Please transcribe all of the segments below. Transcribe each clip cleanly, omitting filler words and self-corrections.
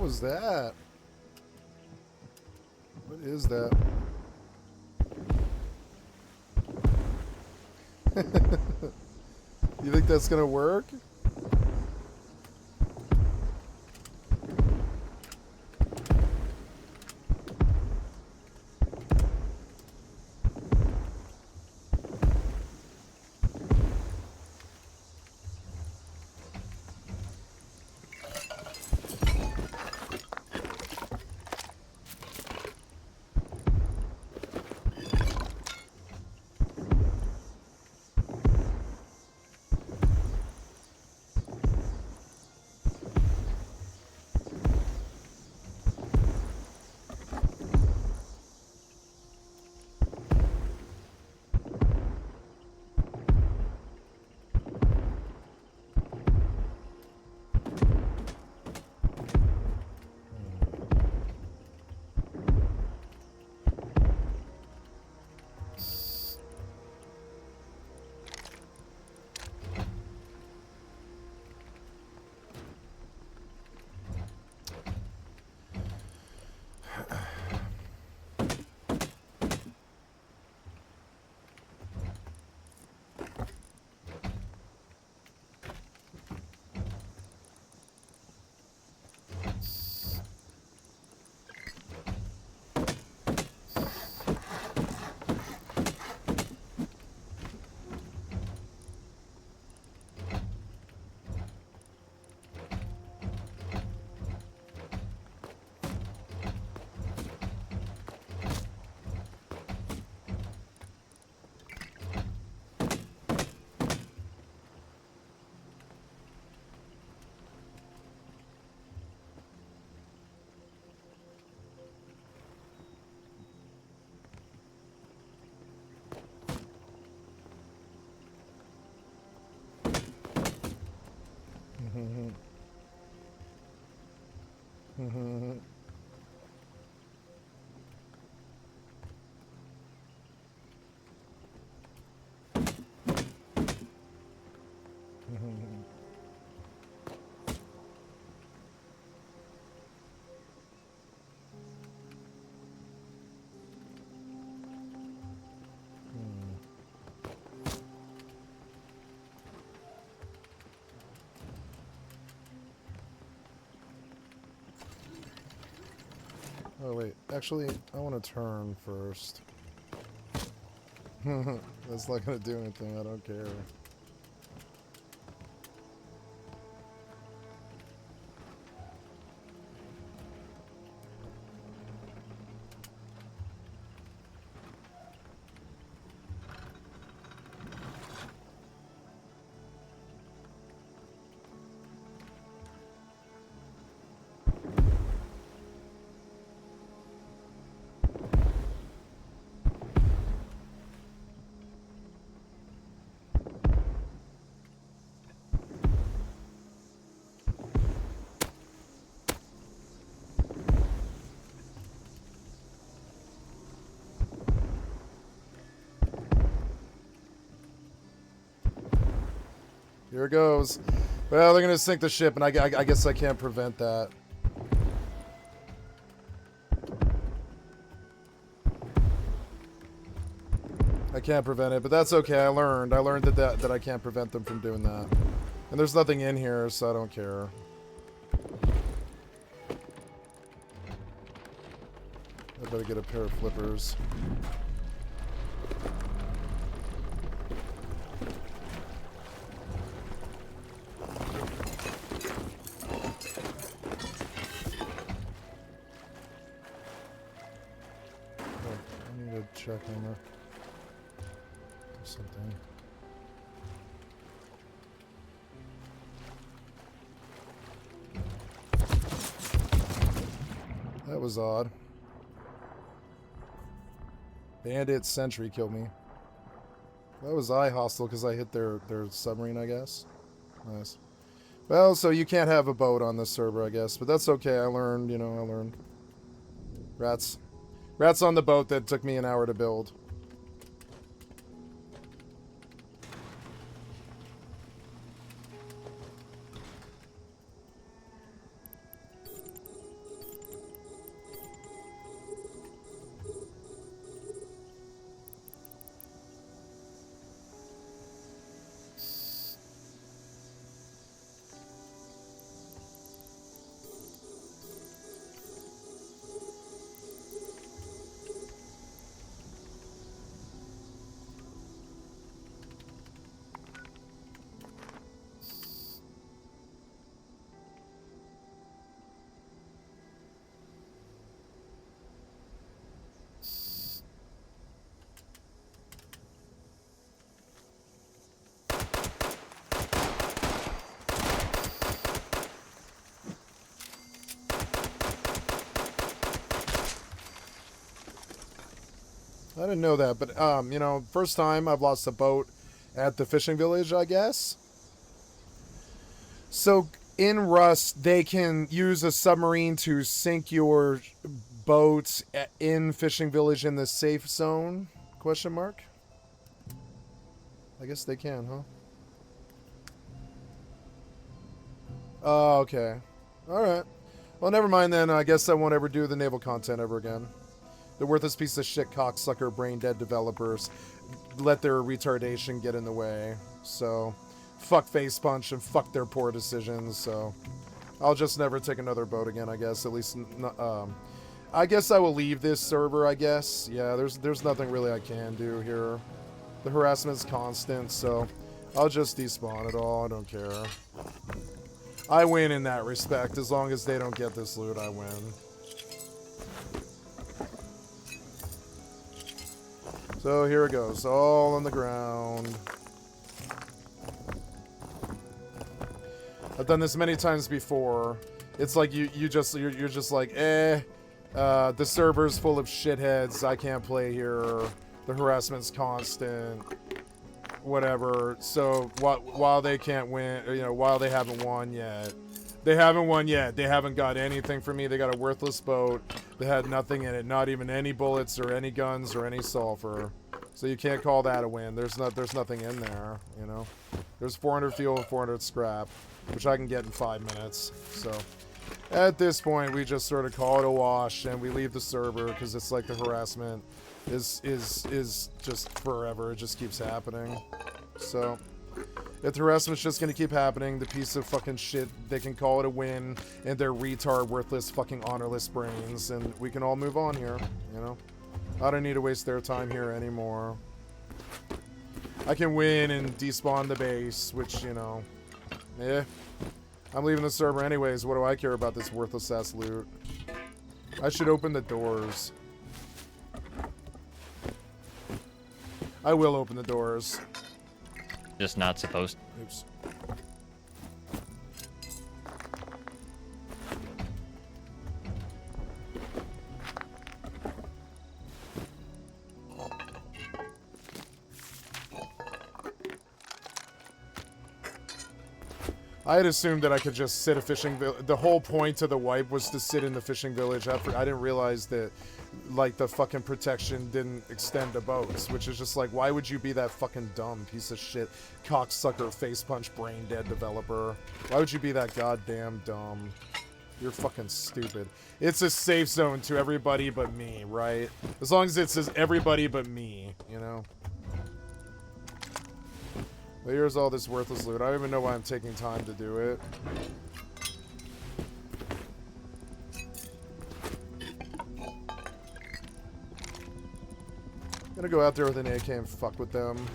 was that? What is that? You think that's gonna work? Oh wait, actually, I want to turn first. That's not gonna do anything, I don't care. Here it goes. Well, they're gonna sink the ship, and I guess I can't prevent that. I can't prevent it, but that's okay. I learned that I can't prevent them from doing that. And there's nothing in here, so I don't care. I better get a pair of flippers. Check on something. That was odd. Bandit sentry killed me. That was hostile because I hit their submarine, I guess. Nice. Well, so you can't have a boat on this server, I guess, but that's okay. I learned, you know, I learned. Rats. Rats on the boat that took me an hour to build. I didn't know that, but, you know, first time I've lost a boat at the fishing village, I guess. So, in Rust, they can use a submarine to sink your boat in fishing village in the safe zone? Question mark? I guess they can, huh? Oh, okay. Alright. Well, never mind then. I guess I won't ever do the naval content ever again. The worthless piece of shit cocksucker brain dead developers let their retardation get in the way. So, fuck Face Punch and fuck their poor decisions. So, I'll just never take another boat again, I guess. At least, I guess I will leave this server, I guess. Yeah, there's nothing really I can do here. The harassment's constant, so I'll just despawn it all. I don't care. I win in that respect. As long as they don't get this loot, I win. So here it goes, all on the ground. I've done this many times before. It's like you're just like, the server's full of shitheads. I can't play here. The harassment's constant. Whatever. So while they can't win, you know, while they haven't won yet. They haven't won yet. They haven't got anything from me. They got a worthless boat that had nothing in it. Not even any bullets or any guns or any sulfur. So you can't call that a win. There's nothing in there, you know. There's 400 fuel and 400 scrap, which I can get in 5 minutes. So at this point, we just sort of call it a wash and we leave the server because it's like the harassment is just forever. It just keeps happening. So if the harassment's just gonna keep happening, the piece of fucking shit, they can call it a win and their retard, worthless, fucking honorless brains, and we can all move on here, you know? I don't need to waste their time here anymore. I can win and despawn the base, which, you know, I'm leaving the server anyways. What do I care about this worthless ass loot? I should open the doors. I will open the doors. Just not supposed. Oops. I had assumed that I could just sit a fishing village. The whole point of the wipe was to sit in the fishing village. I didn't realize that, like, the fucking protection didn't extend to boats, which is just like, why would you be that fucking dumb piece of shit, cocksucker, face punch, brain dead developer? Why would you be that goddamn dumb? You're fucking stupid. It's a safe zone to everybody but me, right? As long as it says everybody but me, you know? But here's all this worthless loot. I don't even know why I'm taking time to do it. I'm gonna go out there with an AK and fuck with them.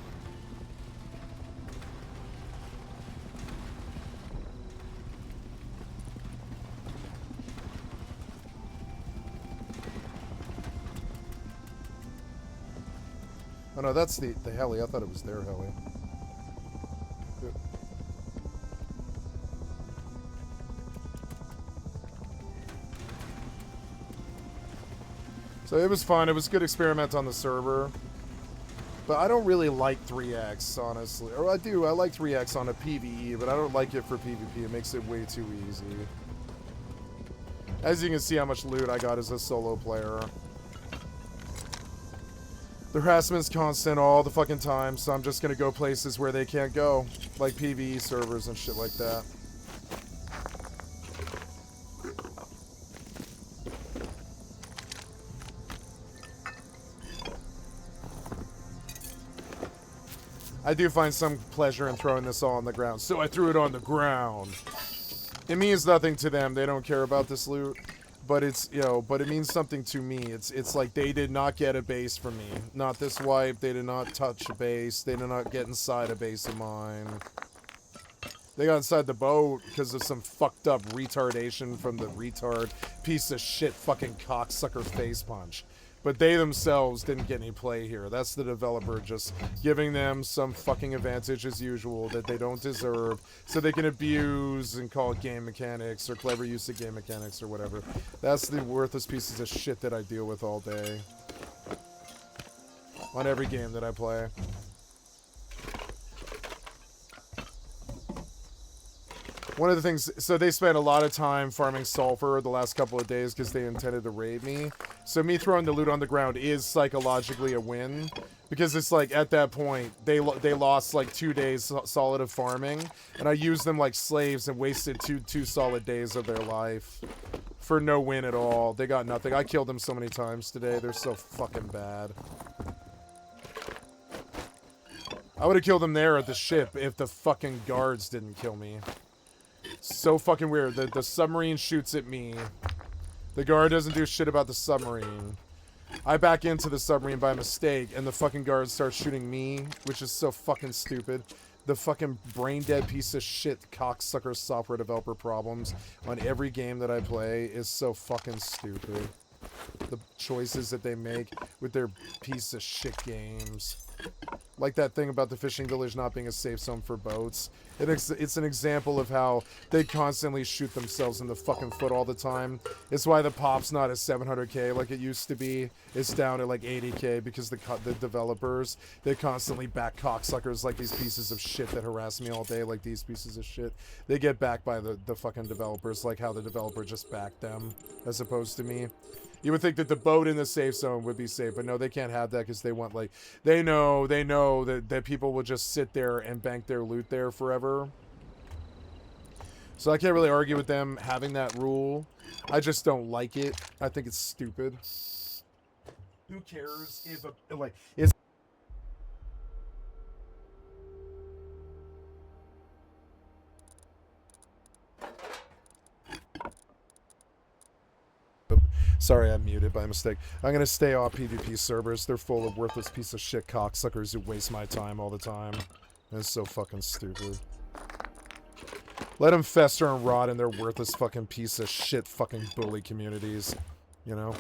Oh no, that's the heli. I thought it was their heli. So it was fun. It was a good experiment on the server. But I don't really like 3x, honestly. Or I do. I like 3x on a PvE, but I don't like it for PvP. It makes it way too easy. As you can see how much loot I got as a solo player. The harassment's constant all the fucking time, so I'm just gonna go places where they can't go. Like PvE servers and shit like that. I do find some pleasure in throwing this all on the ground, so I threw it on the ground. It means nothing to them. They don't care about this loot. But it's, you know, but it means something to me. It's like they did not get a base from me. Not this wipe. They did not touch a base. They did not get inside a base of mine. They got inside the boat because of some fucked up retardation from the retard piece of shit fucking cocksucker face punch. But they themselves didn't get any play here. That's the developer just giving them some fucking advantage as usual that they don't deserve so they can abuse and call it game mechanics or clever use of game mechanics or whatever. That's the worthless pieces of shit that I deal with all day. on every game that I play. One of the things, so they spent a lot of time farming sulfur the last couple of days because they intended to raid me. So me throwing the loot on the ground is psychologically a win. Because it's like, at that point, they lost like 2 days solid of farming. And I used them like slaves and wasted two solid days of their life. For no win at all. They got nothing. I killed them so many times today. They're so fucking bad. I would have killed them there at the ship if the fucking guards didn't kill me. So fucking weird. The submarine shoots at me. The guard doesn't do shit about the submarine. I back into the submarine by mistake, and the fucking guard starts shooting me, which is so fucking stupid. The fucking brain-dead piece of shit cocksucker software developer problems on every game that I play is so fucking stupid. The choices that they make with their piece of shit games. Like that thing about the fishing village not being a safe zone for boats. It's an example of how they constantly shoot themselves in the fucking foot all the time. It's why the pop's not at 700k like it used to be. It's down at like 80k because the developers, they constantly back cocksuckers like these pieces of shit that harass me all day, like these pieces of shit. They get backed by the fucking developers, like how the developer just backed them as opposed to me. You would think that the boat in the safe zone would be safe, but no, they can't have that because they want, like, they know that people will just sit there and bank their loot there forever. So I can't really argue with them having that rule. I just don't like it. I think it's stupid. Who cares if it's Sorry, I'm muted by mistake. I'm gonna stay off PvP servers. They're full of worthless piece of shit cocksuckers who waste my time all the time. And it's so fucking stupid. Let them fester and rot in their worthless fucking piece of shit fucking bully communities. You know?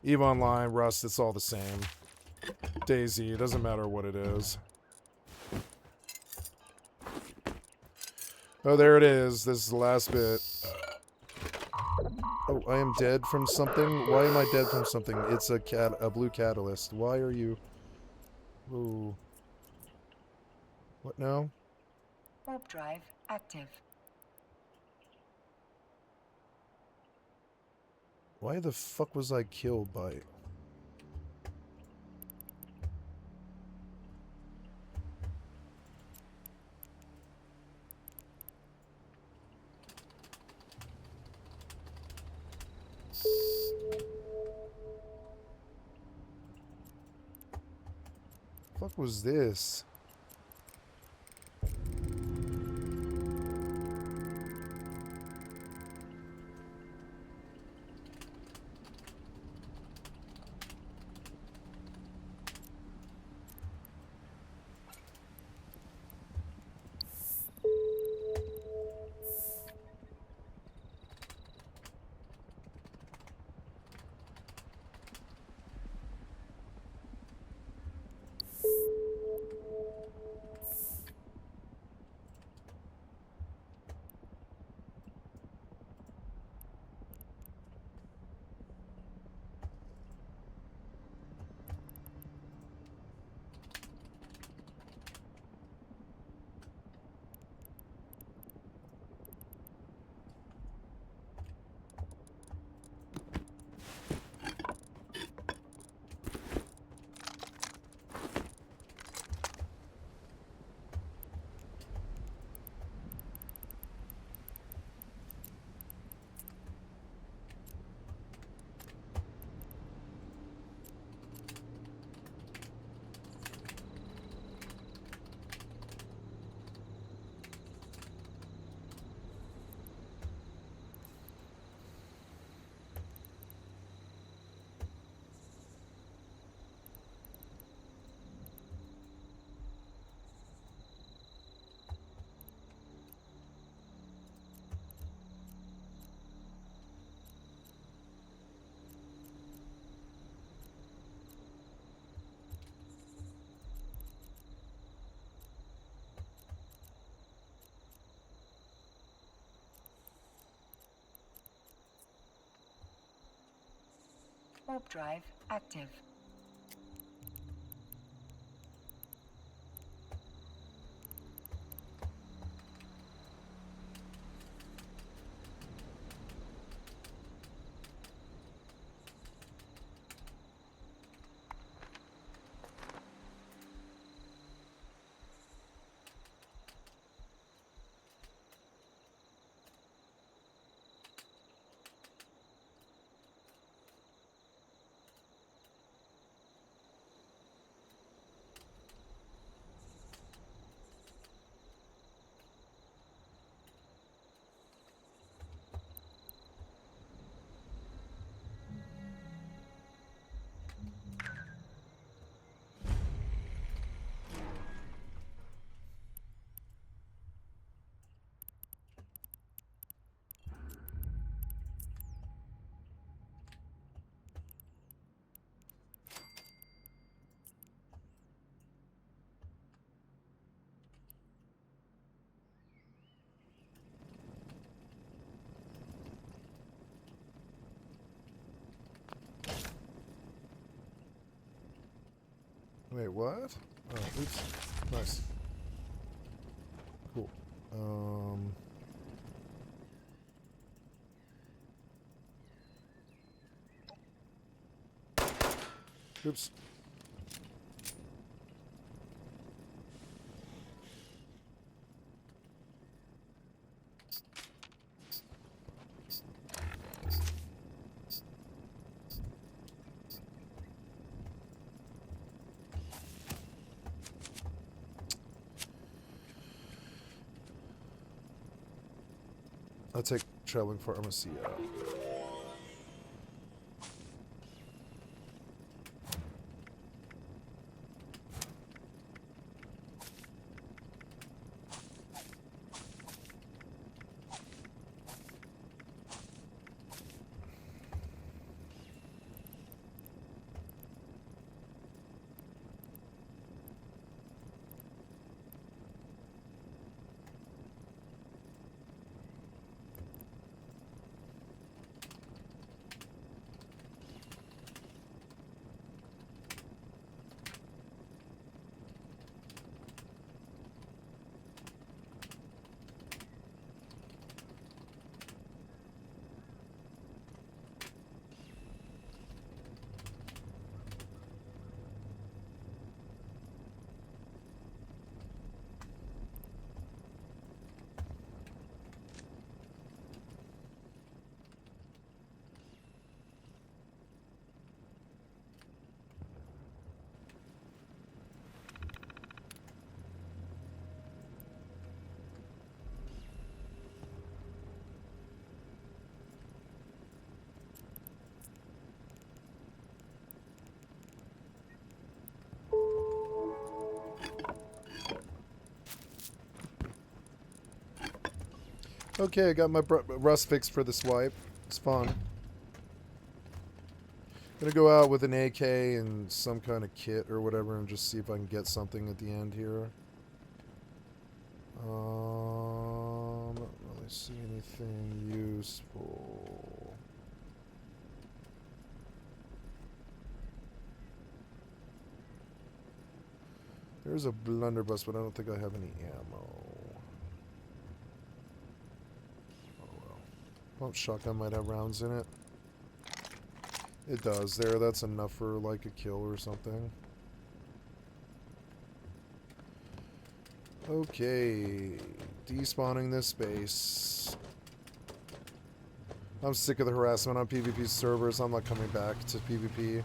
EVE Online, Rust, it's all the same. DayZ, it doesn't matter what it is. Oh, there it is. This is the last bit. Oh, I am dead from something? Why am I dead from something? It's a blue catalyst. Why are you... Ooh. What now? Warp drive active. Why the fuck was I killed by... Fuck was this? Warp drive active. Wait, what? Oh, oops. Nice. Cool. Oops. I'll take traveling pharmacy out. Okay, I got my rust fixed for this wipe. It's fun. Gonna go out with an AK and some kind of kit or whatever and just see if I can get something at the end here. Don't really see anything useful. There's a blunderbuss, but I don't think I have any ammo. Pump shotgun might have rounds in it. It does there. That's enough for like a kill or something. Okay. Despawning this base. I'm sick of the harassment on PvP servers. I'm not coming back to PvP.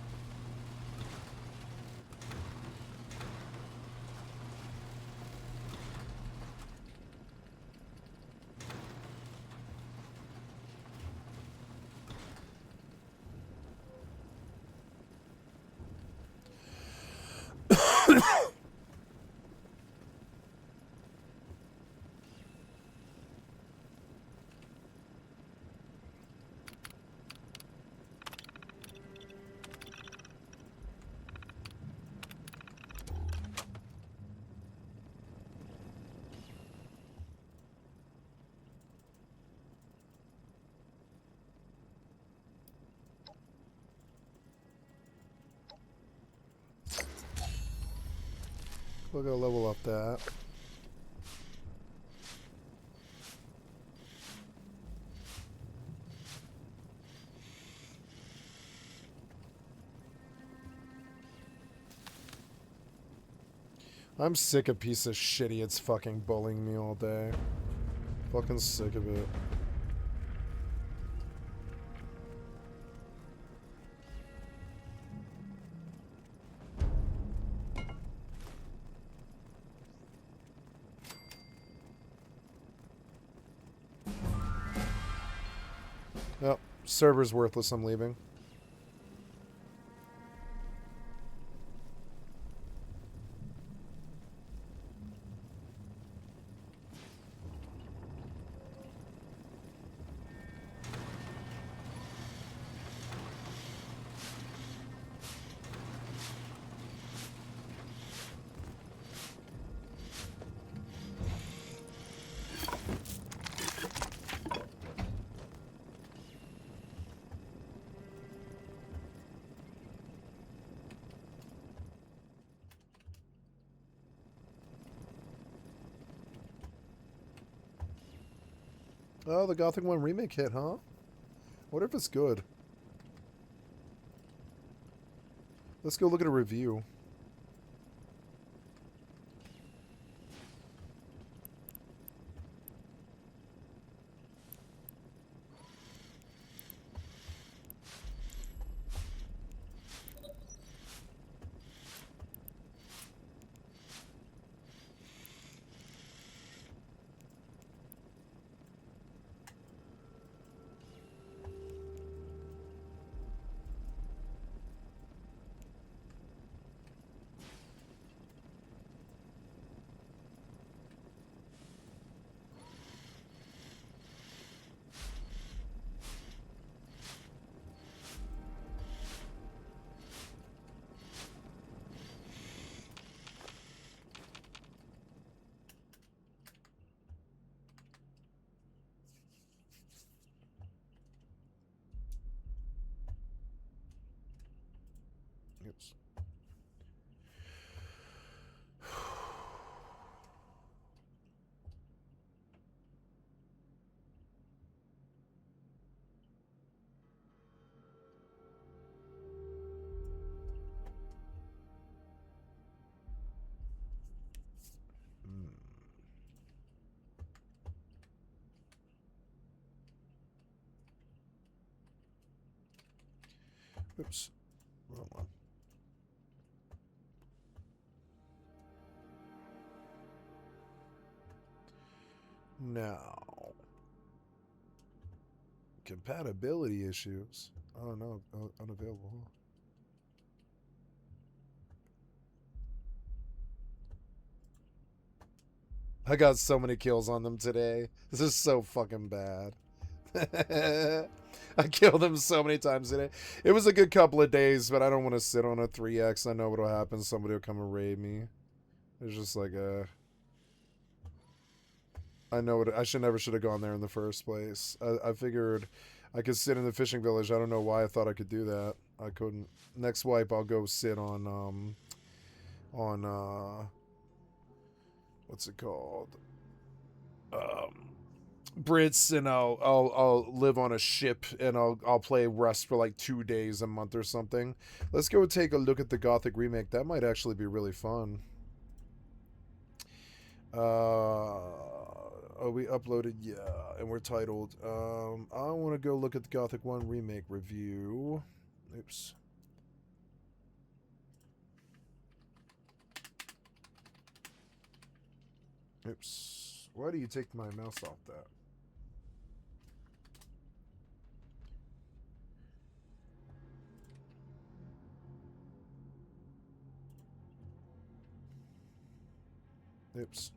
We'll go level up that. I'm sick of piece of shit. It's fucking bullying me all day. Fucking sick of it. Well, server's worthless. I'm leaving. Oh, the Gothic 1 remake hit, huh? What if it's good? Let's go look at a review. Oops. Oops. Wrong one. Now. Compatibility issues. Oh no, unavailable. I got so many kills on them today. This is so fucking bad. I killed them so many times today. It was a good couple of days, but I don't want to sit on a 3x. I know what'll happen. Somebody will come and raid me. It's just like I know it. I should have gone there in the first place. I figured I could sit in the fishing village. I don't know why I thought I could do that. I couldn't. Next wipe, I'll go sit on what's it called? Brits, and I'll live on a ship, and I'll play Rust for like 2 days a month or something. Let's go take a look at the Gothic remake. That might actually be really fun. Oh, we uploaded, yeah, and we're titled. I want to go look at the Gothic 1 remake review. Oops. Oops. Why do you take my mouse off that? Oops.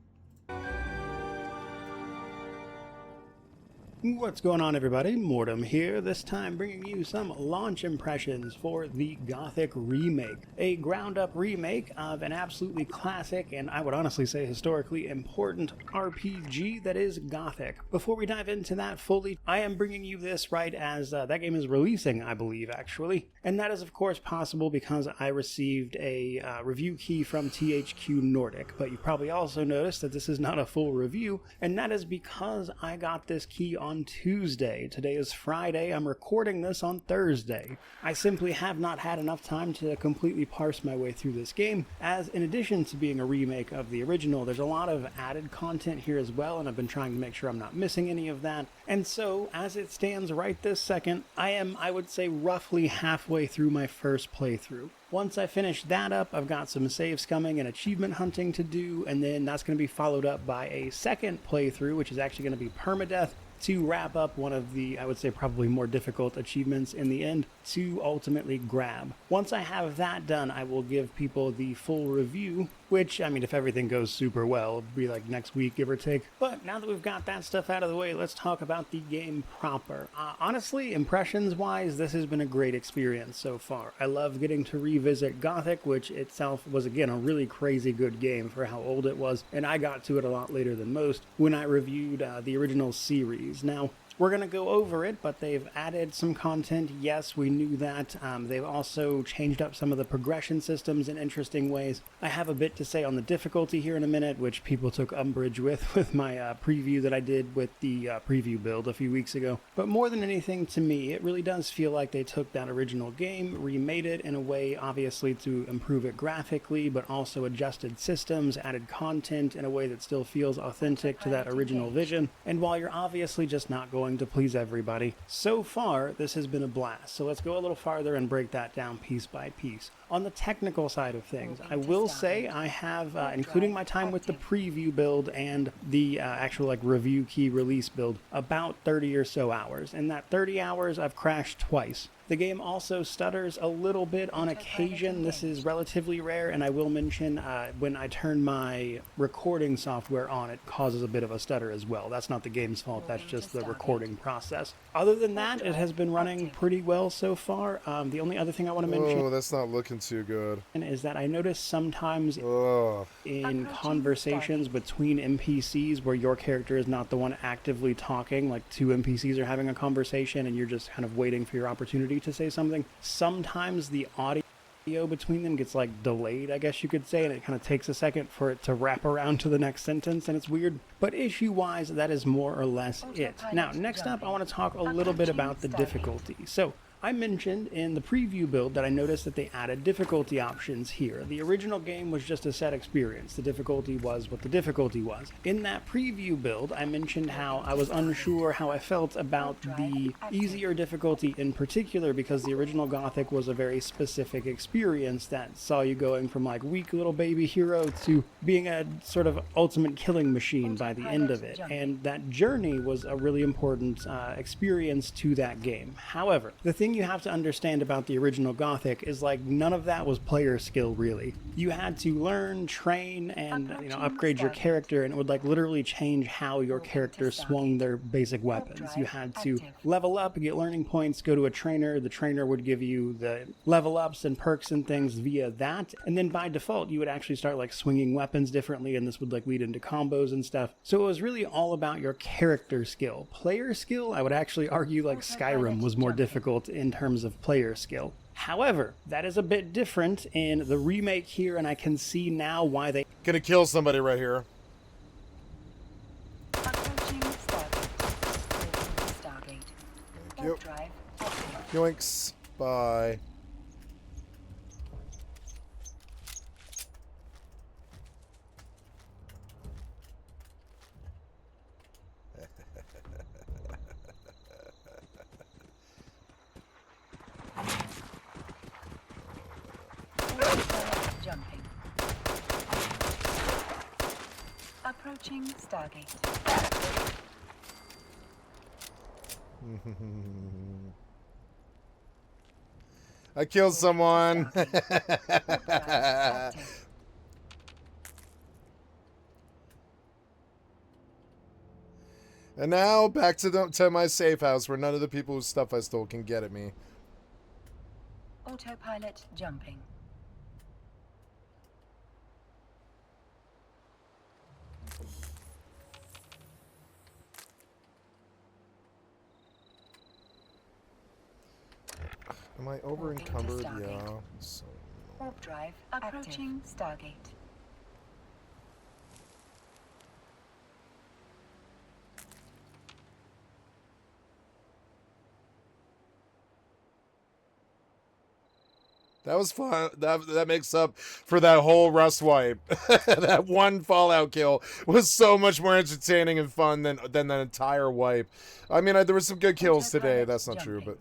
What's going on, everybody? Mortem here, this time bringing you some launch impressions for the Gothic remake. A ground-up remake of an absolutely classic, and I would honestly say historically important, RPG that is Gothic. Before we dive into that fully, I am bringing you this right as that game is releasing, I believe, actually. And that is, of course, possible because I received a review key from THQ Nordic. But you probably also noticed that this is not a full review, and that is because I got this key on Tuesday. Today is Friday. I'm recording this on Thursday. I simply have not had enough time to completely parse my way through this game, as in addition to being a remake of the original, there's a lot of added content here as well, and I've been trying to make sure I'm not missing any of that. And so, as it stands right this second, I would say, roughly halfway through my first playthrough. Once I finish that up, I've got some saves coming and achievement hunting to do, and then that's going to be followed up by a second playthrough, which is actually going to be permadeath, to wrap up one of the, I would say, probably more difficult achievements in the end to ultimately grab. Once I have that done, I will give people the full review, which, I mean, if everything goes super well, it'll be like next week, give or take. But now that we've got that stuff out of the way, let's talk about the game proper. Honestly, impressions-wise, this has been a great experience so far. I love getting to revisit Gothic, which itself was, again, a really crazy good game for how old it was, and I got to it a lot later than most when I reviewed the original series. Now, We're going to go over it, but they've added some content. Yes, we knew that. They've also changed up some of the progression systems in interesting ways. I have a bit to say on the difficulty here in a minute, which people took umbrage with my preview that I did with the preview build a few weeks ago. But more than anything, to me, it really does feel like they took that original game, remade it in a way, obviously, to improve it graphically, but also adjusted systems, added content in a way that still feels authentic to that original vision. And while you're obviously just not going to please everybody, so far this has been a blast. So let's go a little farther and break that down piece by piece. On the technical side of things, I will say I have, including my time with the preview build and the actual review key release build, about 30 or so hours. In that 30 hours, I've crashed twice. The game also stutters a little bit on occasion. This is relatively rare, and I will mention when I turn my recording software on, it causes a bit of a stutter as well. That's not the game's fault, that's just the recording process. Other than that, it has been running pretty well so far. The only other thing I want to mention... Oh, that's not looking too good. ...is that I notice sometimes in conversations between NPCs where your character is not the one actively talking, like two NPCs are having a conversation and you're just kind of waiting for your opportunity to say something, sometimes the audio between them gets delayed, I guess you could say, and it kind of takes a second for it to wrap around to the next sentence, and it's weird. But issue-wise, that is more or less it. Now, next up, I want to talk a little bit about the difficulty. So, I mentioned in the preview build that I noticed that they added difficulty options here. The original game was just a set experience. The difficulty was what the difficulty was. In that preview build, I mentioned how I was unsure how I felt about the easier difficulty in particular because the original Gothic was a very specific experience that saw you going from weak little baby hero to being a sort of ultimate killing machine by the end of it. And that journey was a really important experience to that game. However, the thing you have to understand about the original Gothic is none of that was player skill really. You had to learn, train, and upgrade your character, and it would literally change how your character swung their basic weapons. You had to level up, get learning points, go to a trainer. The trainer would give you the level ups and perks and things via that, and then by default you would actually start swinging weapons differently, and this would lead into combos and stuff. So it was really all about your character skill. Player skill, I would actually argue Skyrim was more difficult in terms of player skill. However, that is a bit different in the remake here, and I can see now why they... Gonna kill somebody right here. Approaching Stargate. Thank you. Drive active. Yoinks. Bye. Jumping. Approaching Stargate. I killed someone. And now back to my safe house where none of the people whose stuff I stole can get at me. Autopilot jumping. Am I over encumbered? Yeah. So... Warp drive approaching Stargate. That was fun. That makes up for that whole rust wipe. That one Fallout kill was so much more entertaining and fun than that entire wipe. I mean, there were some good kills today. That's not true, but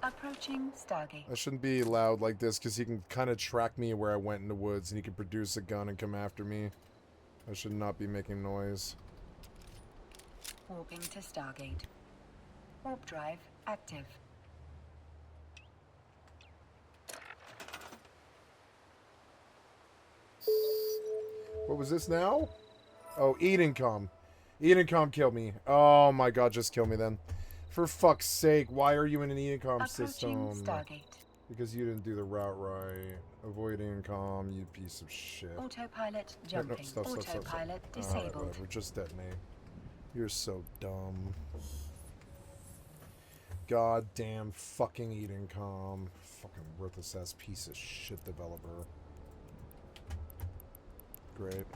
approaching Stargate. I shouldn't be loud like this because he can kind of track me where I went in the woods, and he can produce a gun and come after me. I should not be making noise. Warping to Stargate. Warp drive active. What was this now? Oh, Edencom. Edencom killed me. Oh my god, just kill me then. For fuck's sake, why are you in an Edencom system? Stargate. Because you didn't do the route right. Avoid Edencom, you piece of shit. Autopilot jumping. Stop. Autopilot disabled. Whatever, just detonate. You're so dumb. Goddamn fucking eating com. Fucking worthless ass piece of shit developer. Great.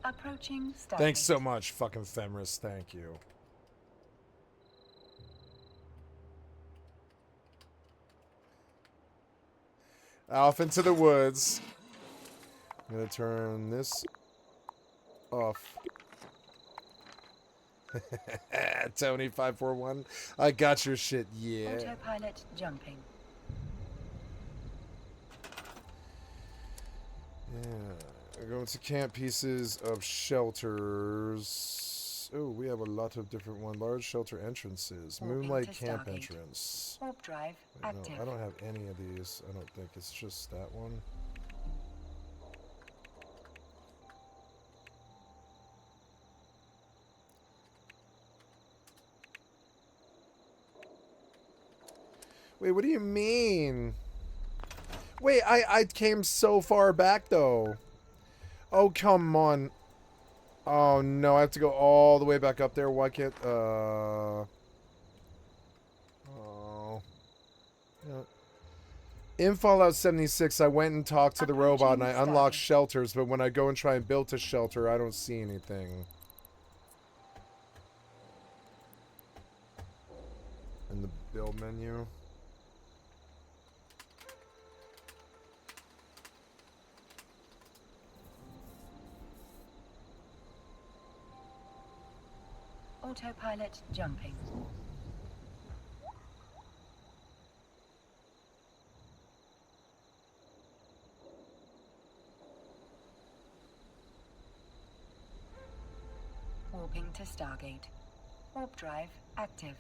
Approaching Stargate. Thanks so much, fucking Femris. Thank you. Off into the woods. I'm gonna turn this off. Tony541, I got your shit, yeah. Autopilot jumping. Yeah. We're going to camp pieces of shelters. Oh, we have a lot of different ones. Large shelter entrances. Moving Moonlight to camp Stargate. entrance. Warp drive Wait, active. no, I don't have any of these. I don't think. It's just that one. Wait, what do you mean? Wait, I came so far back, though. Oh, come on. Oh, no, I have to go all the way back up there. Why can't, Oh. Yeah. In Fallout 76, I went and talked to the robot, and I unlocked shelters, but when I go and try and build a shelter, I don't see anything. In the build menu. Autopilot jumping. Warping to Stargate. Warp drive active.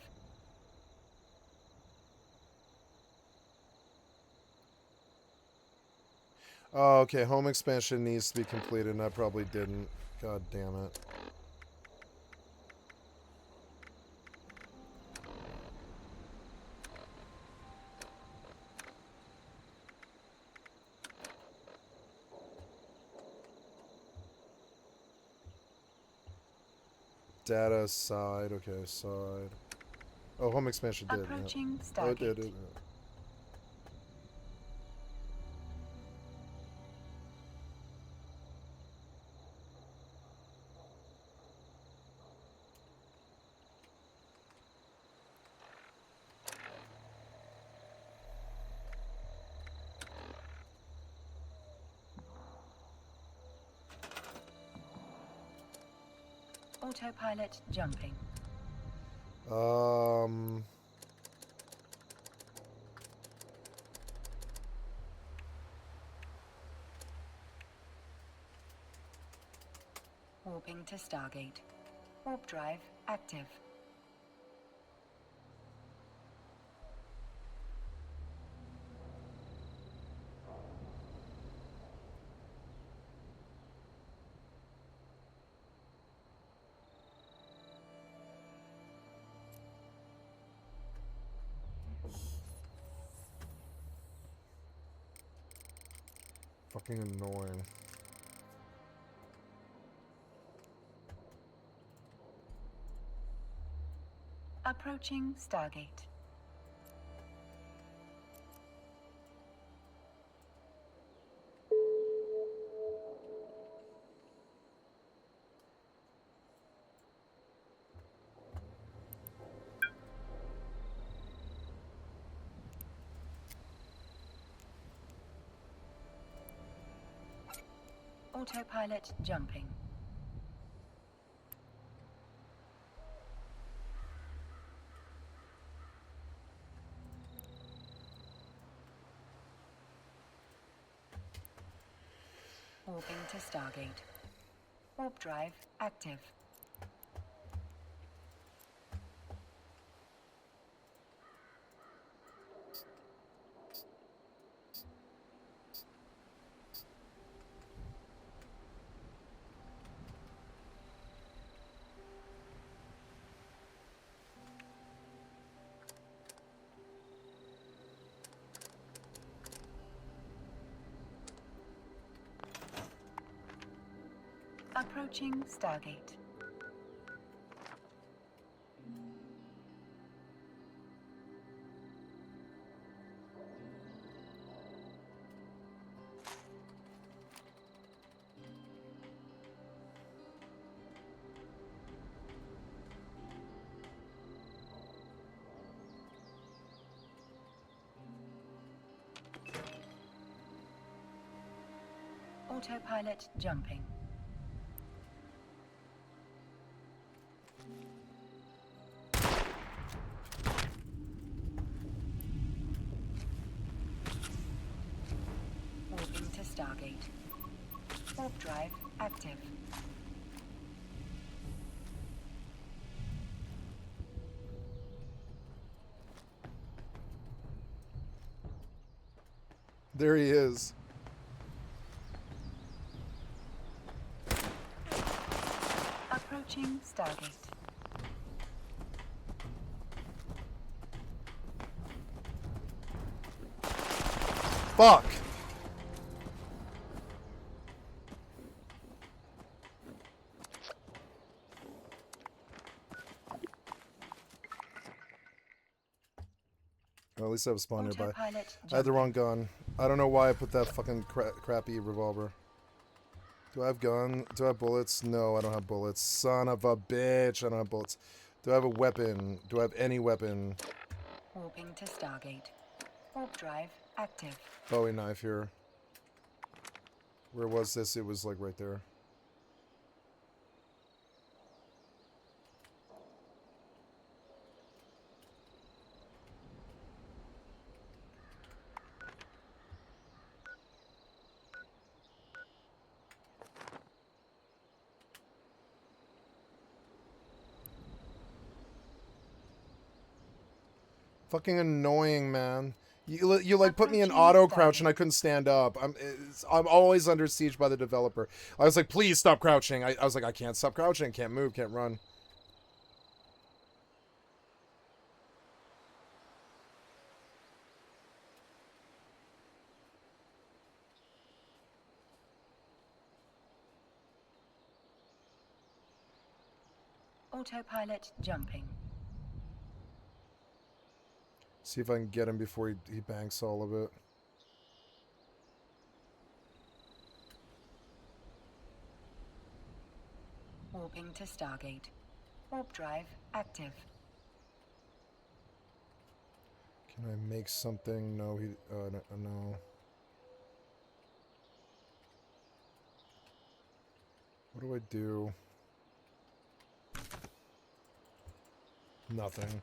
Oh, okay, home expansion needs to be completed, and I probably didn't. God damn it. Data side, okay, side. Oh, home expansion did. Approaching Yeah. Stargate. Oh, it did. Yeah. Autopilot jumping. Warping to Stargate. Warp drive active. Fucking annoying. Approaching Stargate. Autopilot jumping. Warping to Stargate. Warp drive active. Approaching Stargate. Autopilot jumping. Warping to Stargate. Warp drive active. There he is. Approaching Stargate. Fuck! Well, at least I have a spawn nearby. Autopilot I had the jumping. wrong gun. I don't know why I put that fucking crappy revolver. Do I have gun? Do I have bullets? No, I don't have bullets. Son of a bitch, I don't have bullets. Do I have a weapon? Do I have any weapon? Warping to Stargate. Warp drive active. Bowie knife here. Where was this? It was like right there. Fucking annoying, man. You like put me in auto crouch and I couldn't stand up. I'm always under siege by the developer. I was like, please stop crouching. I was like, I can't stop crouching. Can't move. Can't run. Autopilot jumping. See if I can get him before he banks all of it. Warping to Stargate. Warp drive active. Can I make something? No, no. What do I do? Nothing.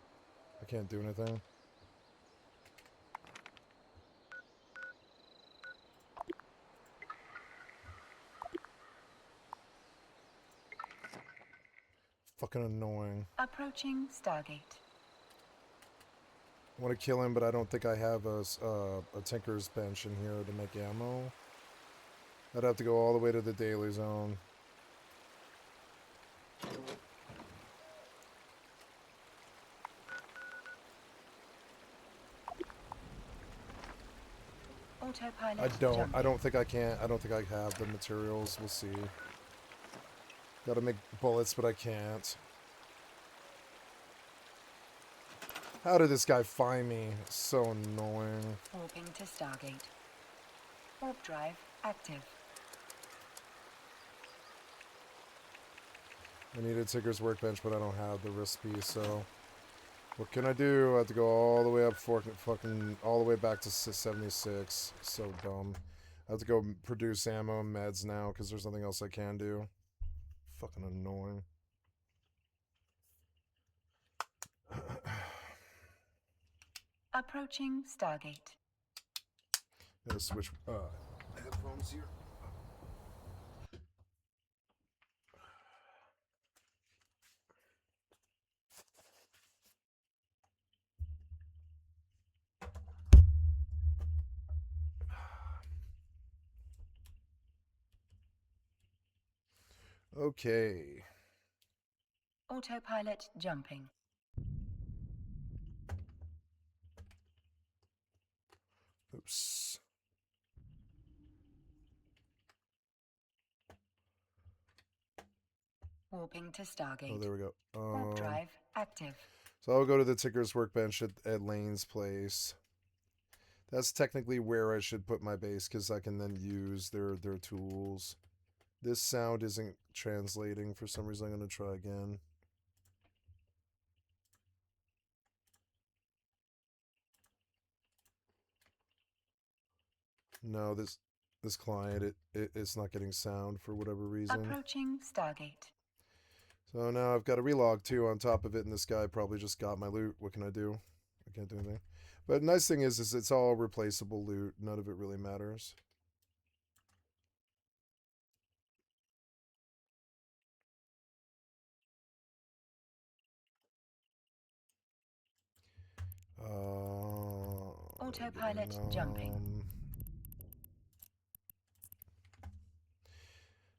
I can't do anything. Fucking annoying. Approaching Stargate. I want to kill him, but I don't think I have a tinker's bench in here to make ammo. I'd have to go all the way to the daily zone. Autopilot I jumping. don't think I can. I don't think I have the materials. We'll see. Gotta make bullets, but I can't. How did this guy find me? So annoying. Warping to Stargate. Warp drive active. I need a Tinker's workbench, but I don't have the recipe, so... What can I do? I have to go all the way up, fucking all the way back to 76. So dumb. I have to go produce ammo and meds now, because there's nothing else I can do. Fucking annoying. Approaching Stargate. Gotta switch headphones here. Okay. Autopilot jumping. Oops. Warping to Stargate. Oh, there we go. Warp drive active. So I'll go to the Tinker's workbench at Lane's place. That's technically where I should put my base, because I can then use their tools. This sound isn't translating for some reason. I'm going to try again. No, this... this client, it's not getting sound for whatever reason. Approaching Stargate. So now I've got a relog too on top of it, and this guy probably just got my loot. What can I do? I can't do anything. But nice thing is it's all replaceable loot. None of it really matters. Autopilot jumping.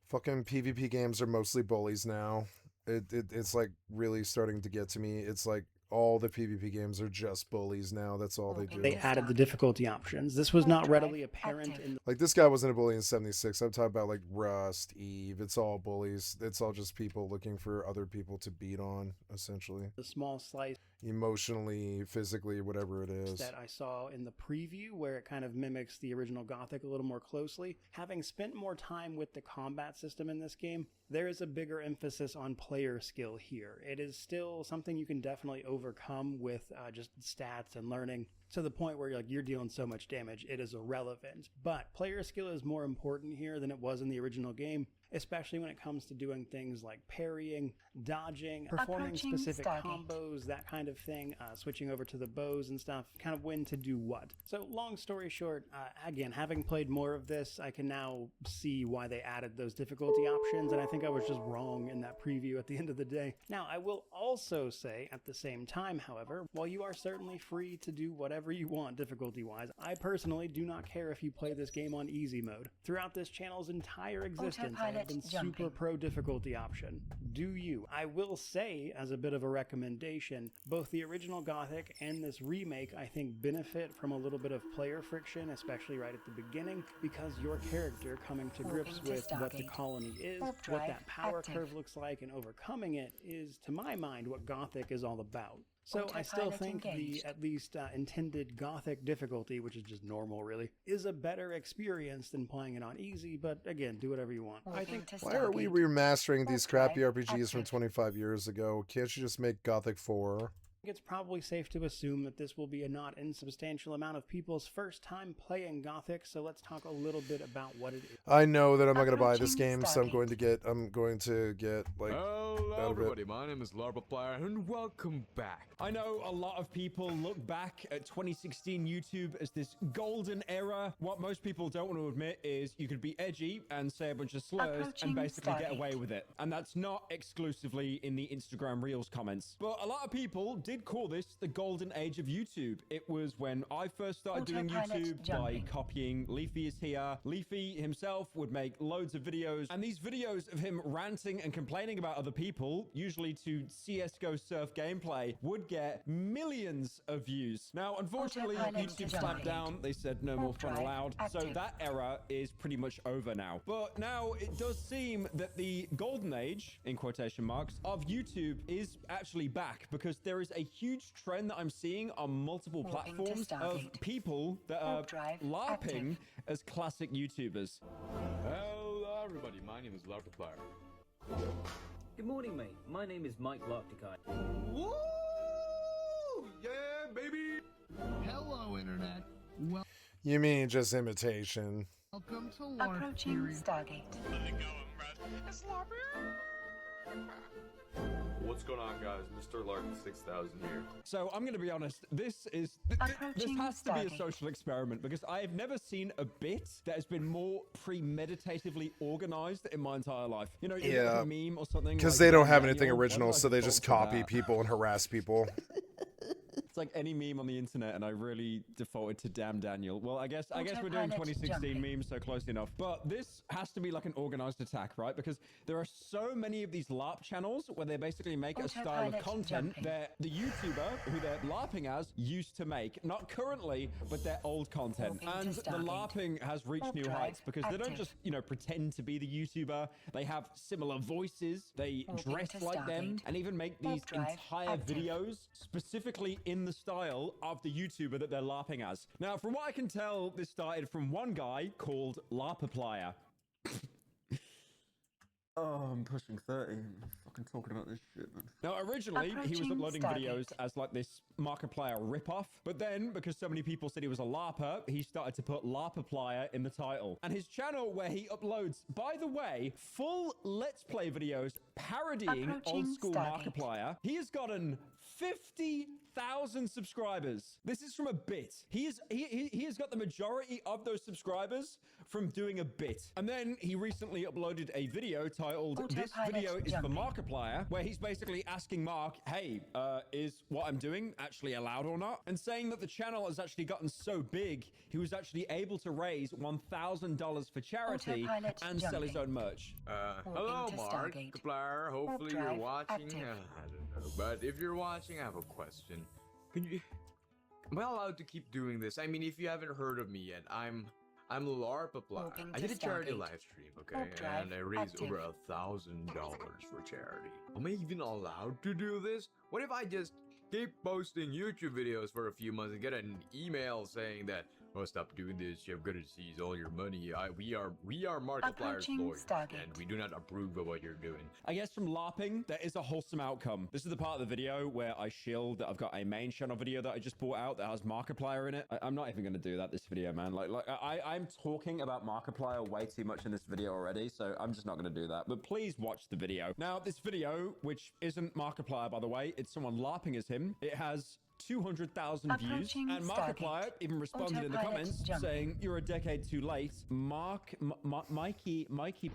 Fucking PvP games are mostly bullies now. It's like really starting to get to me. It's like all the PvP games are just bullies now. That's all they do. They added the difficulty options. This was not readily apparent in the Like, this guy wasn't a bully in 76. I'm talking about like Rust, Eve. It's all bullies. It's all just people looking for other people to beat on, essentially. small slice Emotionally, physically, whatever it is. that I saw in the preview, where it kind of mimics the original Gothic a little more closely. Having spent more time with the combat system in this game, there is a bigger emphasis on player skill here. It is still something you can definitely overcome with just stats and learning, to the point where you're dealing so much damage it is irrelevant. But player skill is more important here than it was in the original game, especially when it comes to doing things like parrying, dodging, performing specific combos, that kind of thing, switching over to the bows and stuff, kind of when to do what. So long story short, again, having played more of this, I can now see why they added those difficulty options, and I think I was just wrong in that preview at the end of the day. Now, I will also say at the same time, however, while you are certainly free to do whatever you want difficulty-wise, I personally do not care if you play this game on easy mode. Throughout this channel's entire existence, I have been super pro difficulty option. Do you? I will say, as a bit of a recommendation, both the original Gothic and this remake, I think, benefit from a little bit of player friction, especially right at the beginning, because your character coming to grips with what the colony is, what that power curve looks like, and overcoming it is, to my mind, what Gothic is all about. So I still think the at least intended Gothic difficulty, which is just normal really, is a better experience than playing it on easy, but again, do whatever you want. I think Why are we remastering these crappy RPGs from 25 years ago? Can't you just make Gothic 4? it's probably safe to assume that this will be a not insubstantial amount of people's first time playing Gothic, so let's talk a little bit about what it is. I know that I'm not going to buy this game, so I'm going to get like Hello everybody, my name is Alldayerrydaybaby and welcome back. I know a lot of people look back at 2016 YouTube as this golden era. What most people don't want to admit is you could be edgy and say a bunch of slurs and basically get away with it. And that's not exclusively in the Instagram Reels comments. But a lot of people did call this the golden age of YouTube. It was when I first started doing YouTube by copying Leafy is here. Leafy himself would make loads of videos, and these videos of him ranting and complaining about other people, usually to CSGO surf gameplay, would get millions of views. Now, unfortunately, YouTube clamped down. They said no more fun allowed. So that era is pretty much over now. But now it does seem that the golden age, in quotation marks, of YouTube is actually back, because there is a huge trend that I'm seeing on multiple platforms of people that are LARPing as classic YouTubers. Hello everybody, my name is Alldayerrydaybaby. Good morning, mate. My name is Mike Larkticai. Woo! Yeah, baby! Hello, Internet. You mean just imitation? Welcome to Approaching Stargate. What's going on, guys? Mr. Lark 6000 here. So I'm going to be honest, this has to be a social experiment, because I have never seen a bit that has been more premeditatively organized in my entire life. You know, like a meme or something. Because like they don't have Daniel, anything original, so they just copy people and harass people. It's like any meme on the internet, and I really defaulted to damn Daniel. Well, I guess we're doing 2016 memes, so close enough. But this has to be like an organized attack, right? Because there are so many of these LARP channels where they basically make a style of content that the YouTuber who they're LARPing as used to make. Not currently, but their old content. And the LARPing has reached new heights, because they don't just, you know, pretend to be the YouTuber. They have similar voices. They dress like them, and even make these entire videos specifically in the style of the YouTuber that they're LARPing as. Now, from what I can tell, this started from one guy called Larpaplier. Oh, I'm pushing 30. I'm fucking talking about this shit, man. Now, originally, he was Approaching uploading Stargate. videos as like this Markiplier ripoff, but then, because so many people said he was a LARPer, he started to put LARPerplier in the title. And his channel, where he uploads, by the way, full Let's Play videos parodying old Approaching school Stargate. Markiplier, he has gotten 50,000 subscribers. This is from a bit. He has got the majority of those subscribers from doing a bit. And then he recently uploaded a video titled "This Autopilot video is for jumping. Markiplier," where he's basically asking Mark, hey, is what I'm doing actually allowed or not? And saying that the channel has actually gotten so big, he was actually able to raise $1,000 for charity Autopilot and sell his jumping. own merch. Hello, into Mark. Stargate. Markiplier. Hopefully you're drive watching. active. I don't know, but if you're watching, I have a question. Can you? Am I allowed to keep doing this? I mean, if you haven't heard of me yet, I'm LARPerplier. Walking I to did a charity Stargate. live stream, okay, Warp drive and I raised active. over $1,000 for charity. Am I even allowed to do this? What if I just keep posting YouTube videos for a few months and get an email saying that, oh, stop doing this, you're gonna seize all your money. We are Markiplier's Approaching lawyers, Stargate. and we do not approve of what you're doing. I guess from LARPing, there is a wholesome outcome. This is the part of the video where I shield that I've got a main channel video that I just bought out that has Markiplier in it. I'm not even going to do that this video, man. I'm talking about Markiplier way too much in this video already, so I'm just not going to do that. But please watch the video. Now, this video, which isn't Markiplier, by the way, it's someone LARPing as him. It has 200,000 views, Approaching and Markiplier Stargate. even responded in the Autopilot comments jumping. saying, "You're a decade too late." Mikey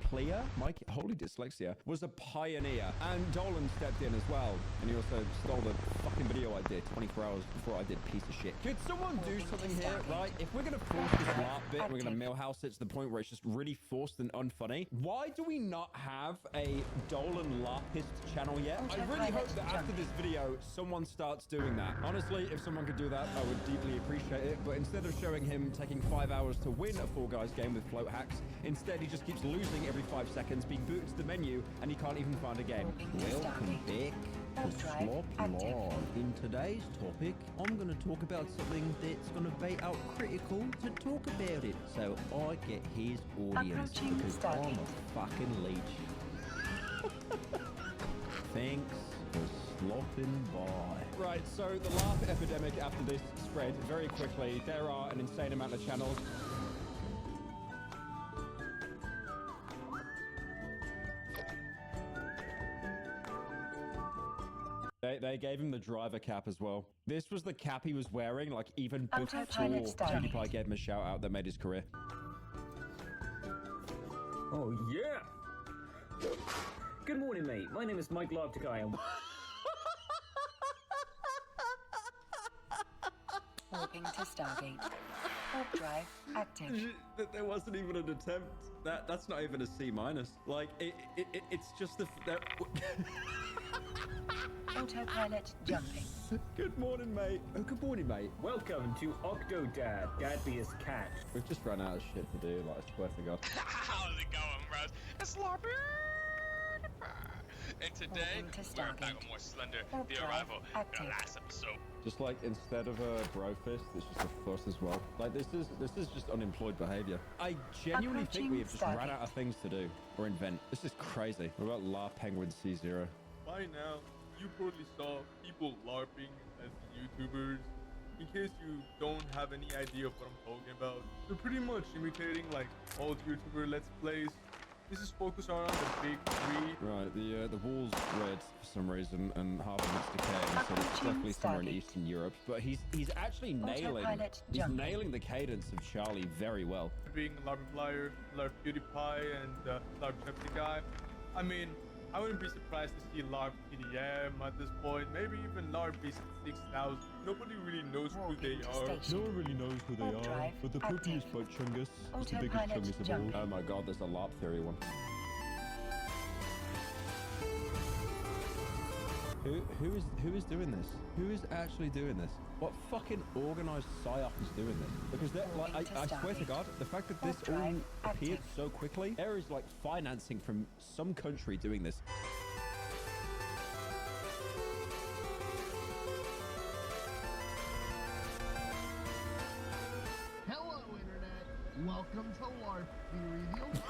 Player, holy dyslexia, was a pioneer, and Dolan stepped in as well, and he also stole the fucking video I did 24 hours before I did, piece of shit. Could someone do something here, right? If we're gonna force this LARP bit, we're gonna millhouse it to the point where it's just really forced and unfunny. Why do we not have a Dolan LARPist channel yet? I really hope that after this video, someone starts doing that. Honestly, if someone could do that, I would deeply appreciate it. But instead of showing him taking 5 hours to win a Fall Guys game with float hacks, instead he just keeps losing every 5 seconds, being booted to the menu, and he can't even find a game. Welcome back to Slop Law. In today's topic, I'm going to talk about something that's going to be out critical to talk about it, so I get his audience, Approaching because I'm Stargate. a fucking leech. Thanks for slopping by. Right, so the LARP epidemic after this spread very quickly. There are an insane amount of channels. They gave him the driver cap as well. This was the cap he was wearing, like, even before Autopilot Stargate. PewDiePie gave him a shout out that made his career. Oh, yeah! Good morning, mate. My name is Mike Lobtakai, and Walking to Stargate. Warp drive active. There wasn't even an attempt. That's not even a C minus. Like, it's just the... Autopilot jumping. Good morning, mate. Oh, good morning, mate. welcome to Octodad, Dadliest Cat. We've just run out of shit to do, like, I swear to God. How's it going, bros? It's Larper. And today, Welcome to we're back Stargate. with more Slender, Warp the drive arrival, active. the last episode. Just like, instead of a bro fist, it's just a fuss as well. Like, this is just unemployed behavior. I genuinely think we have just Approaching run out of things to do or invent. This is crazy. What about La Penguin C0? By now, you probably saw people LARPing as YouTubers. In case you don't have any idea of what I'm talking about, they're pretty much imitating like old YouTuber Let's Plays. This is focused around the big three. Right, the wall's red for some reason, and half of it's decaying, so it's definitely somewhere in Stargate. Eastern Europe. But he's actually Autopilot he's jumping. nailing the cadence of Charlie very well. Being Larpiplier, Larp PewDiePie, and Larp Guy. I mean, I wouldn't be surprised to see Larp PDM at this point. Maybe even Larp B6000. Nobody really knows who they Walking to are. station. No one really knows who they Warp are, drive but the puppy is active. quite chungus. It's the biggest Autopilot chungus of all. jumping. Oh my god, there's a LARP theory one. Who is doing this? Who is actually doing this? What fucking organized psyop is doing this? Because they're, like, I swear to God, the fact that this Warp all drive appeared active. so quickly, there is like financing from some country doing this. Hello, Internet. Welcome to LARP. Be revealed.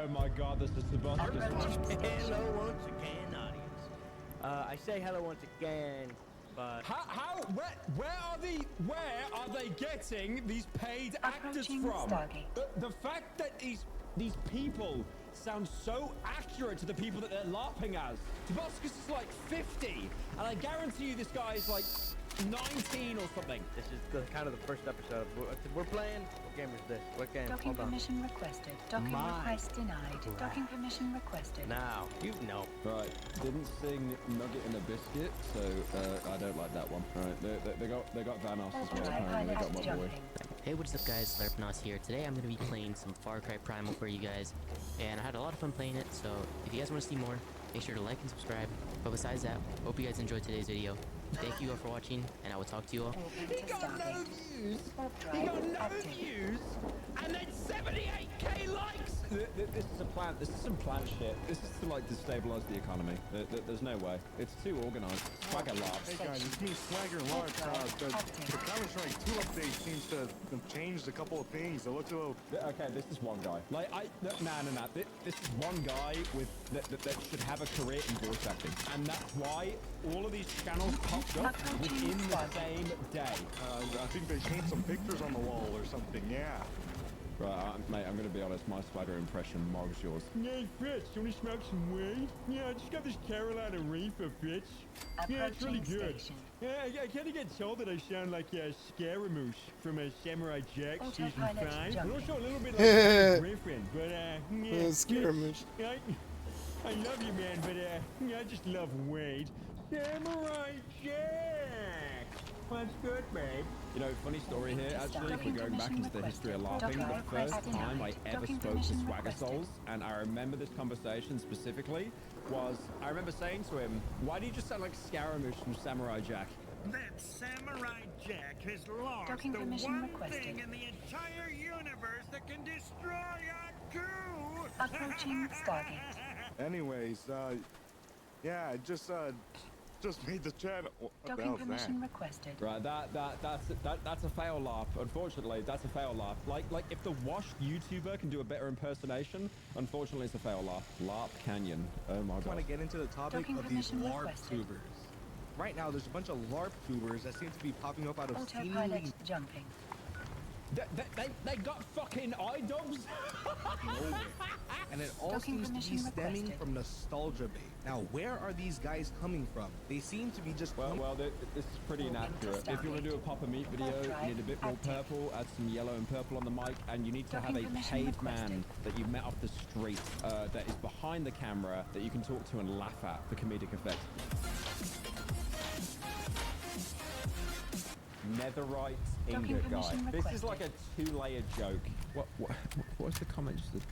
Oh my god, this is Sebastian. Hello once again, audience. I say hello once again, but Where are they getting these paid actors Approaching from? Stargate. The fact that these people sound so accurate to the people that they're laughing as. Tobuscus is like 50, and I guarantee you this guy is like 19 or something. this is kind of the first episode. We're playing. What game is this? What game? Docking Hold on. permission requested. Docking My request denied. Docking permission requested. Now, you know. Right, didn't sing Nugget in a Biscuit, so I don't like that one. Right, they got Vanos as well. Apparently they got my boy. Jumping. Hey, what's up guys, Slurpnos here. Today I'm going to be playing some Far Cry Primal for you guys, and I had a lot of fun playing it, so if you guys want to see more, make sure to like and subscribe. But besides that, hope you guys enjoyed today's video. Thank you all for watching, and I will talk to you all. Open to Stargate. views. Warp He drive got no active. views, and then 78k likes. This is a plan. This is some plan shit. This is to like destabilize the economy. There's no way. It's too organized. Skycatlive. Hey guys, it's me, Swagger Lark. The Counter-Strike 2 update seems to have changed a couple of things. It looks a little... Okay, this is one guy. Like, no. This is one guy with that should have a career in voice acting, and that's why all of these channels popped up within the same day. I think they changed some pictures on the wall or something, yeah. Right, mate, I'm gonna be honest, my Spider impression mogs yours. Hey, Fritz, you wanna smoke some weed? Yeah, I just got this Carolina Reefer, Fritz. Yeah, it's really good. Station. Yeah, I kinda get told that I sound like Scaramouche from Samurai Jack season Autopilot 5. And jumping. also a little bit like Griffin, but yeah. Scaramouche. I love you, man, but I just love Wade. Samurai Jack! What's good, babe? You know, funny story here, actually, if we're going back into the history of LARPing, the first time I ever spoke to Swagger Souls, and I remember this conversation specifically, was I remember saying to him, why do you just sound like Scaramouche from Samurai Jack? That Samurai Jack has lost Docking the permission one requested. thing in the entire universe that can destroy a coup. Approaching Stargate. Anyways, yeah, I just made the channel. What the Docking hell's that? permission requested. Right, that's a fail laugh. Unfortunately, that's a fail laugh. Like if the washed YouTuber can do a better impersonation, unfortunately it's a fail laugh. LARP Canyon. Oh my I want god. to get into the topic Docking of these permission LARP requested. tubers. Right now, there's a bunch of LARP tubers that seem to be popping up out of seemingly... Autopilot jumping. They got fucking iDubbbz. nowhere. And it all Docking seems to be permission stemming requested. from nostalgia bait. Now, where are these guys coming from? They seem to be just... Well, this is pretty inaccurate. If you want to do a Papa Meat video, you need a bit more purple, add some yellow and purple on the mic, and you need to have a Docking permission paid requested. man that you've met off the street that is behind the camera that you can talk to and laugh at for comedic effect. Netherite Docking ingot guy. permission This is requested. like a two-layered joke. What's the comment? Just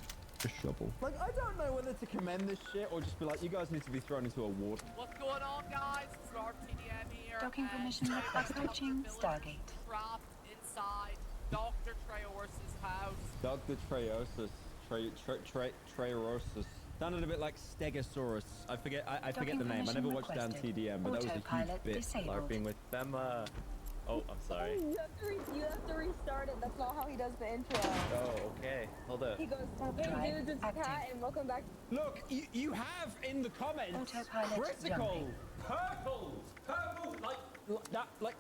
a shovel. Like, I don't know whether to commend this shit or just be like, you guys need to be thrown into a water. What's going on, guys? It's RTDM here. Docking and permission today we're requested. in the Approaching village Stargate. Trapped inside Dr. Treors's house. Dr. Treosus. Treosus. Sounded a bit like Stegosaurus. I forget the name. I never watched Dan TDM, but that was a huge Autopilot bit. disabled. LARPing with them, Oh, I'm sorry. You have to restart it. That's not how he does the intro. Oh, okay. Hold up. He goes, hey dudes, it's Kat, and welcome back. Look, you have in the comments Autopilot critical jumping. purple, like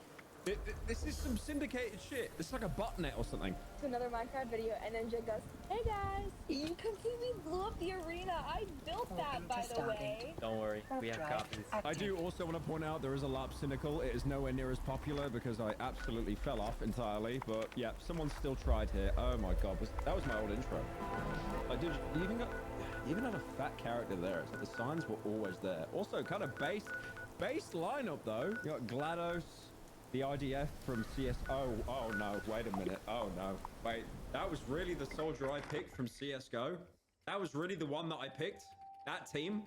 this is some syndicated shit. It's like a botnet or something. To another Minecraft video, and then Jake goes, hey guys, you completely blew up the arena. I built that, by the way. Don't worry, we have copies. I do also want to point out there is a LARP Cynical. It is nowhere near as popular because I absolutely fell off entirely. But yeah, someone still tried here. Oh my god, that was my old intro. Like, dude, you even had a fat character there. It's like the signs were always there. Also, kind of base lineup though. You got GLaDOS. The IDF from CS. Oh no, wait a minute. Oh no, wait. That was really the soldier I picked from CSGO? That was really the one that I picked? That team?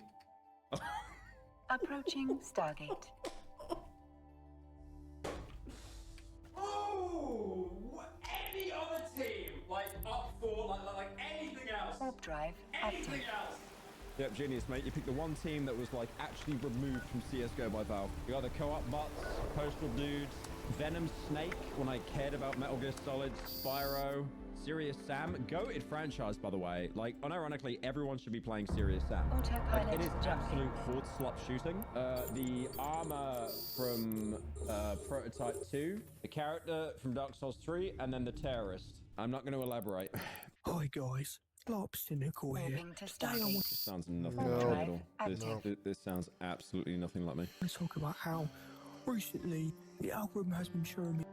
Approaching Stargate. Oh! Any other team? Like up for, like anything else? Warp drive active. else? Yep, genius, mate. You picked the one team that was like actually removed from CSGO by Valve. You got the co-op bots, Postal Dudes, Venom Snake when I cared about Metal Gear Solid, Spyro, Serious Sam, goated franchise, by the way. Like, unironically, everyone should be playing Serious Sam. Autopilot Like, it is jumping. absolute horde slop shooting. The armor from Prototype 2, the character from Dark Souls 3, and then the terrorist. I'm not going to elaborate. Hi guys, LARP Cynical here. Today I want This sounds nothing No. like me at all. Active. This sounds absolutely nothing like me. to talk about how recently the algorithm has been showing me.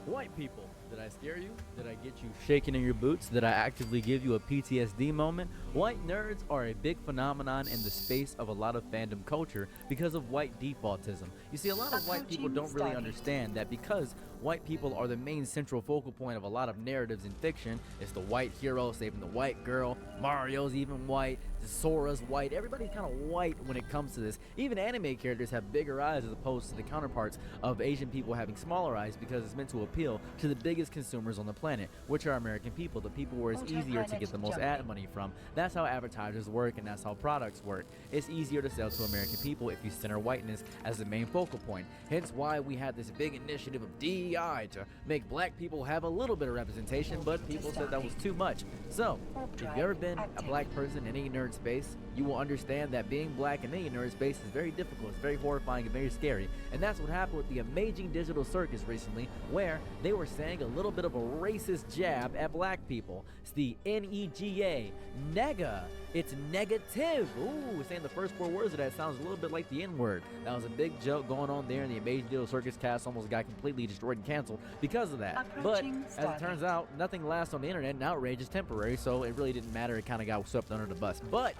White people, did I scare you? Did I get you shaking in your boots? Did I actively give you a PTSD moment? White nerds are a big phenomenon in the space of a lot of fandom culture because of white defaultism. You see, a lot of white people don't really understand that because white people are the main central focal point of a lot of narratives in fiction. It's the white hero saving the white girl, Mario's even white, Sora's white, everybody's kind of white when it comes to this. Even anime characters have bigger eyes as opposed to the counterparts of Asian people having smaller eyes because it's meant to appeal to the biggest consumers on the planet, which are American people, the people where it's easier to get the most ad money from. That's how advertisers work and that's how products work. It's easier to sell to American people if you center whiteness as the main focal point. Hence why we had this big initiative of DEI to make black people have a little bit of representation, but people said that was too much. So, if you've ever been a black person in any nerd space, you will understand that being black in any nerd space is very difficult, it's very horrifying and very scary. And that's what happened with the Amazing Digital Circus recently, where they were saying a little bit of a racist jab at black people. It's the NEGA, nega. It's negative. Ooh, saying the first 4 words of that sounds a little bit like the N-word. That was a big joke going on there, and the Amazing Digital Circus cast almost got completely destroyed and canceled because of that. But as it turns out, nothing lasts on the internet, and outrage is temporary, so it really didn't matter. It kind of got swept under the bus. But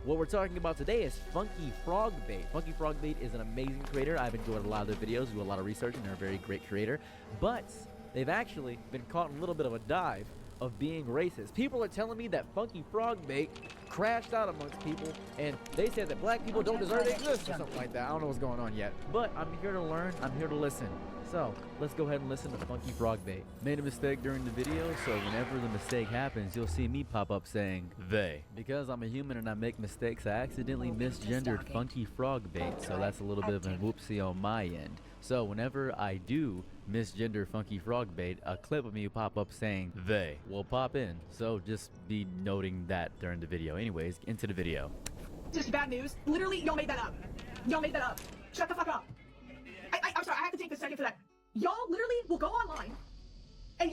what we're talking about today is Funky Frog Bait. Funky Frog Bait is an amazing creator. I've enjoyed a lot of their videos, do a lot of research, and they're a very great creator. But they've actually been caught in a little bit of a dive of being racist. People are telling me that Funky Frog Bait crashed out amongst people, and they said that black people don't deserve to exist or something like that. I don't know what's going on yet. But I'm here to learn, I'm here to listen. So, let's go ahead and listen to Funky Frog Bait. Made a mistake during the video, so whenever the mistake happens, you'll see me pop up saying, they. Because I'm a human and I make mistakes, I accidentally misgendered Funky Frog Bait, so that's a little bit of a whoopsie on my end. So, whenever I do misgender Funky Frog Bait, a clip of me will pop up saying, they will pop in. So, just be noting that during the video. Anyways, into the video. Just bad news. Literally, y'all made that up. Y'all made that up. Shut the fuck up. I'm sorry, I have to take a second for that. Y'all literally will go online, and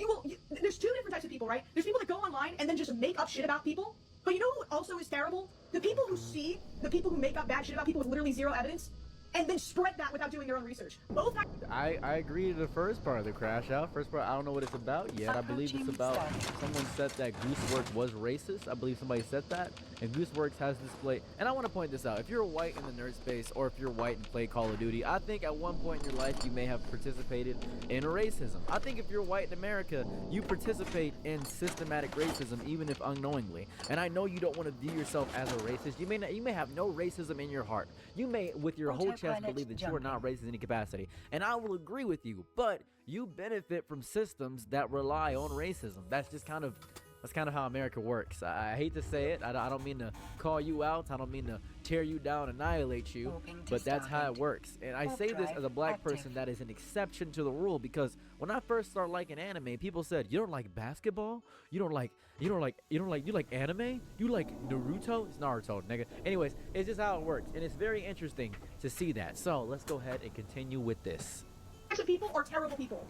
there's 2 different types of people, right? There's people that go online and then just make up shit about people. But you know who also is terrible? The people who make up bad shit about people with literally 0 evidence, and then spread that without doing their own research. Both. I agree to the first part of the crash out. First part, I don't know what it's about yet. I believe it's about someone said that Gooseworks was racist. I believe somebody said that. And Gooseworks has displayed. And I want to point this out. If you're white in the nerd space, or if you're white and play Call of Duty, I think at one point in your life you may have participated in racism. I think if you're white in America, you participate in systematic racism, even if unknowingly. And I know you don't want to view yourself as a racist. You may have no racism in your heart. You may, with your whole chest, believe that you are not racist in any capacity. And I will agree with you, but you benefit from systems that rely on racism. That's kind of how America works. I hate to say it. I don't mean to call you out. I don't mean to tear you down, annihilate you, but that's how it works. And I say this as a black person that is an exception to the rule, because when I first started liking anime, people said, "You don't like basketball? You like anime? You like Naruto?" It's Naruto, nigga. Anyways, it's just how it works, and it's very interesting to see that. So let's go ahead and continue with this. People are terrible people.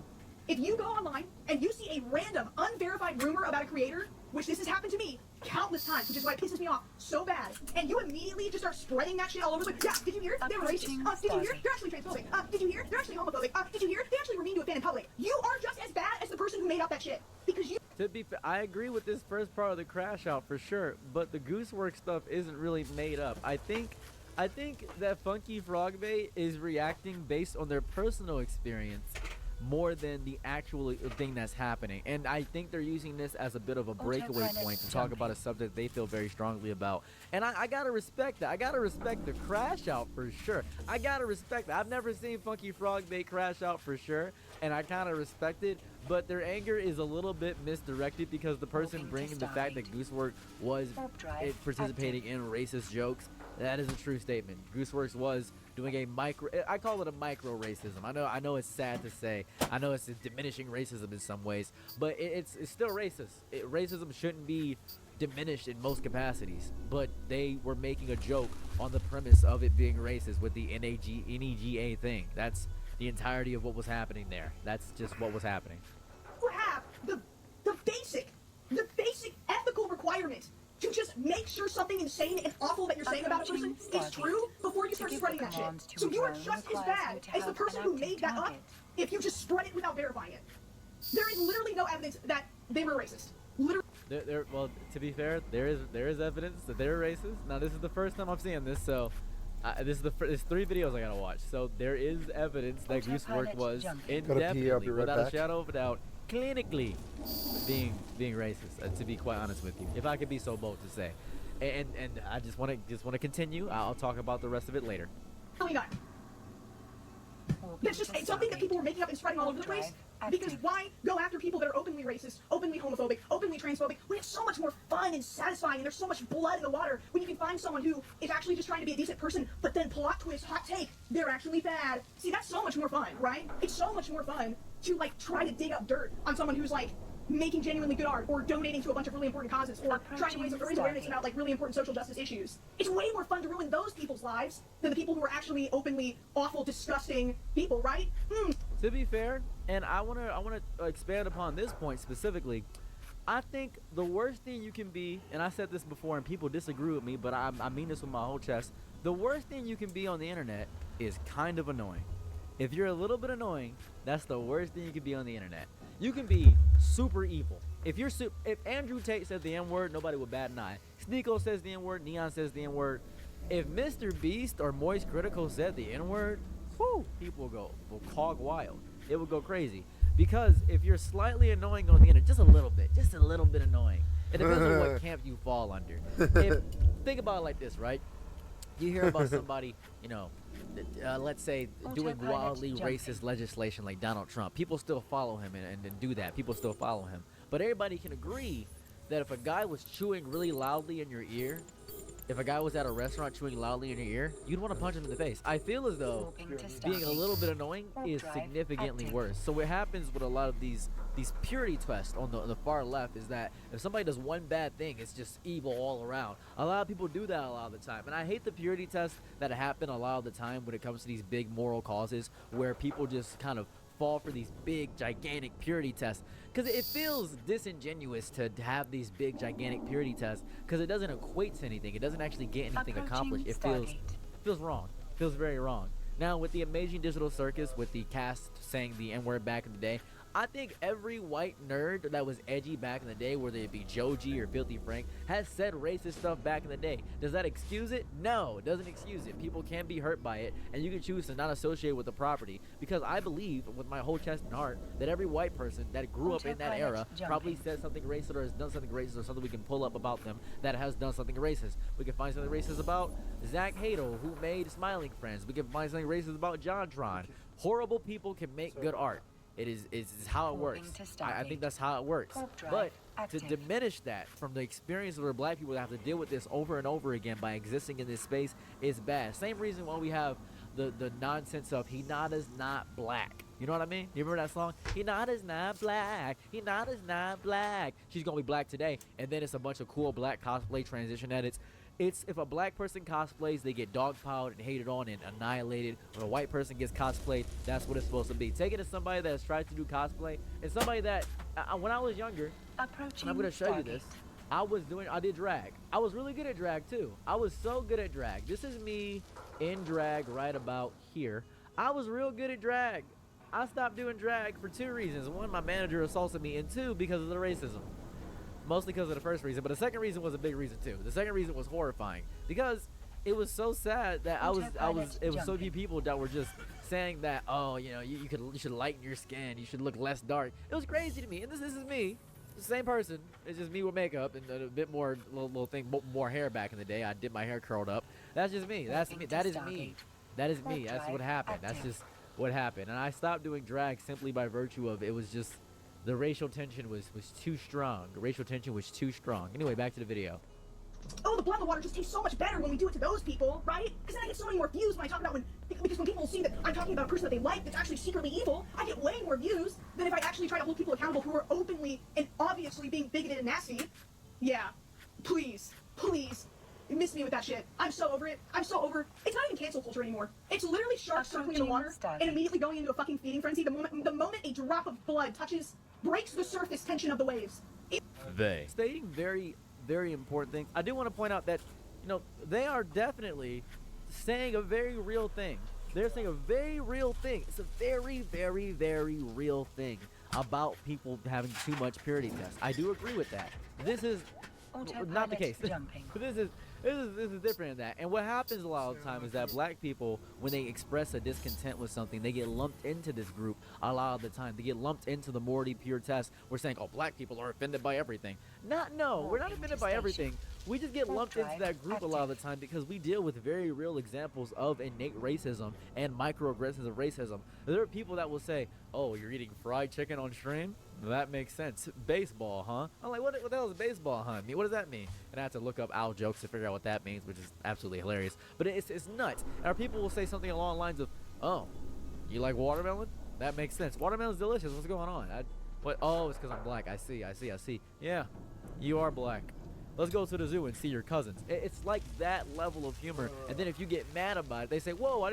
If you go online and you see a random, unverified rumor about a creator, which this has happened to me countless times, which is why it pisses me off so bad, and you immediately just start spreading that shit all over, like, yeah, did you hear? They were racist. Did you hear? They're actually transphobic. Did you hear? They're actually homophobic. Did you hear? They actually were mean to a fan in public. You are just as bad as the person who made up that shit. Because you... To be fair, I agree with this first part of the crash out for sure, but the Gooseworks stuff isn't really made up. I think that Funky Frog Bait is reacting based on their personal experience more than the actual thing that's happening. And I think they're using this as a bit of a breakaway point to talk about a subject they feel very strongly about. And I gotta respect that. I gotta respect the crash out for sure. I gotta respect that. I've never seen Funky Frog Bait crash out for sure, and I kind of respect it. But their anger is a little bit misdirected, because the person bringing the fact that Gooseworks was participating in racist jokes, that is a true statement. Gooseworks was doing a micro, I call it a micro racism. I know it's sad to say. I know it's a diminishing racism in some ways, but it's still racist. Racism shouldn't be diminished in most capacities, but they were making a joke on the premise of it being racist with the NEGA thing. That's the entirety of what was happening there. That's just what was happening. You have the basic ethical requirement to just make sure something insane and awful that you're saying about a person is true before you start spreading that shit. So you are just as bad as the person who made that up if you just spread it without verifying it. There is literally no evidence that they were racist. Literally. Well, to be fair, there is evidence that they're racist. Now, this is the first time I'm seeing this, so there's 3 videos I gotta watch. So there is evidence that Goosework was indefinitely, without a shadow of a doubt, clinically being racist. To be quite honest with you, if I could be so bold to say, and I just want to continue. I'll talk about the rest of it later. That's just something that people were making up and spreading all over the place. Because why go after people that are openly racist, openly homophobic, openly transphobic, when it's so much more fun and satisfying and there's so much blood in the water when you can find someone who is actually just trying to be a decent person, but then plot twist, hot take, they're actually bad. See, that's so much more fun, right? It's so much more fun to like try to dig up dirt on someone who's like making genuinely good art or donating to a bunch of really important causes or trying to raise awareness about like really important social justice issues. It's way more fun to ruin those people's lives than the people who are actually openly awful, disgusting people, right? To be fair, and I want to expand upon this point specifically, I think the worst thing you can be, and I said this before and people disagree with me, but I mean this with my whole chest, the worst thing you can be on the internet is kind of annoying. If you're a little bit annoying, that's the worst thing you can be on the internet. You can be super evil. If Andrew Tate said the N-word, nobody would bat an eye. Sneeko says the N-word, Neon says the N-word. If Mr. Beast or Moist Critical said the N-word, whew, people will hog wild. It would go crazy. Because if you're slightly annoying on the internet, just a little bit annoying, it depends on what camp you fall under. Think about it like this, right? You hear about somebody, let's say doing wildly racist legislation like Donald Trump. People still follow him and do that. People still follow him. But everybody can agree that if a guy was chewing really loudly in your ear, if a guy was at a restaurant chewing loudly in your ear, you'd want to punch him in the face. I feel as though being a little bit annoying is significantly worse. So what happens with a lot of these purity tests on the far left is that if somebody does one bad thing, it's just evil all around. A lot of people do that a lot of the time. And I hate the purity tests that happen a lot of the time when it comes to these big moral causes where people just kind of fall for these big gigantic purity tests, because it feels disingenuous to have these big gigantic purity tests because it doesn't equate to anything. It doesn't actually get anything accomplished. It feels wrong. Feels very wrong. Now with the Amazing Digital Circus, with the cast saying the N-word back in the day, I think every white nerd that was edgy back in the day, whether it be Joe G or Filthy Frank, has said racist stuff back in the day. Does that excuse it? No, it doesn't excuse it. People can be hurt by it, and you can choose to not associate with the property, because I believe with my whole chest and heart that every white person that grew up in that era probably said something racist or has done something racist or something we can pull up about them that has done something racist. We can find something racist about Zach Hadel, who made Smiling Friends. We can find something racist about JonTron. Horrible people can make good art. It is how it works. I think that's how it works. But to diminish that from the experience where black people have to deal with this over and over again by existing in this space is bad. Same reason why we have the nonsense of Hinata's not black. You know what I mean? You remember that song? Hinata's not black. Hinata's not black. She's gonna be black today. And then it's a bunch of cool black cosplay transition edits. It's if a black person cosplays, they get dogpiled and hated on and annihilated. When a white person gets cosplayed, that's what it's supposed to be. Take it as somebody that has tried to do cosplay and somebody that, when I was younger, and I'm going to show you this, I did drag. I was really good at drag too. I was so good at drag. This is me in drag right about here. I was real good at drag. I stopped doing drag for 2 reasons. 1, my manager assaulted me, and 2, because of the racism. Mostly because of the first reason, but the second reason was a big reason too. The second reason was horrifying because it was so sad that it was so few people that were just saying that, oh, you should lighten your skin, you should look less dark. It was crazy to me, and this is me, the same person. It's just me with makeup and a bit more little thing, more hair back in the day. I did my hair curled up. That's just me. That's me. That is me. That is me. That's what happened. That's just what happened. And I stopped doing drag simply by virtue of it was just. The racial tension was too strong. The racial tension was too strong. Anyway, back to the video. Oh, the blood in the water just tastes so much better when we do it to those people, right? Because then I get so many more views when I talk about when because when people see that I'm talking about a person that they like that's actually secretly evil, I get way more views than if I actually try to hold people accountable who are openly and obviously being bigoted and nasty. Yeah, please, please. You miss me with that shit. I'm so over it. I'm so over. It's not even cancel culture anymore. It's literally sharks circling in the water and immediately going into a fucking feeding frenzy the moment a drop of blood breaks the surface tension of the waves. Stating very, very important things. I do want to point out that, you know, they are definitely saying a very real thing. They're saying a very real thing. It's a very, very, very real thing about people having too much purity tests. I do agree with that. This is not the case. But this is different in that. And what happens a lot of the time is that black people, when they express a discontent with something, they get lumped into this group a lot of the time. They get lumped into the morally pure test. We're saying, oh, black people are offended by everything. No, we're not offended by everything. We just get lumped into that group a lot of the time because we deal with very real examples of innate racism and microaggressions of racism. There are people that will say, oh, you're eating fried chicken on stream? That makes sense. Baseball, huh? I'm like, what the hell is baseball, huh? What does that mean? And I have to look up owl jokes to figure out what that means, which is absolutely hilarious. But it's nuts. And our people will say something along the lines of, oh, you like watermelon? That makes sense. Watermelon's delicious. What's going on? Oh, it's because I'm black. I see. Yeah, you are black. Let's go to the zoo and see your cousins. It's like that level of humor. And then if you get mad about it, they say, whoa, I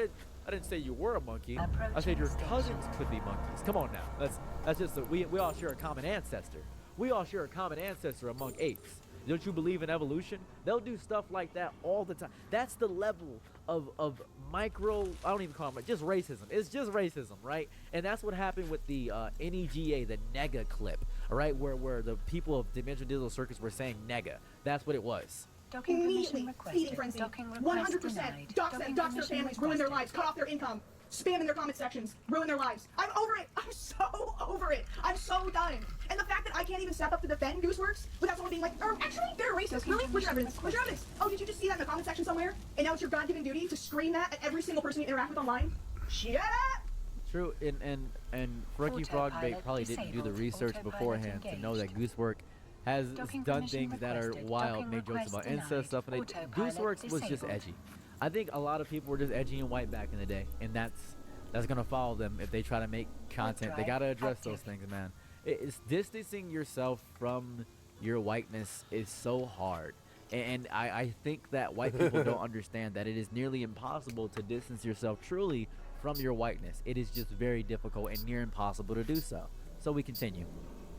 didn't say you were a monkey. I said your cousins could be monkeys. Come on now. That's just we all share a common ancestor. We all share a common ancestor among apes. Don't you believe in evolution? They'll do stuff like that all the time. That's the level of micro, I don't even call it, just racism. It's just racism, right? And that's what happened with the NEGA, the nega clip, all right? Where the people of Dimensional Digital Circus were saying nega. That's what it was. Immediately, feeding frenzy. 100%. Dox them, dox their families, ruin their lives, cut off their income, spam in their comment sections, ruin their lives. I'm over it. I'm so over it. I'm so done. And the fact that I can't even step up to defend Gooseworks without someone being like, actually, they're racist. Really? Where's your evidence? Where's your evidence? Oh, did you just see that in the comment section somewhere? And now it's your God-given duty to scream that at every single person you interact with online? Shut up! True, and Frankie Frogbait probably didn't do the research beforehand to know that Goosework has done things that are wild, made jokes about incest stuff, and Gooseworks was just edgy. I think a lot of people were just edgy and white back in the day, and that's gonna follow them if they try to make content. They gotta address those things, man. It's distancing yourself from your whiteness is so hard, and I think that white people don't understand that it is nearly impossible to distance yourself truly from your whiteness. It is just very difficult and near impossible to do so. So we continue.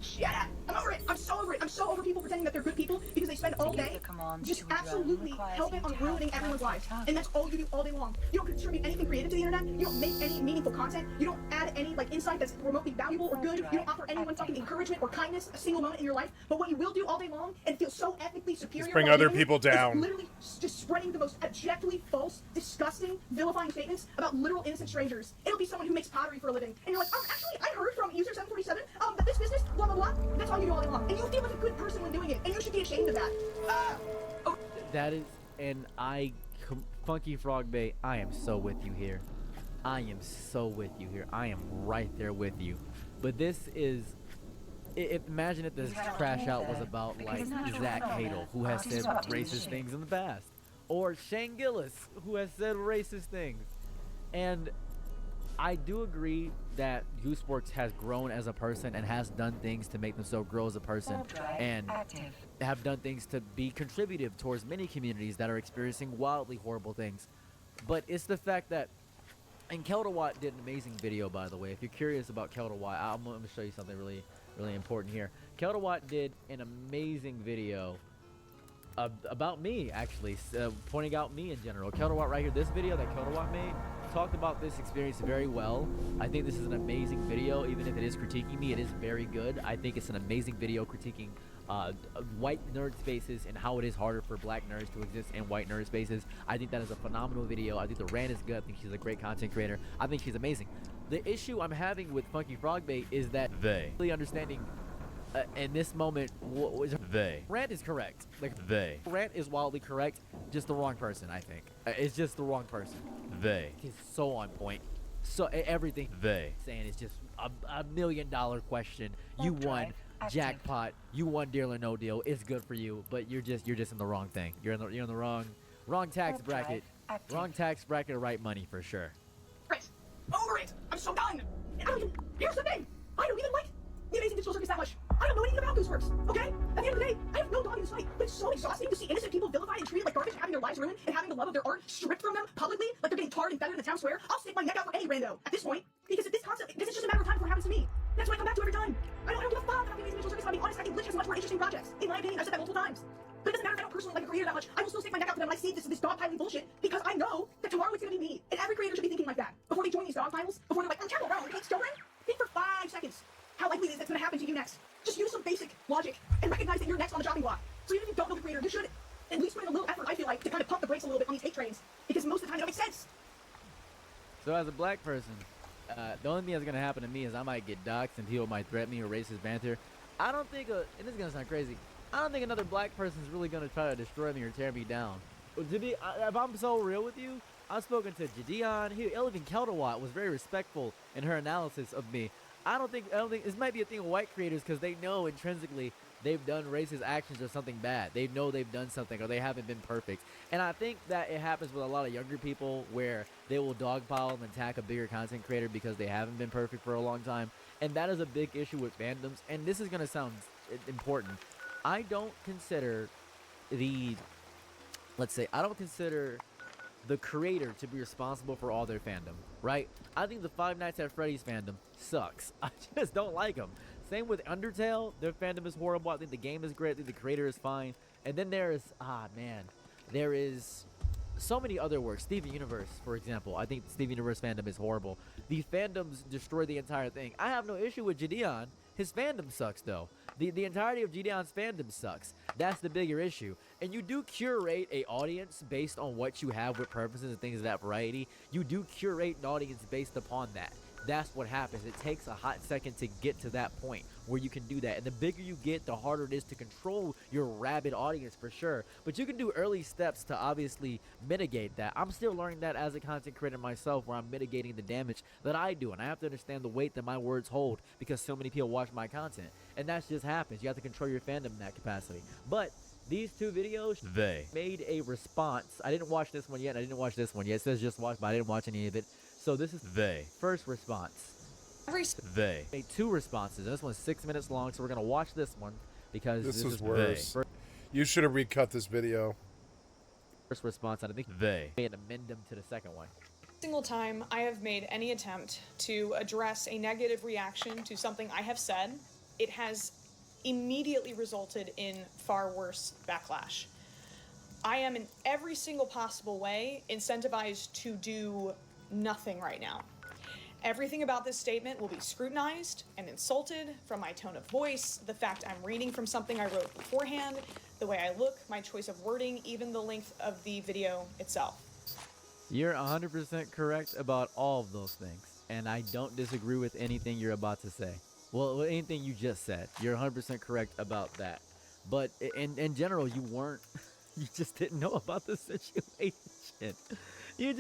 Shut up! I'm over it! I'm so over it! I'm so over people pretending that they're good people because they spend all day just absolutely hell-bent on ruining everyone's lives. And that's all you do all day long. You don't contribute anything creative to the internet. You don't make any meaningful content. You don't add any insight that's remotely valuable or good. You don't offer anyone fucking encouragement or kindness a single moment in your life. But what you will do all day long and feel so ethically superior just bring other people down. Is literally just spreading the most objectively false, disgusting, vilifying statements about literal innocent strangers. It'll be someone who makes pottery for a living. And you're like, actually, I heard from user 747 that this business, blah, blah, blah. That's all you do all day long. And you feel like a good person when doing it. And you should be ashamed of that. That is, and Funky Frogbait, I am so with you here. I am so with you here. I am right there with you. But this is, imagine if this crash out was about like Zach Hadel, who has said racist things in the past. Or Shane Gillis, who has said racist things. And I do agree that Gooseworks has grown as a person and has done things to make themselves grow as a person and have done things to be contributive towards many communities that are experiencing wildly horrible things. But it's the fact that, and Keldawatt did an amazing video, by the way. If you're curious about Keldawatt, I'm going to show you something really, really important here. Keldawatt did an amazing video about me, actually, pointing out me in general. Keldawatt right here, this video that Keldawatt made, talked about this experience very well. I think this is an amazing video. Even if it is critiquing me, it is very good. I think it's an amazing video critiquing white nerd spaces and how it is harder for black nerds to exist in white nerd spaces. I think that is a phenomenal video. I think the rant is good. I think she's a great content creator. I think she's amazing. The issue I'm having with Funky Frogbait is that really understanding in this moment, Rant is correct. Like Rant is wildly correct. Just the wrong person, I think. It's just the wrong person. He's so on point. So everything saying is just a $1 million question. You won jackpot. You won Deal or No Deal. It's good for you, but you're just in the wrong thing. You're in the wrong tax bracket. Wrong tax bracket, right money for sure. over it. I'm so done. And I don't even, here's the thing. I don't even like the Amazing Digital Circus that much. I don't know anything about Gooseworks, okay? At the end of the day, I have no dog in this fight. But it's so exhausting to see innocent people vilified and treated like garbage, having their lives ruined, and having the love of their art stripped from them publicly, like they're getting tarred and feathered in the town square. I'll stick my neck out for any rando at this point, because this is just a matter of time before it happens to me. That's what I come back to every time. I don't give a fuck about the Amazing Digital Circus. If I'm being honest, I think Glitch has much more interesting projects. In my opinion, I've said that multiple times. But it doesn't matter if I don't personally like a creator that much. I will still stick my neck out for them when I see this dogpiling bullshit, because I know that tomorrow it's gonna be me. And every creator should be thinking like that before they join these dogpiles. Before they're like, I'm terrible, bro. It's children. Think for 5 seconds how likely it is that's gonna happen to you next. Just use some basic logic and recognize that you're next on the chopping block. So even if you don't know the creator, you should at least put in a little effort, I feel like, to kind of pump the brakes a little bit on these hate trains, because most of the time it don't make sense. So as a black person, the only thing that's gonna happen to me is I might get doxxed and people might threaten me or racist banter. I don't think, and this is gonna sound crazy, I don't think another black person is really gonna try to destroy me or tear me down. If I'm so real with you, I've spoken to Jadion. Even Kelderwatt was very respectful in her analysis of me. I don't think this might be a thing of white creators because they know intrinsically they've done racist actions or something bad. They know they've done something or they haven't been perfect. And I think that it happens with a lot of younger people where they will dogpile and attack a bigger content creator because they haven't been perfect for a long time. And that is a big issue with fandoms. And this is going to sound important. I don't consider I don't consider the creator to be responsible for all their fandom, right? I think the Five Nights at Freddy's fandom sucks. I just don't like them. Same with Undertale. Their fandom is horrible. I think the game is great. I think the creator is fine. And then there is, there is so many other works. Steven Universe, for example. I think the Steven Universe fandom is horrible. The fandoms destroy the entire thing. I have no issue with Jadion. His fandom sucks, though. The entirety of Jadion's fandom sucks. That's the bigger issue. And you do curate a audience based on what you have with purposes and things of that variety. You do curate an audience based upon that. That's what happens. It takes a hot second to get to that point where you can do that. And the bigger you get, the harder it is to control your rabid audience for sure. But you can do early steps to obviously mitigate that. I'm still learning that as a content creator myself, where I'm mitigating the damage that I do. And I have to understand the weight that my words hold because so many people watch my content. And that just happens. You have to control your fandom in that capacity. But these two videos, they made a response. I didn't watch this one yet. I didn't watch this one yet. It says just watch, but I didn't watch any of it. So this is first response. They made 2 responses. This one's 6 minutes long, so we're gonna watch this one because this is is worse. You should have recut this video. First response, and I think they made an amendum to the second one. Single time I have made any attempt to address a negative reaction to something I have said, it has immediately resulted in far worse backlash. I am in every single possible way incentivized to do nothing right now. Everything about this statement will be scrutinized and insulted, from my tone of voice, the fact I'm reading from something I wrote beforehand, the way I look, my choice of wording, even the length of the video itself. You're 100% correct about all of those things, and I don't disagree with anything you're about to say. Well, anything you just said, you're 100% correct about that. But in general, you just didn't know about the situation. You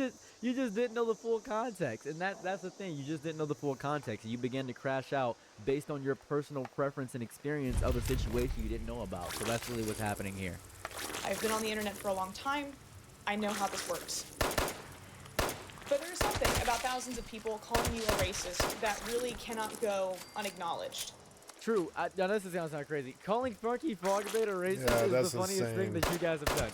just didn't know the full context, and that's the thing. You just didn't know the full context, and you began to crash out based on your personal preference and experience of a situation you didn't know about. So that's really what's happening here. I've been on the internet for a long time. I know how this works. But there's something about thousands of people calling you a racist that really cannot go unacknowledged. True. Now this is gonna sound crazy. Calling Funky Frogmate a racist is the funniest thing that you guys have done.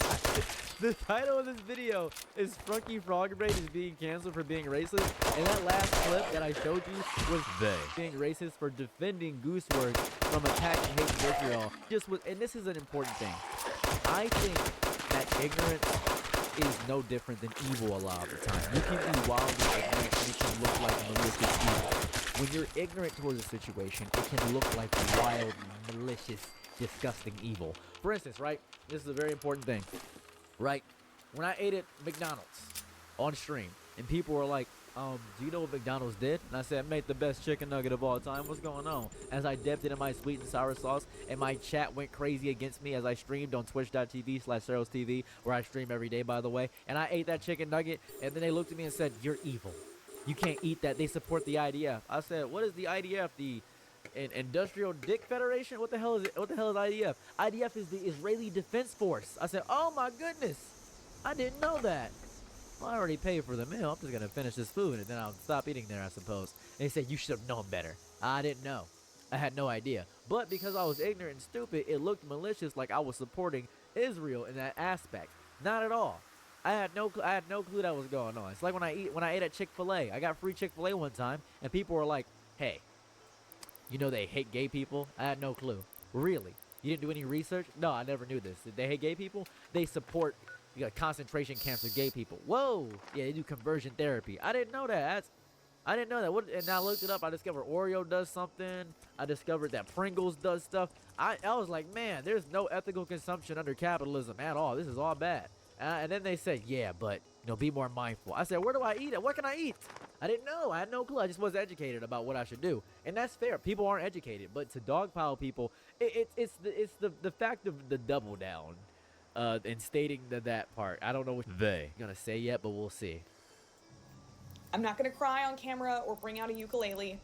The title of this video is Funky Frogmate is being canceled for being racist, and that last clip that I showed you was being racist for defending Gooseworks from attacking hate Israel. And this is an important thing. I think that ignorance is no different than evil a lot of the time. You can be wildly ignorant and it can look like malicious evil. When you're ignorant towards a situation, it can look like wild, malicious, disgusting evil. For instance, right? This is a very important thing. Right? When I ate at McDonald's on stream, and people were like, do you know what McDonald's did? And I said, made the best chicken nugget of all time. What's going on? As I dipped it in my sweet and sour sauce, and my chat went crazy against me as I streamed on twitch.tv/SarosTV, where I stream every day, by the way. And I ate that chicken nugget, and then they looked at me and said, you're evil. You can't eat that. They support the IDF. I said, what is the IDF? The Industrial Dick Federation? What the hell is it? What the hell is IDF? IDF is the Israeli Defense Force. I said, oh my goodness. I didn't know that. well, I already paid for the meal. I'm just going to finish this food and then I'll stop eating there, I suppose. And they said, you should have known better. I didn't know. I had no idea. But because I was ignorant and stupid, it looked malicious, like I was supporting Israel in that aspect. Not at all. I had no clue that was going on. It's like when I ate at Chick-fil-A. I got free Chick-fil-A one time, and people were like, hey, you know they hate gay people? I had no clue. Really? You didn't do any research? No, I never knew this. Did they hate gay people? They support concentration camps of gay people. Whoa! Yeah, they do conversion therapy. I didn't know that. I didn't know that. And I looked it up. I discovered Oreo does something. I discovered that Pringles does stuff. I was like, man, there's no ethical consumption under capitalism at all. This is all bad. And then they said, yeah, but, be more mindful. I said, where do I eat it? What can I eat? I didn't know. I had no clue. I just wasn't educated about what I should do. And that's fair. People aren't educated. But to dogpile people, it's the fact of the double down and stating that part. I don't know what they're going to say yet, but we'll see. I'm not going to cry on camera or bring out a ukulele.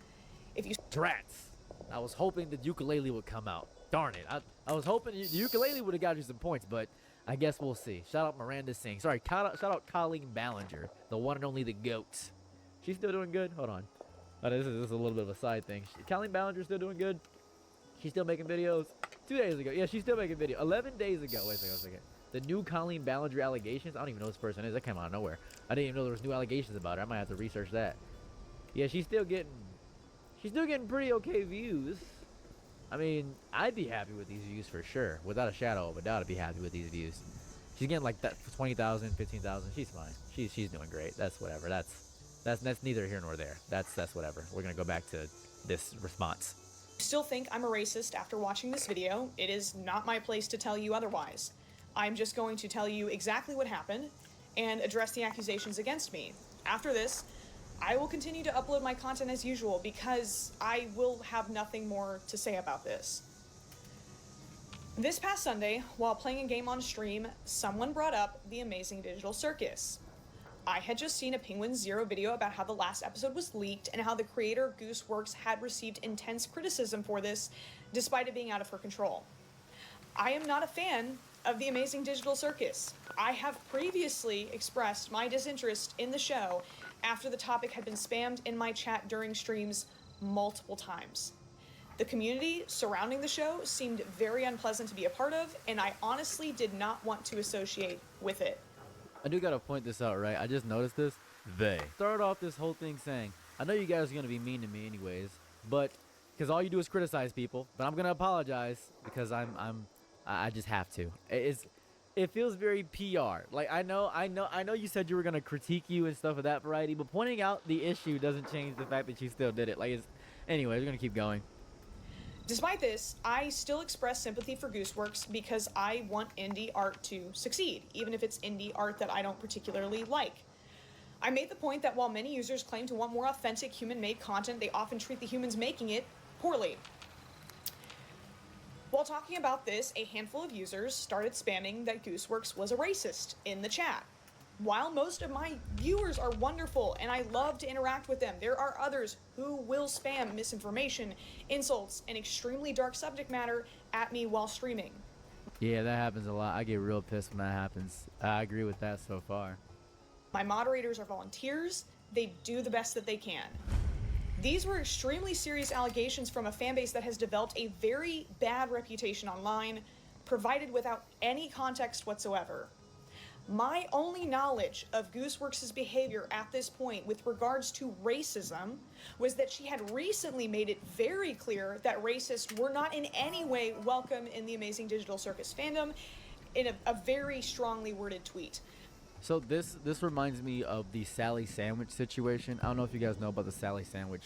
If you... Drats. I was hoping the ukulele would come out. Darn it. I was hoping the ukulele would have got you some points, but... I guess we'll see. Shout out Miranda Singh. Sorry, shout out Colleen Ballinger, the one and only the GOAT. She's still doing good? Hold on. This is a little bit of a side thing. Colleen Ballinger still doing good? She's still making videos? 2 days ago. Yeah, she's still making videos. 11 days ago. Wait a second. The new Colleen Ballinger allegations? I don't even know who this person is. That came out of nowhere. I didn't even know there was new allegations about her. I might have to research that. Yeah, she's still getting pretty okay views. I mean, I'd be happy with these views for sure. Without a shadow of a doubt, I'd be happy with these views. She's getting like that 20,000, 15,000. She's fine. She's doing great. That's whatever. That's neither here nor there. That's whatever. We're gonna go back to this response. Still think I'm a racist after watching this video. It is not my place to tell you otherwise. I'm just going to tell you exactly what happened and address the accusations against me. After this, I will continue to upload my content as usual because I will have nothing more to say about this. This past Sunday, while playing a game on stream, someone brought up the Amazing Digital Circus. I had just seen a Penguin Zero video about how the last episode was leaked and how the creator Gooseworks had received intense criticism for this, despite it being out of her control. I am not a fan of the Amazing Digital Circus. I have previously expressed my disinterest in the show after the topic had been spammed in my chat during streams multiple times. The community surrounding the show seemed very unpleasant to be a part of, and I honestly did not want to associate with it. I do gotta point this out, right? I just noticed this. They started off this whole thing saying, I know you guys are gonna be mean to me anyways, but because all you do is criticize people, but I'm gonna apologize because I just have to. It feels very PR. Like I know you said you were gonna critique you and stuff of that variety, but pointing out the issue doesn't change the fact that you still did it. Anyway, we're gonna keep going. Despite this, I still express sympathy for Gooseworks because I want indie art to succeed, even if it's indie art that I don't particularly like. I made the point that while many users claim to want more authentic human-made content, they often treat the humans making it poorly. While talking about this, a handful of users started spamming that Gooseworks was a racist in the chat. While most of my viewers are wonderful and I love to interact with them, there are others who will spam misinformation, insults, and extremely dark subject matter at me while streaming. Yeah, that happens a lot. I get real pissed when that happens. I agree with that so far. My moderators are volunteers. They do the best that they can. These were extremely serious allegations from a fanbase that has developed a very bad reputation online, provided without any context whatsoever. My only knowledge of Gooseworks' behavior at this point with regards to racism was that she had recently made it very clear that racists were not in any way welcome in the Amazing Digital Circus fandom in a very strongly worded tweet. So this reminds me of the Sally sandwich situation. I don't know if you guys know about the Sally sandwich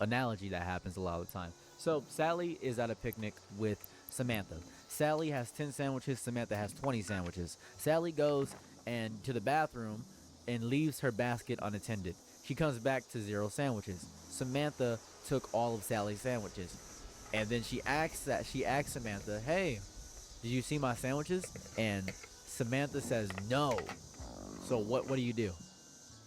analogy that happens a lot of the time. So Sally is at a picnic with Samantha. Sally has 10 sandwiches, Samantha has 20 sandwiches. Sally goes to the bathroom and leaves her basket unattended. She comes back to 0 sandwiches. Samantha took all of Sally's sandwiches. And then she asks Samantha, hey, did you see my sandwiches? And Samantha says no. So what do you do?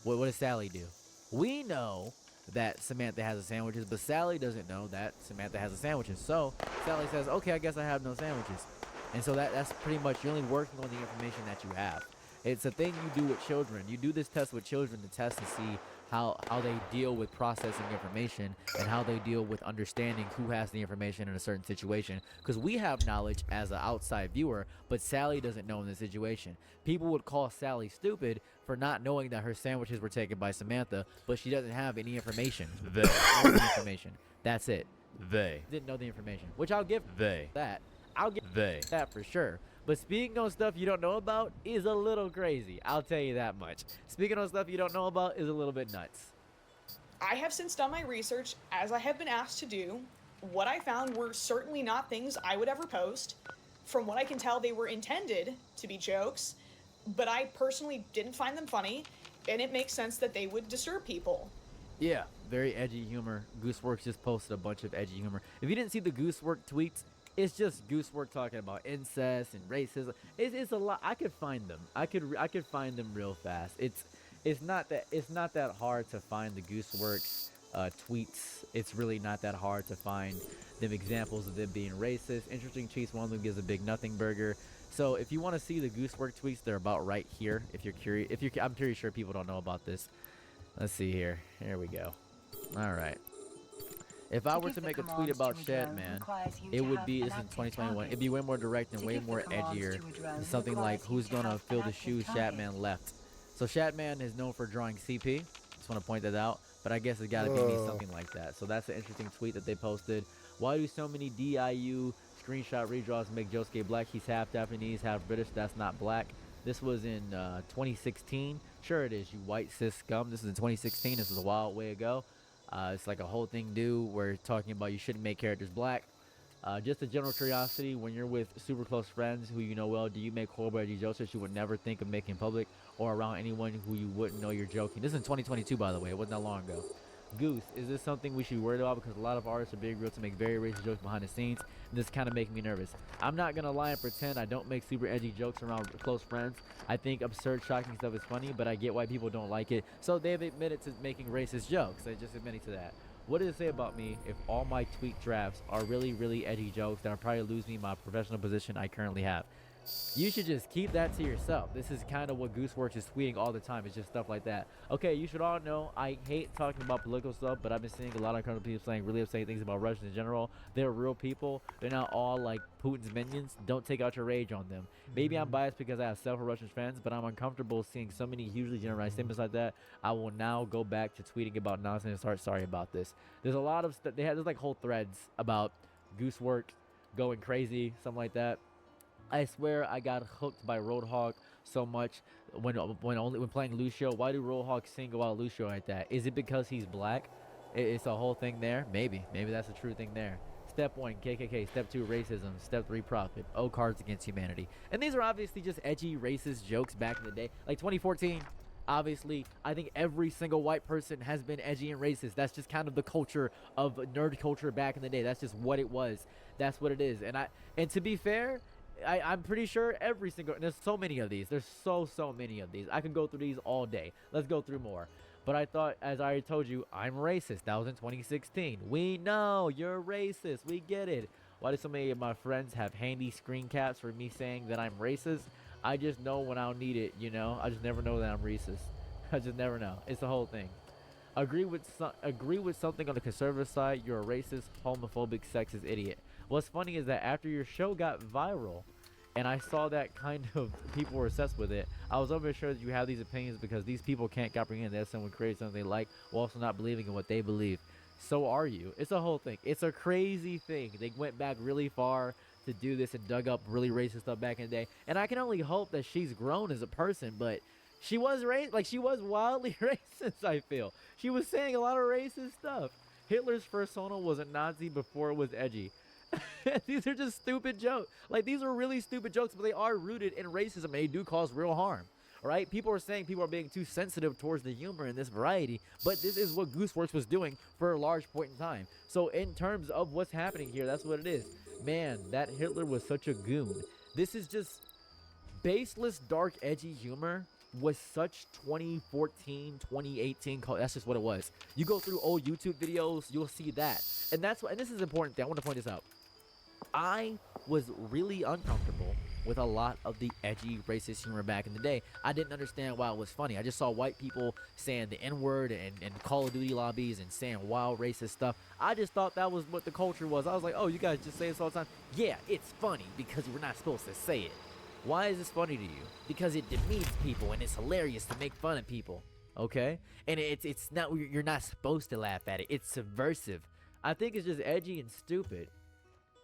What does Sally do? We know that Samantha has the sandwiches, but Sally doesn't know that Samantha has the sandwiches. So Sally says, okay, I guess I have no sandwiches. And so that's pretty much, you're only working on the information that you have. It's a thing you do with children. You do this test with children to test and see how they deal with processing information and how they deal with understanding who has the information in a certain situation. Because we have knowledge as an outside viewer, but Sally doesn't know in this situation. People would call Sally stupid for not knowing that her sandwiches were taken by Samantha, but she doesn't have any information. They know the information. That's it. They didn't know the information, which I'll give that. I'll give that for sure. But speaking on stuff you don't know about is a little crazy. I'll tell you that much. Speaking on stuff you don't know about is a little bit nuts. I have since done my research, as I have been asked to do. What I found were certainly not things I would ever post. From what I can tell, they were intended to be jokes, but I personally didn't find them funny, and it makes sense that they would disturb people. Yeah, very edgy humor. Gooseworks just posted a bunch of edgy humor. If you didn't see the Goosework tweets, it's just Goosework talking about incest and racism. It's a lot. I could find them. I could find them real fast. It's not that hard to find the Gooseworks tweets. It's really not that hard to find them examples of them being racist. Interesting tweets. One of them gives a big nothing burger. So if you want to see the Goosework tweets, they're about right here. If you're curious, I'm pretty sure people don't know about this. Let's see here. Here we go. All right. If I were to make a tweet about Shed Man, it would be, this is 2021, it'd be way more direct and way more edgier. Something like, who's gonna fill the shoes Shatman left? So Shatman is known for drawing CP. Just want to point that out. But I guess it's gotta be me, something like that. So that's an interesting tweet that they posted. Why do so many DIU screenshot redraws make Josuke black? He's half Japanese, half British. That's not black. This was in 2016. Sure it is, you white cis scum. This is in 2016. This is a wild way ago. It's like a whole thing new. We're talking about you shouldn't make characters black. Just a general curiosity, when you're with super close friends who you know well, do you make horrible edgy jokes that you would never think of making public, or around anyone who you wouldn't know you're joking? This is in 2022, by the way. It wasn't that long ago. Goose, is this something we should be worried about? Because a lot of artists are being real to make very racist jokes behind the scenes, and this kind of makes me nervous. I'm not gonna lie and pretend I don't make super edgy jokes around close friends. I think absurd, shocking stuff is funny, but I get why people don't like it. So they've admitted to making racist jokes. They just admitted to that. What does it say about me if all my tweet drafts are really, really edgy jokes that will probably lose me my professional position I currently have? You should just keep that to yourself. This is kind of what Gooseworks is tweeting all the time. It's just stuff like that. Okay, you should all know I hate talking about political stuff, but I've been seeing a lot of people saying really upsetting things about Russians in general. They're real people. They're not all like Putin's minions. Don't take out your rage on them. Maybe I'm biased because I have several Russian friends, but I'm uncomfortable seeing so many hugely generalized statements like that. I will now go back to tweeting about nonsense and start sorry about this. There's a lot of stuff. There's like whole threads about Gooseworks going crazy, something like that. I swear I got hooked by Roadhog so much when playing Lucio. Why do Roadhog single out Lucio like that? Is it because he's black? It's a whole thing there. Maybe that's a true thing there. Step 1, KKK. Step 2, racism. Step 3, profit. O, Cards Against Humanity. And these are obviously just edgy racist jokes back in the day, like 2014. Obviously, I think every single white person has been edgy and racist. That's just kind of the culture of nerd culture back in the day. That's just what it was. That's what it is. And to be fair, I'm pretty sure every single, and there's so many of these. There's so many of these. I can go through these all day. Let's go through more. But I thought, as I already told you, I'm racist. That was in 2016. We know you're racist. We get it. Why do so many of my friends have handy screen caps for me saying that I'm racist? I just know when I'll need it, you know? I just never know that I'm racist. I just never know. It's the whole thing. Agree with something on the conservative side, you're a racist, homophobic, sexist idiot. What's funny is that after your show got viral, and I saw that kind of people were obsessed with it, I was always sure that you have these opinions because these people can't comprehend that someone creates something they like while also not believing in what they believe. So are you. It's a whole thing. It's a crazy thing. They went back really far to do this and dug up really racist stuff back in the day. And I can only hope that she's grown as a person, but she was she was wildly racist, I feel. She was saying a lot of racist stuff. Hitler's persona was a Nazi before it was edgy. These are just stupid jokes. Like, these are really stupid jokes, but they are rooted in racism and they do cause real harm. Right? People are saying people are being too sensitive towards the humor in this variety, but this is what Gooseworks was doing for a large point in time. So in terms of what's happening here, that's what it is. Man, that Hitler was such a goon. This is just baseless, dark, edgy humor was such 2014, 2018. That's just what it was. You go through old YouTube videos, you'll see that. And that's what, and this is important thing. I want to point this out. I was really uncomfortable with a lot of the edgy racist humor back in the day. I didn't understand why it was funny. I just saw white people saying the N-word and Call of Duty lobbies and saying wild racist stuff. I just thought that was what the culture was. I was like, oh, you guys just say this all the time? Yeah, it's funny because we're not supposed to say it. Why is this funny to you? Because it demeans people and it's hilarious to make fun of people, okay? And it's not, you're not supposed to laugh at it. It's subversive. I think it's just edgy and stupid.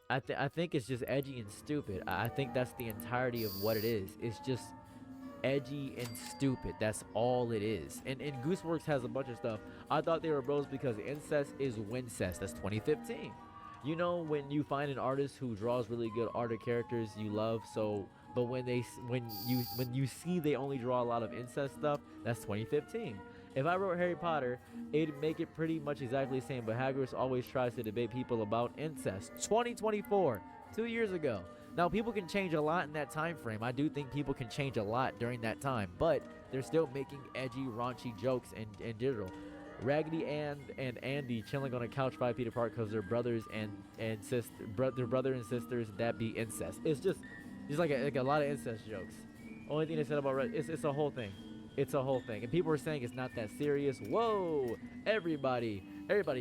I think it's just edgy and stupid. I think that's the entirety of what it is. It's just edgy and stupid. That's all it is. And Gooseworks has a bunch of stuff. I thought they were bros because incest is wincest. That's 2015. You know, when you find an artist who draws really good art of characters you love, so but when you see they only draw a lot of incest stuff, that's 2015. If I wrote Harry Potter, it'd make it pretty much exactly the same, but Hagrid always tries to debate people about incest. 2024, 2 years ago. Now, people can change a lot in that time frame. I do think people can change a lot during that time, but they're still making edgy, raunchy jokes in digital. Raggedy Ann and Andy chilling on a couch 5 feet apart because they're brothers and their brother and sisters, that be incest. It's just like a lot of incest jokes. Only thing they said about it's a whole thing. It's a whole thing. And people are saying it's not that serious. Whoa, everybody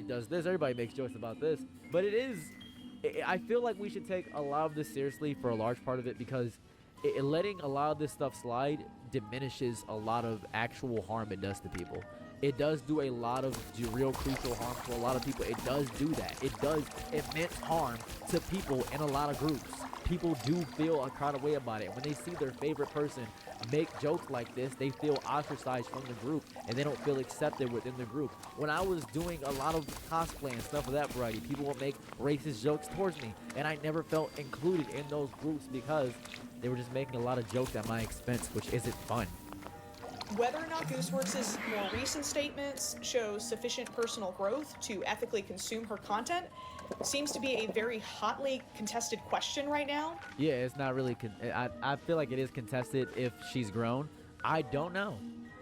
does this. Everybody makes jokes about this. But it is. I feel like we should take a lot of this seriously for a large part of it, because letting a lot of this stuff slide diminishes a lot of actual harm it does to people. It does do a lot of real crucial harm to a lot of people. It does do that. It does immense harm to people in a lot of groups. People do feel a kind of way about it. When they see their favorite person make jokes like this, they feel ostracized from the group and they don't feel accepted within the group. When I was doing a lot of cosplay and stuff of that variety, people would make racist jokes towards me, and I never felt included in those groups because they were just making a lot of jokes at my expense, which isn't fun. Whether or not Gooseworks' more recent statements show sufficient personal growth to ethically consume her content seems to be a very hotly contested question right now. Yeah, it's not really. I feel like it is contested if she's grown. I don't know.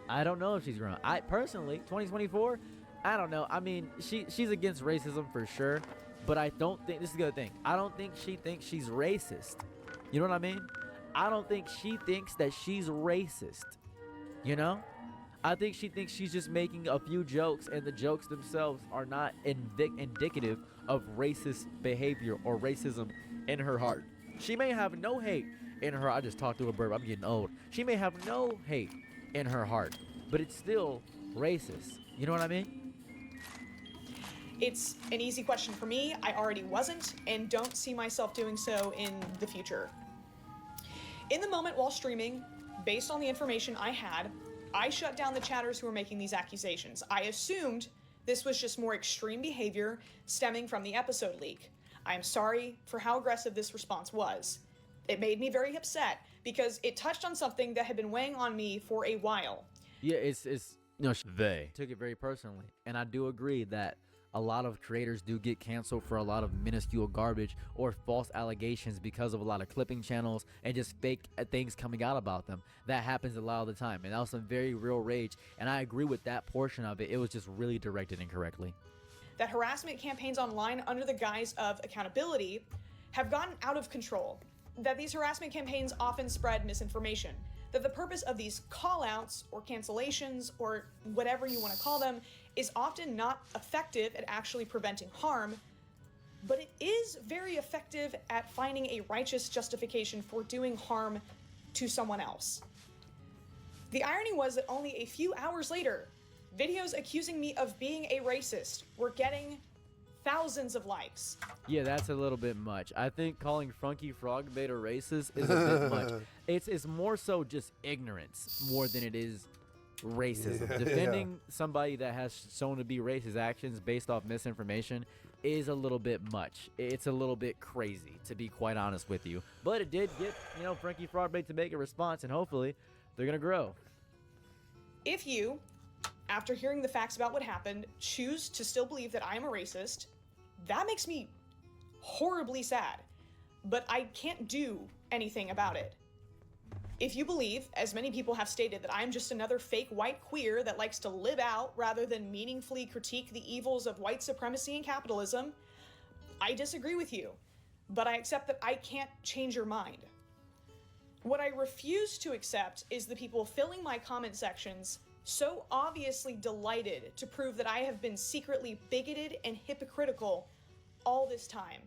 I don't know if she's grown. I personally, 2024, I don't know. I mean, she's against racism for sure, but I don't think, this is the other thing, I don't think she thinks she's racist. You know what I mean? I don't think she thinks that she's racist. You know? I think she thinks she's just making a few jokes, and the jokes themselves are not indicative of racist behavior or racism in her heart. She may have no hate in her. I just talked to a bird. I'm getting old. She may have no hate in her heart, but it's still racist. You know what I mean? It's an easy question for me. I already wasn't, and don't see myself doing so in the future. In the moment while streaming, based on the information I had, I shut down the chatters who were making these accusations. I assumed this was just more extreme behavior stemming from the episode leak. I am sorry for how aggressive this response was. It made me very upset because it touched on something that had been weighing on me for a while. Yeah, it's you know, they took it very personally, and I do agree that a lot of creators do get canceled for a lot of minuscule garbage or false allegations because of a lot of clipping channels and just fake things coming out about them. That happens a lot of the time, and that was some very real rage, and I agree with that portion of it. It was just really directed incorrectly. That harassment campaigns online under the guise of accountability have gotten out of control. That these harassment campaigns often spread misinformation. That the purpose of these call-outs or cancellations or whatever you want to call them is often not effective at actually preventing harm, but it is very effective at finding a righteous justification for doing harm to someone else. The irony was that only a few hours later, videos accusing me of being a racist were getting thousands of likes. Yeah, that's a little bit much. I think calling Funky Frog Bait a racist is a bit much. It's more so just ignorance more than it is racism. Yeah. Defending somebody that has shown to be racist actions based off misinformation is a little bit much. It's a little bit crazy, to be quite honest with you. But it did get, you know, Frankie Frogbait to make a response, and hopefully they're gonna grow. If you, after hearing the facts about what happened, choose to still believe that I am a racist, that makes me horribly sad. But I can't do anything about it. If you believe, as many people have stated, that I'm just another fake white queer that likes to live out rather than meaningfully critique the evils of white supremacy and capitalism, I disagree with you. But I accept that I can't change your mind. What I refuse to accept is the people filling my comment sections so obviously delighted to prove that I have been secretly bigoted and hypocritical all this time.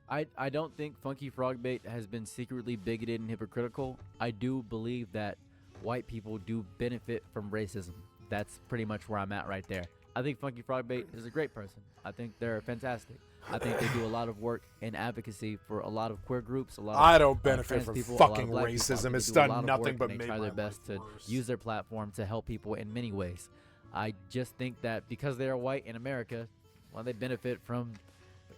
I don't think Funky Frogbait has been secretly bigoted and hypocritical. I do believe that white people do benefit from racism. That's pretty much where I'm at right there. I think Funky Frogbait is a great person. I think they're fantastic. I think they do a lot of work in advocacy for a lot of queer groups, a lot of I don't benefit trans from people, a lot of fucking black people. I racism. think It's they do a done lot of nothing work, but and they make try my their best to use their platform to help people in many ways. I just think that because they are white in America, well, they benefit from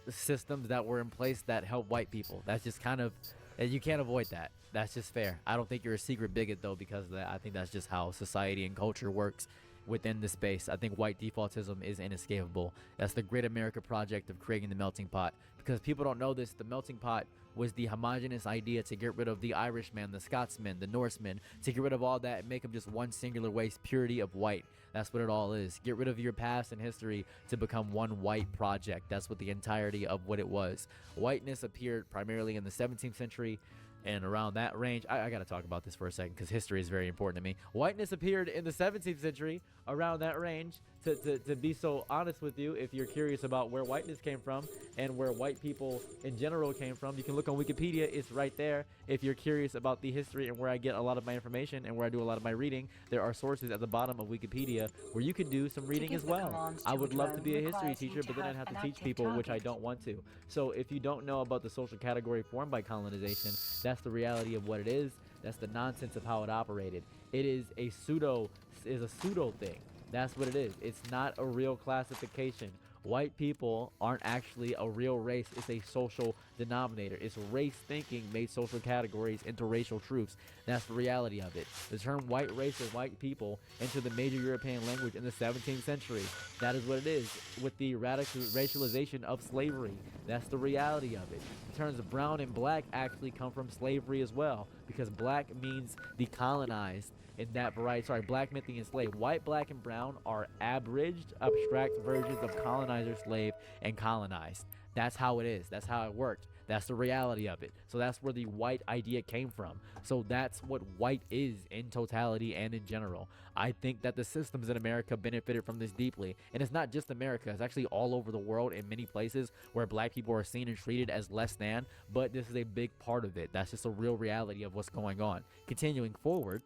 systems that were in place that help white people. That's just kind of, you can't avoid that. That's just fair. I don't think you're a secret bigot though because of that. I think that's just how society and culture works within the space. I think white defaultism is inescapable. That's the Great America Project of creating the melting pot. Because people don't know this, the melting pot was the homogenous idea to get rid of the Irishman, the Scotsman, the Norseman, to get rid of all that and make them just one singular race, purity of white. That's what it all is. Get rid of your past and history to become one white project. That's what the entirety of what it was. Whiteness appeared primarily in the 17th century and around that range. I got to talk about this for a second because history is very important to me. Whiteness appeared in the 17th century around that range. To be so honest with you, if you're curious about where whiteness came from and where white people in general came from, you can look on Wikipedia. It's right there. If you're curious about the history and where I get a lot of my information and where I do a lot of my reading, there are sources at the bottom of Wikipedia where you can do some reading as well. I would love to be a history teacher, but then I'd have to teach people, which I don't want to. So if you don't know about the social category formed by colonization, that's the reality of what it is. That's the nonsense of how it operated. It is a pseudo thing. That's what it is. It's not a real classification. White people aren't actually a real race. It's a social denominator. It's race thinking made social categories into racial truths. That's the reality of it. The term white race or white people entered the major European language in the 17th century. That is what it is. With the radical racialization of slavery. That's the reality of it. The terms of brown and black actually come from slavery as well, because black means decolonized. In that variety, sorry, black meant the enslaved. White, black, and brown are abridged, abstract versions of colonizer, slave, and colonized. That's how it is. That's how it worked. That's the reality of it. So that's where the white idea came from. So that's what white is in totality and in general. I think that the systems in America benefited from this deeply. And it's not just America. It's actually all over the world in many places where black people are seen and treated as less than. But this is a big part of it. That's just a real reality of what's going on. Continuing forward.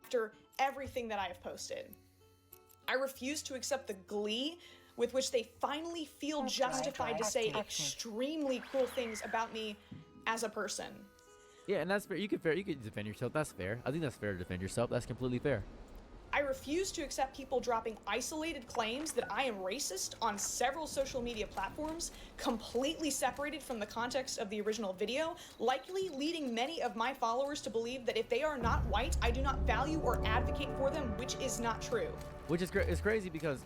After everything that I have posted, I refuse to accept the glee with which they finally feel justified to say extremely cruel things about me as a person. Yeah, and that's fair. You can defend yourself. That's fair. I think that's fair to defend yourself. That's completely fair. I refuse to accept people dropping isolated claims that I am racist on several social media platforms, completely separated from the context of the original video, likely leading many of my followers to believe that if they are not white, I do not value or advocate for them, which is not true. Which is it's crazy because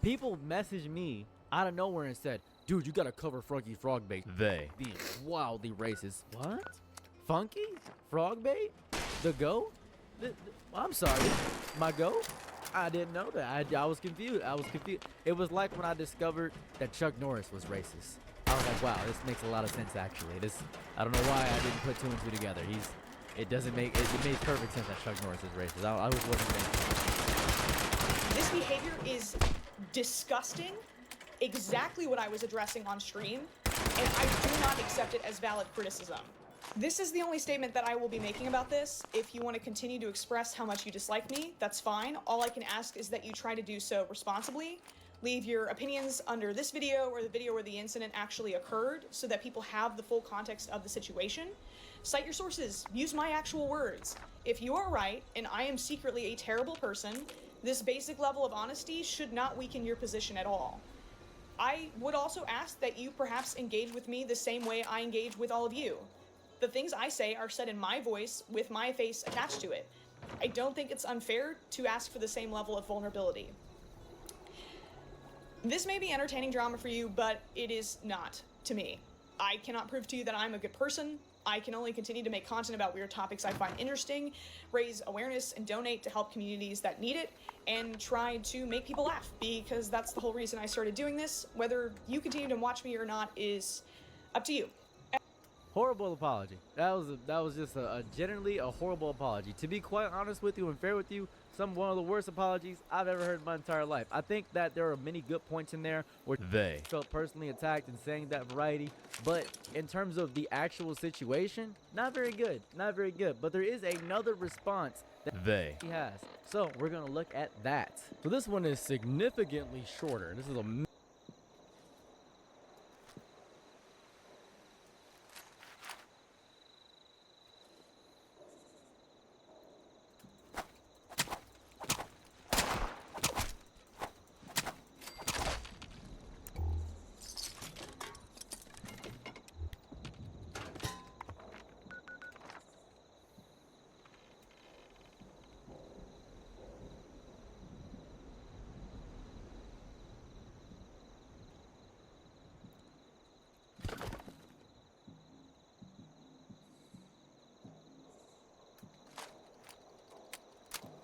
people message me out of nowhere and said, dude, you gotta cover Funky Frogbait. They being wildly racist. What? Funky Frogbait? The GOAT? I'm sorry, my GOAT? I didn't know that. I was confused. It was like when I discovered that Chuck Norris was racist. I was like, wow, this makes a lot of sense actually. I don't know why I didn't put two and two together. It makes perfect sense that Chuck Norris is racist. I was wasn't thinking. This behavior is disgusting, exactly what I was addressing on stream, and I do not accept it as valid criticism. This is the only statement that I will be making about this. If you want to continue to express how much you dislike me, that's fine. All I can ask is that you try to do so responsibly. Leave your opinions under this video or the video where the incident actually occurred so that people have the full context of the situation. Cite your sources. Use my actual words. If you are right and I am secretly a terrible person, this basic level of honesty should not weaken your position at all. I would also ask that you perhaps engage with me the same way I engage with all of you. The things I say are said in my voice with my face attached to it. I don't think it's unfair to ask for the same level of vulnerability. This may be entertaining drama for you, but it is not to me. I cannot prove to you that I'm a good person. I can only continue to make content about weird topics I find interesting, raise awareness and donate to help communities that need it, and try to make people laugh, because that's the whole reason I started doing this. Whether you continue to watch me or not is up to you. Horrible apology. That was just a generally a horrible apology. To be quite honest with you and fair with you, one of the worst apologies I've ever heard in my entire life. I think that there are many good points in there where they felt personally attacked and saying that variety, but in terms of the actual situation, not very good. Not very good. But there is another response that he has. So we're gonna look at that. So this one is significantly shorter. This is a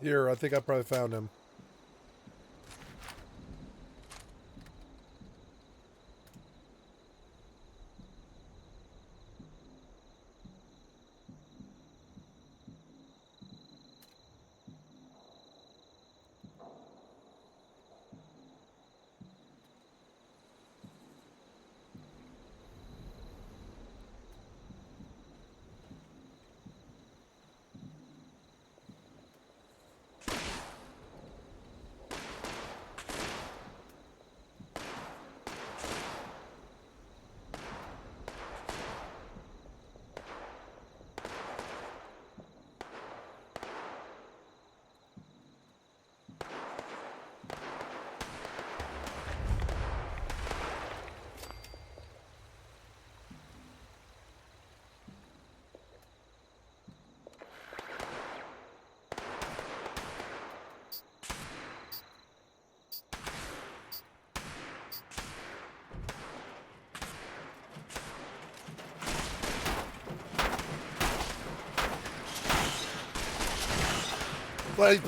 Here, I think I probably found him.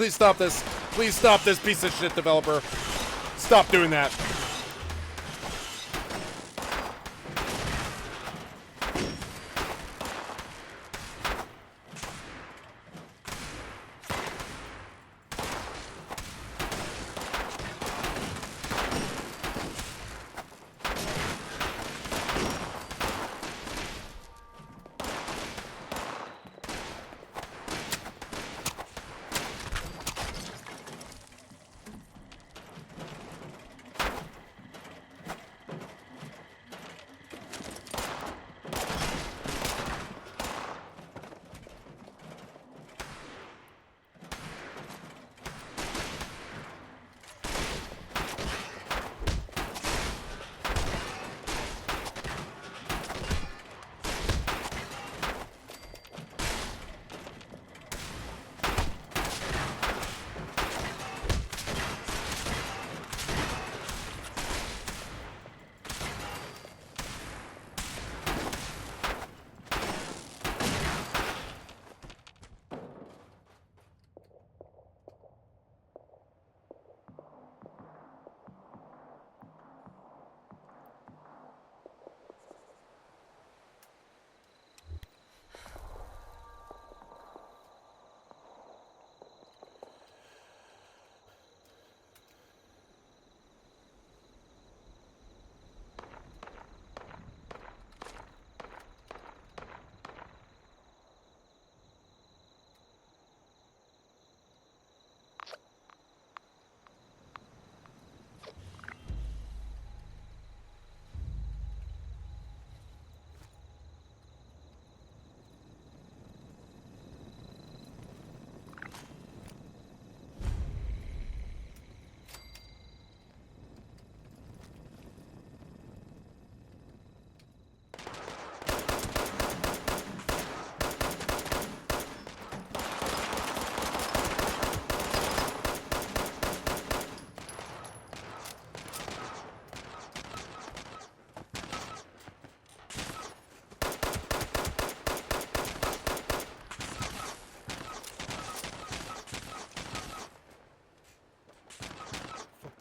Please stop this. Please stop this piece of shit, developer. Stop doing that.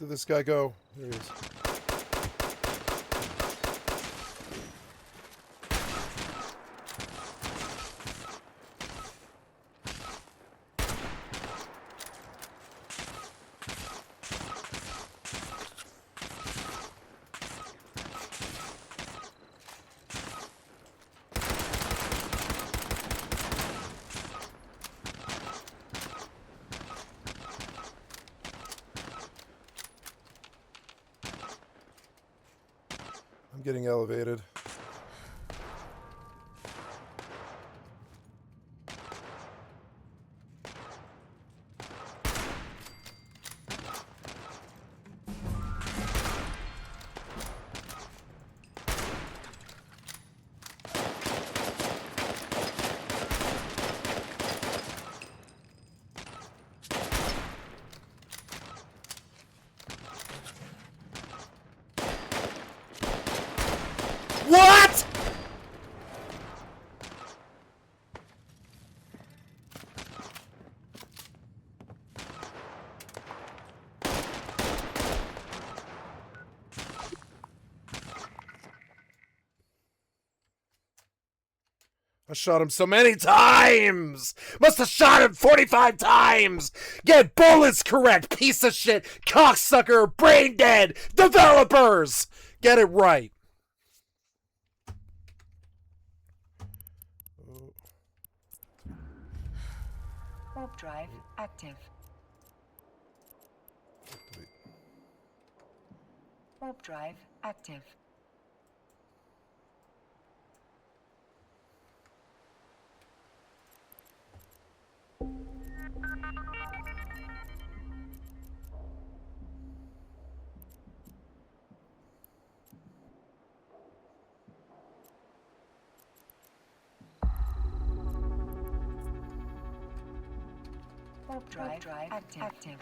Did this guy go? There he is. I'm getting elevated. What? I shot him so many times! Must have shot him 45 times! Get bullets correct, piece of shit! Cocksucker, brain dead! Developers! Get it right. Warp drive active. Warp drive active. Warp drive active.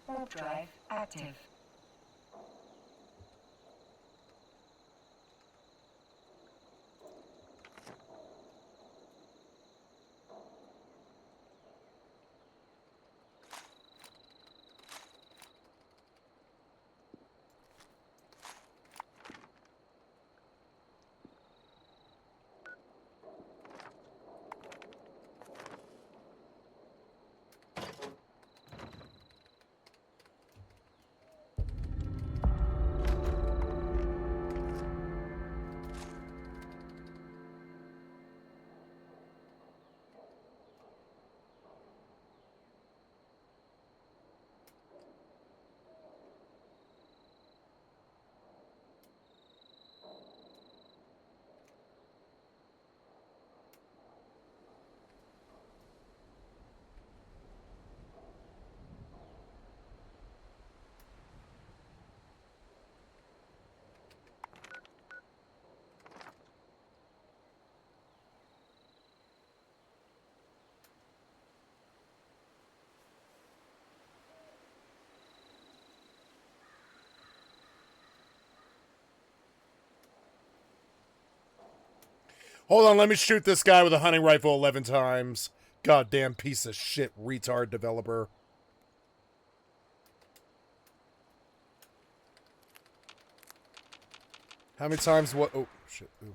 Warp drive active. Hold on, let me shoot this guy with a hunting rifle 11 times. Goddamn piece of shit retard developer. How many times what? Oh, shit. Ooh.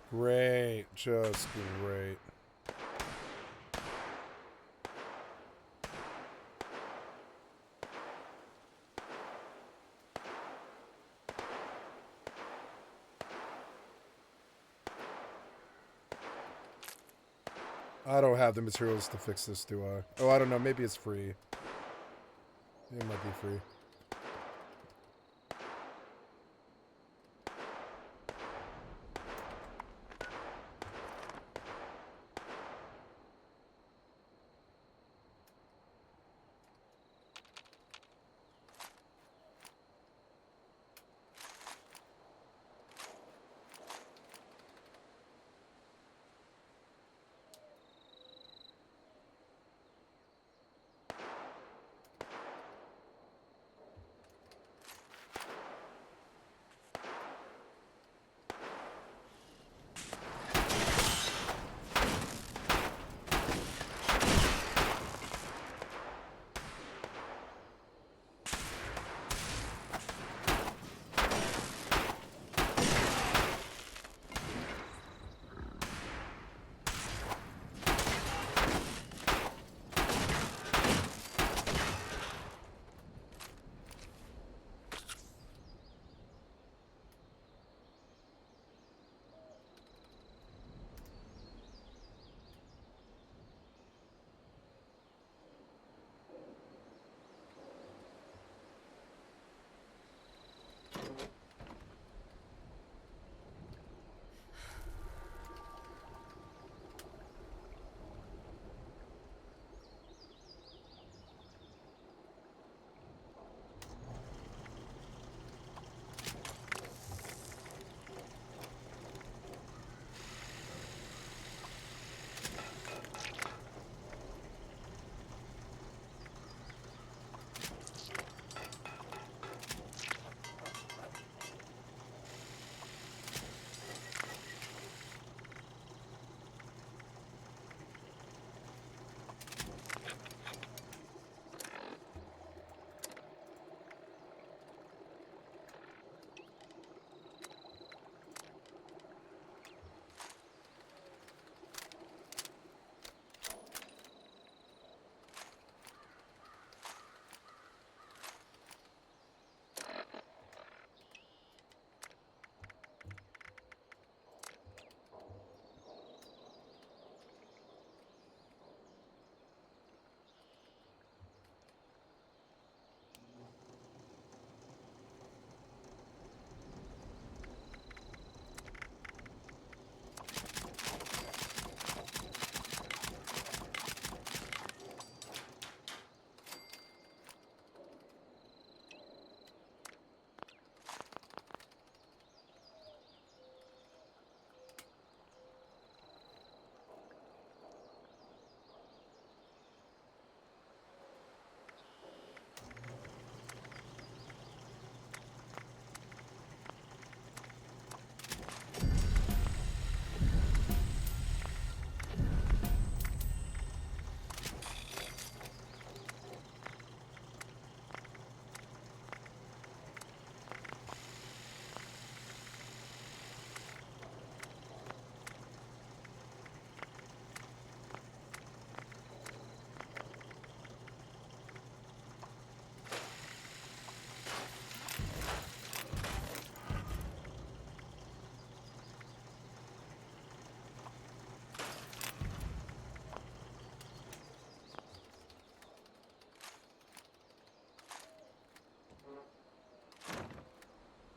Great. Just great. I don't have the materials to fix this, do I? Oh, I don't know. Maybe it's free. It might be free.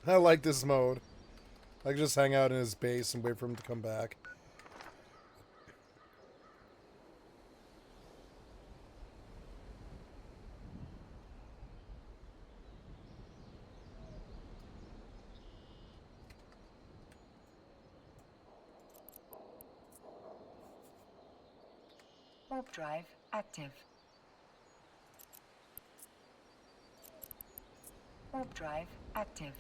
I like this mode. I can just hang out in his base and wait for him to come back. Warp drive active. Warp drive active.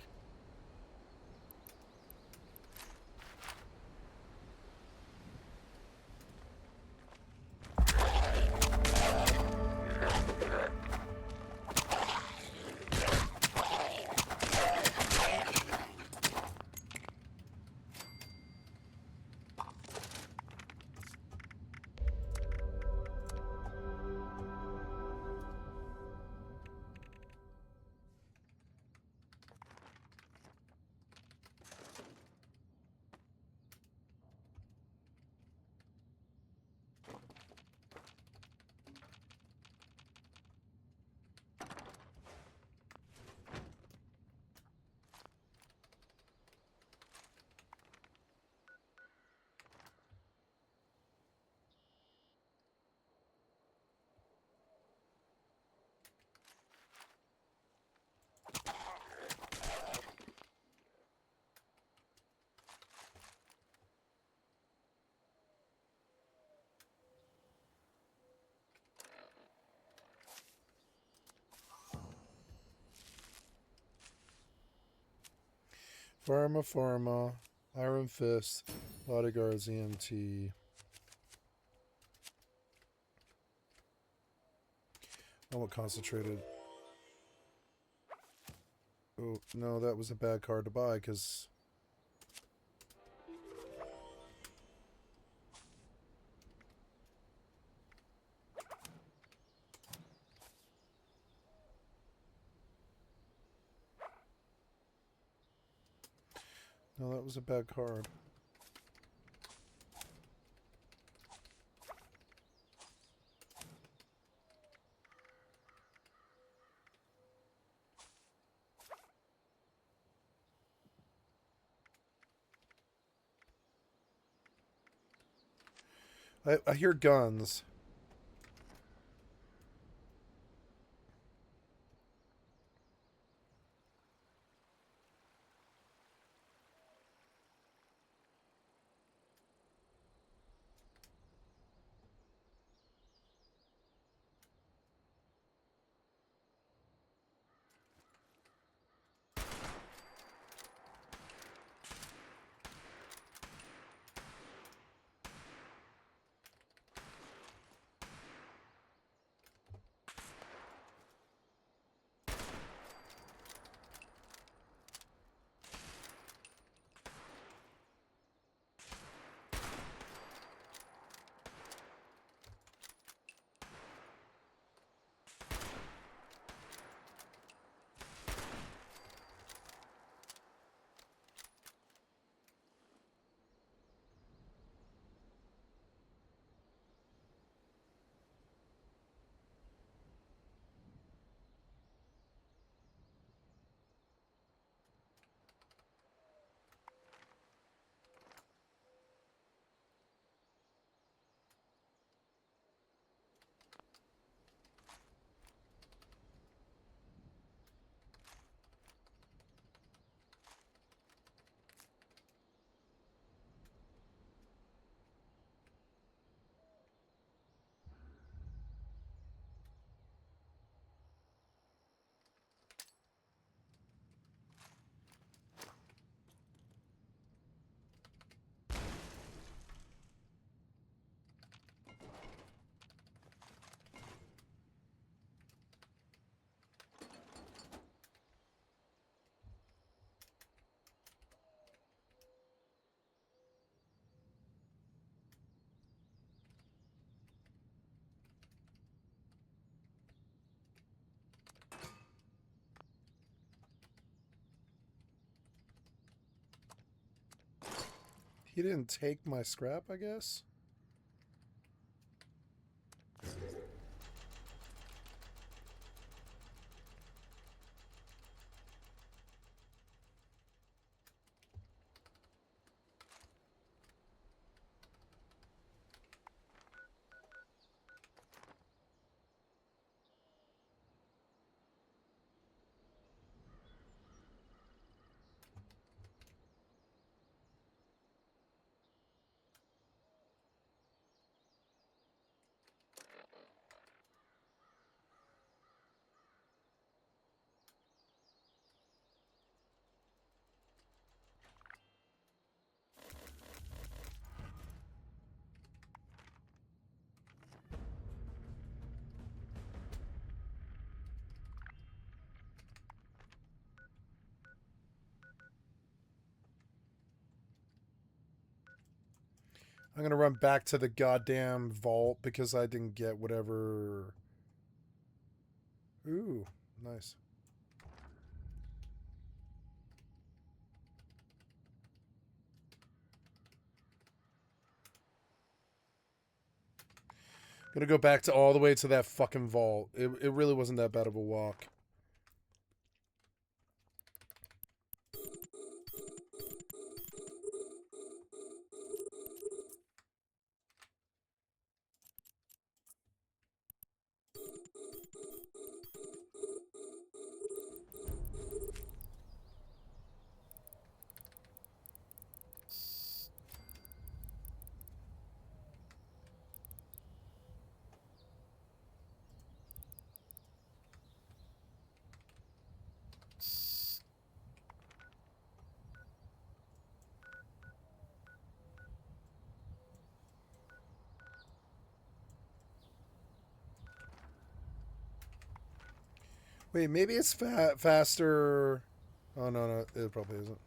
Pharma, Iron Fist, Bodyguards, EMT. I want concentrated. Oh, no, that was a bad card to buy, because... No, that was a bad card. I hear guns. He didn't take my scrap, I guess? I'm gonna run back to the goddamn vault because I didn't get whatever. Ooh, nice. I'm gonna go back to all the way to that fucking vault. It really wasn't that bad of a walk. Wait, maybe it's faster. Oh, no, it probably isn't.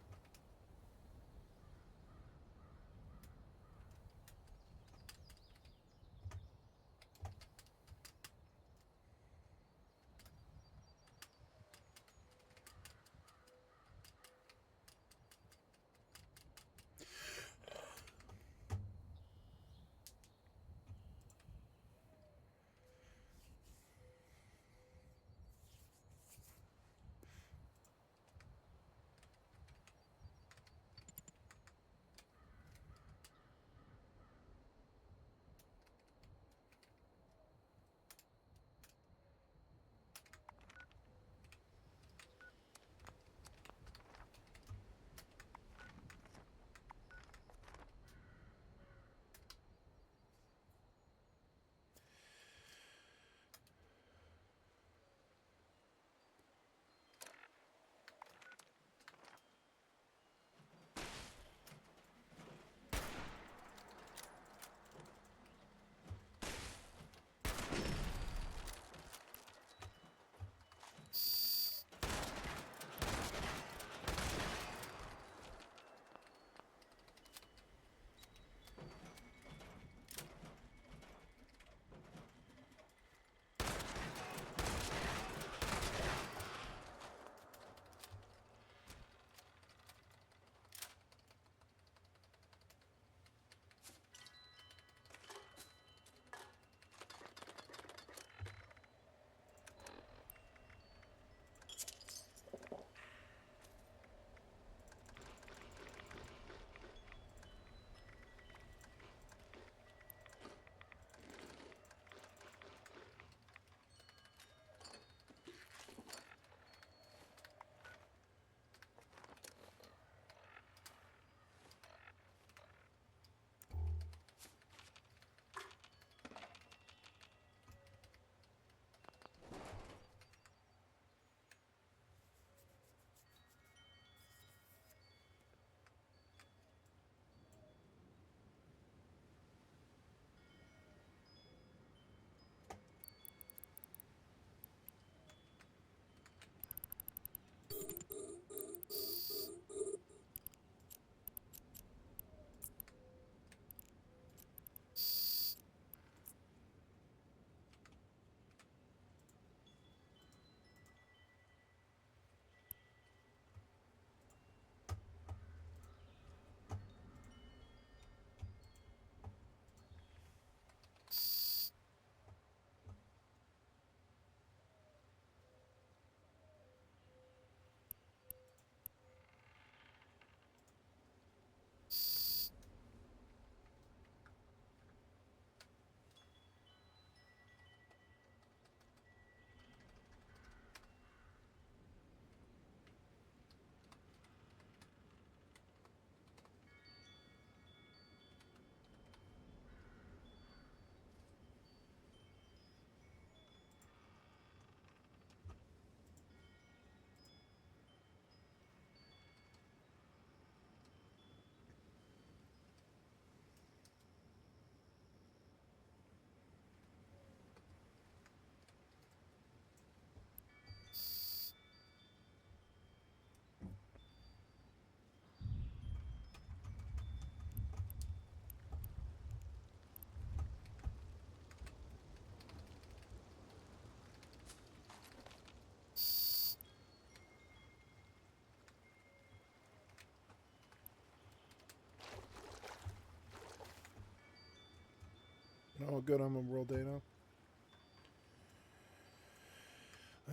Oh, good. I'm on World Day now.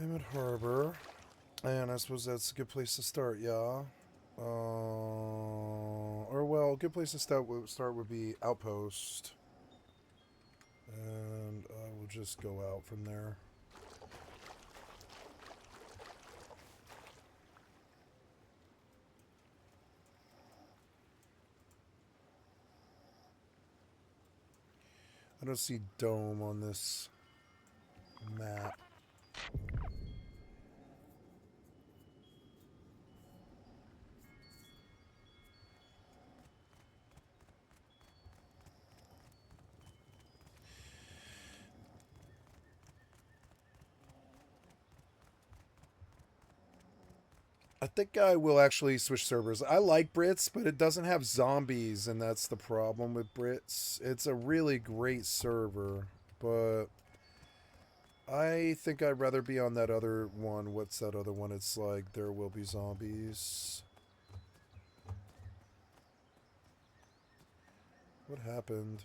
I'm at Harbor. And I suppose that's a good place to start, yeah. Or, well, a good place to start would be Outpost. And I will just go out from there. I don't see Dome on this map. I think I will actually switch servers. I like Brits, but it doesn't have zombies, and that's the problem with Brits. It's a really great server, but I think I'd rather be on that other one. What's that other one? It's like There Will Be Zombies. What happened?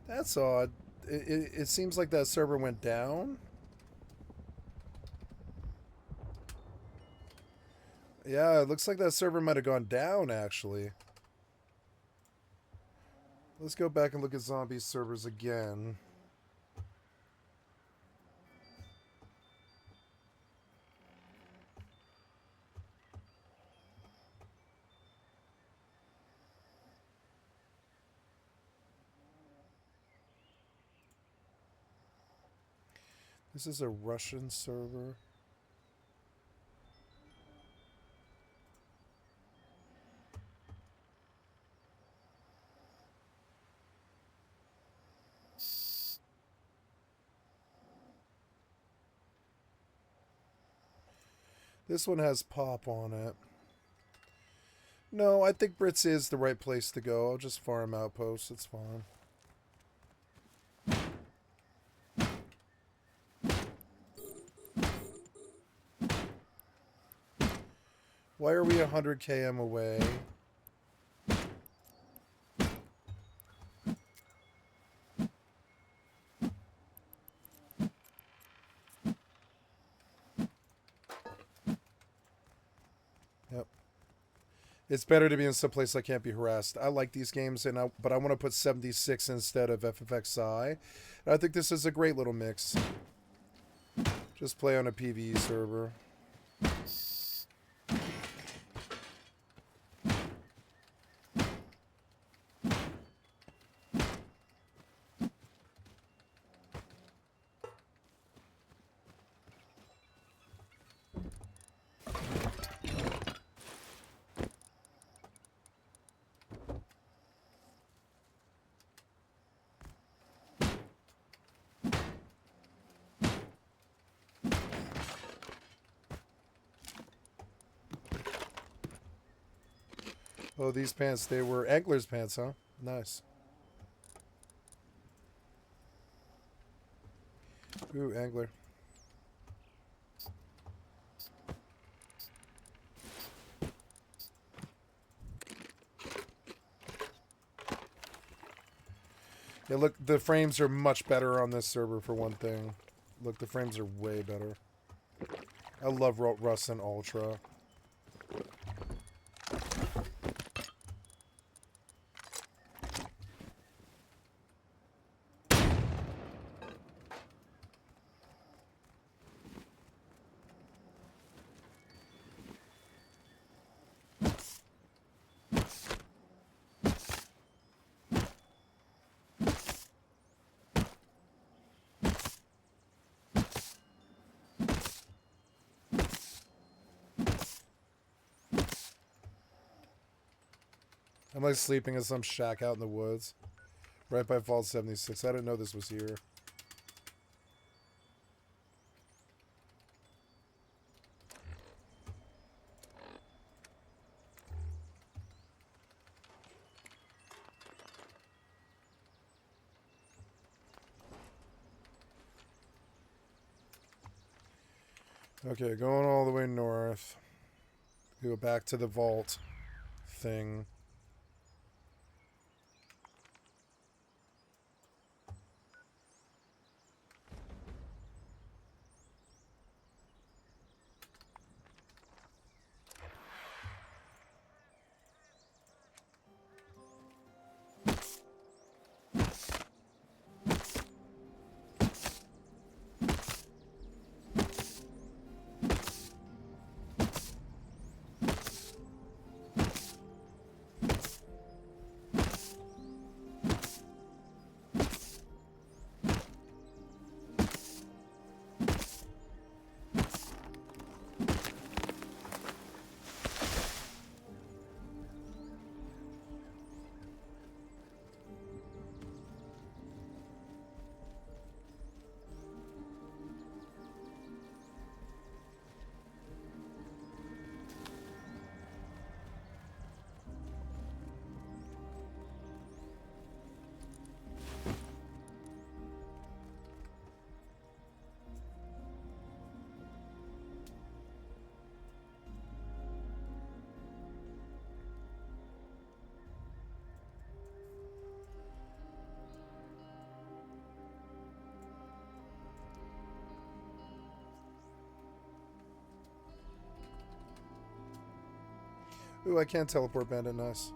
That's odd. It seems like that server went down. Yeah, it looks like that server might have gone down, actually. Let's go back and look at zombie servers again. This is a Russian server. This one has pop on it. No, I think Brits is the right place to go. I'll just farm Outposts. It's fine. Why are we 100 km away? Yep. It's better to be in some place I can't be harassed. I like these games, but I want to put 76 instead of FFXI. And I think this is a great little mix. Just play on a PvE server. Oh, these pants, they were Angler's pants, huh? Nice. Ooh, Angler. Yeah, look, the frames are much better on this server for one thing. Look, the frames are way better. I love Rust and Ultra. I'm like sleeping in some shack out in the woods. Right by Vault 76. I didn't know this was here. Okay, going all the way north. Go back to the vault thing. Ooh, I can't teleport Bandit, nice.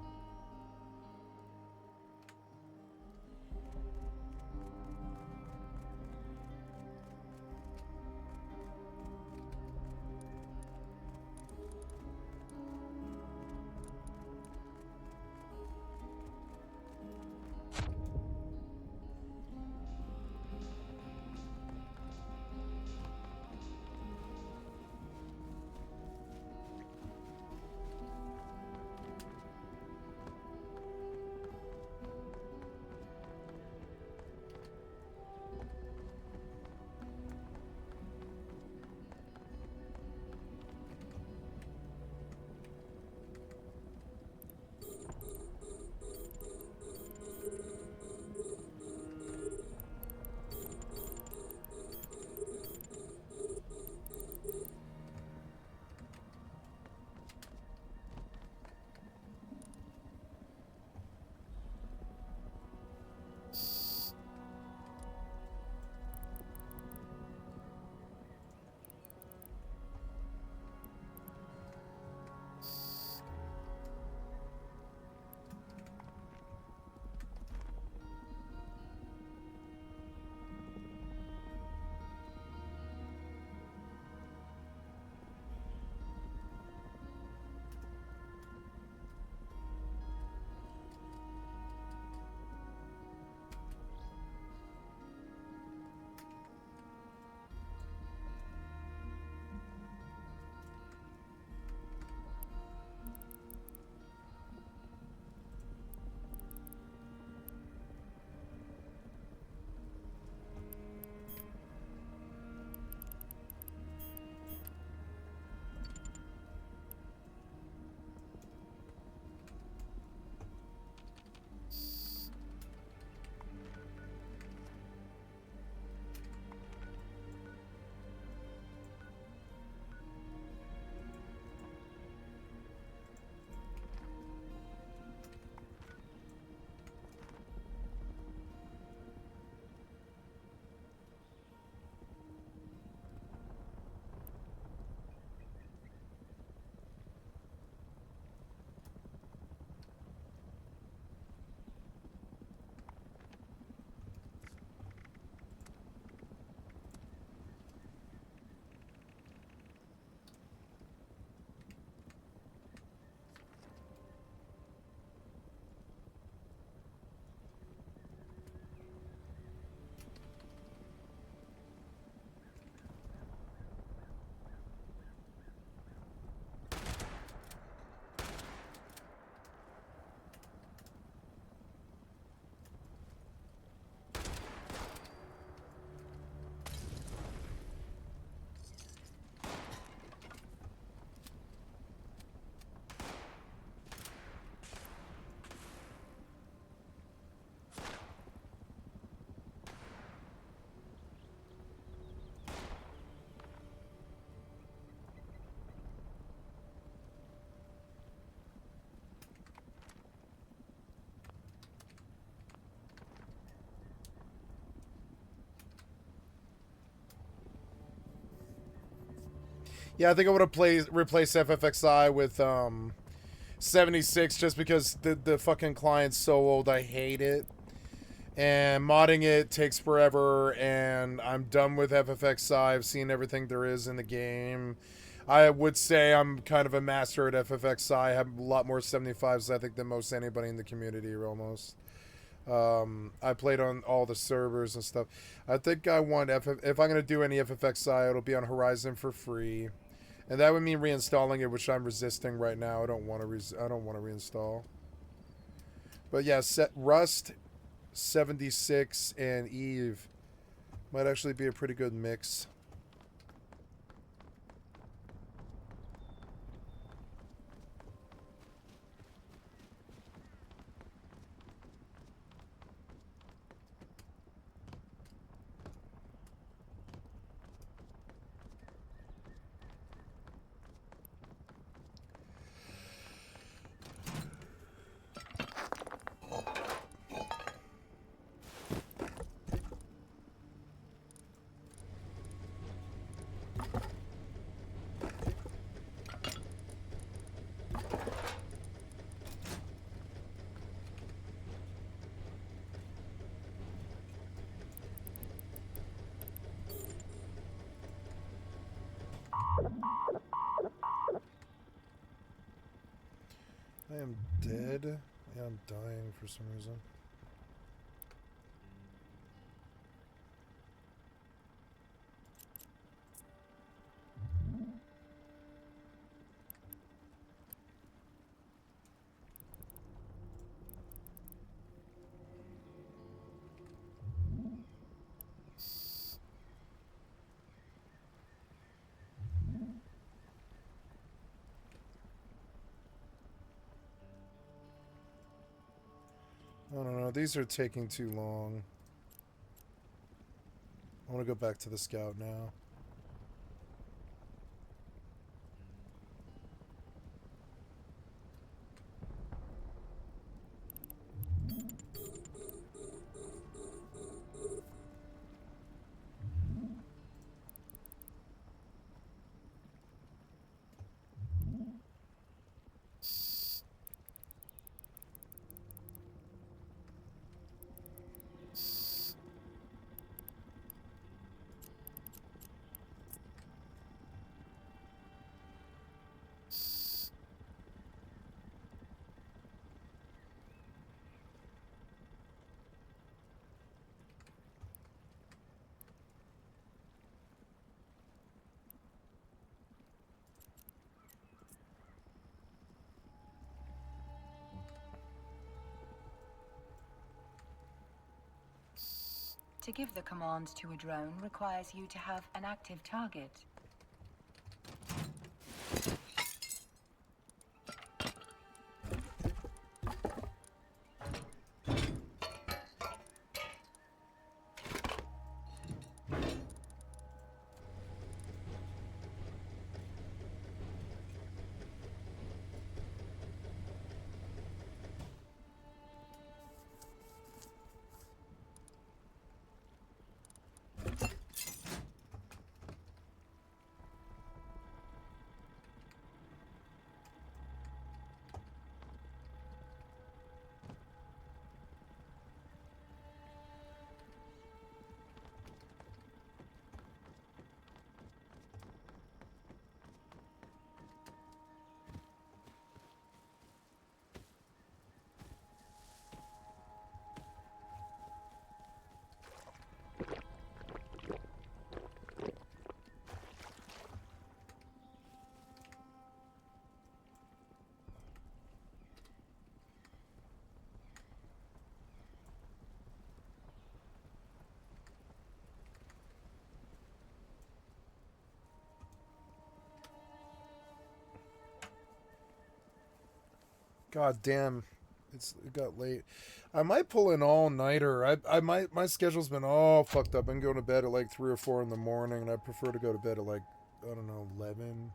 Yeah, I think I would have replaced FFXI with 76 just because the fucking client's so old. I hate it. And modding it takes forever, and I'm done with FFXI. I've seen everything there is in the game. I would say I'm kind of a master at FFXI. I have a lot more 75s, I think, than most anybody in the community, almost. I played on all the servers and stuff. I think I want if I'm going to do any FFXI, it'll be on Horizon for free. And that would mean reinstalling it, which I'm resisting right now. I don't want to reinstall. But yeah, Rust, 76, and Eve might actually be a pretty good mix. I am dead. Yeah, I'm dying for some reason. I don't know. These are taking too long. I want to go back to the scout now. To give the command to a drone requires you to have an active target. God damn, it got late. I might pull an all-nighter. I might, my schedule's been all fucked up. I'm going to bed at like 3 or 4 in the morning, and I prefer to go to bed at like, I don't know, 11.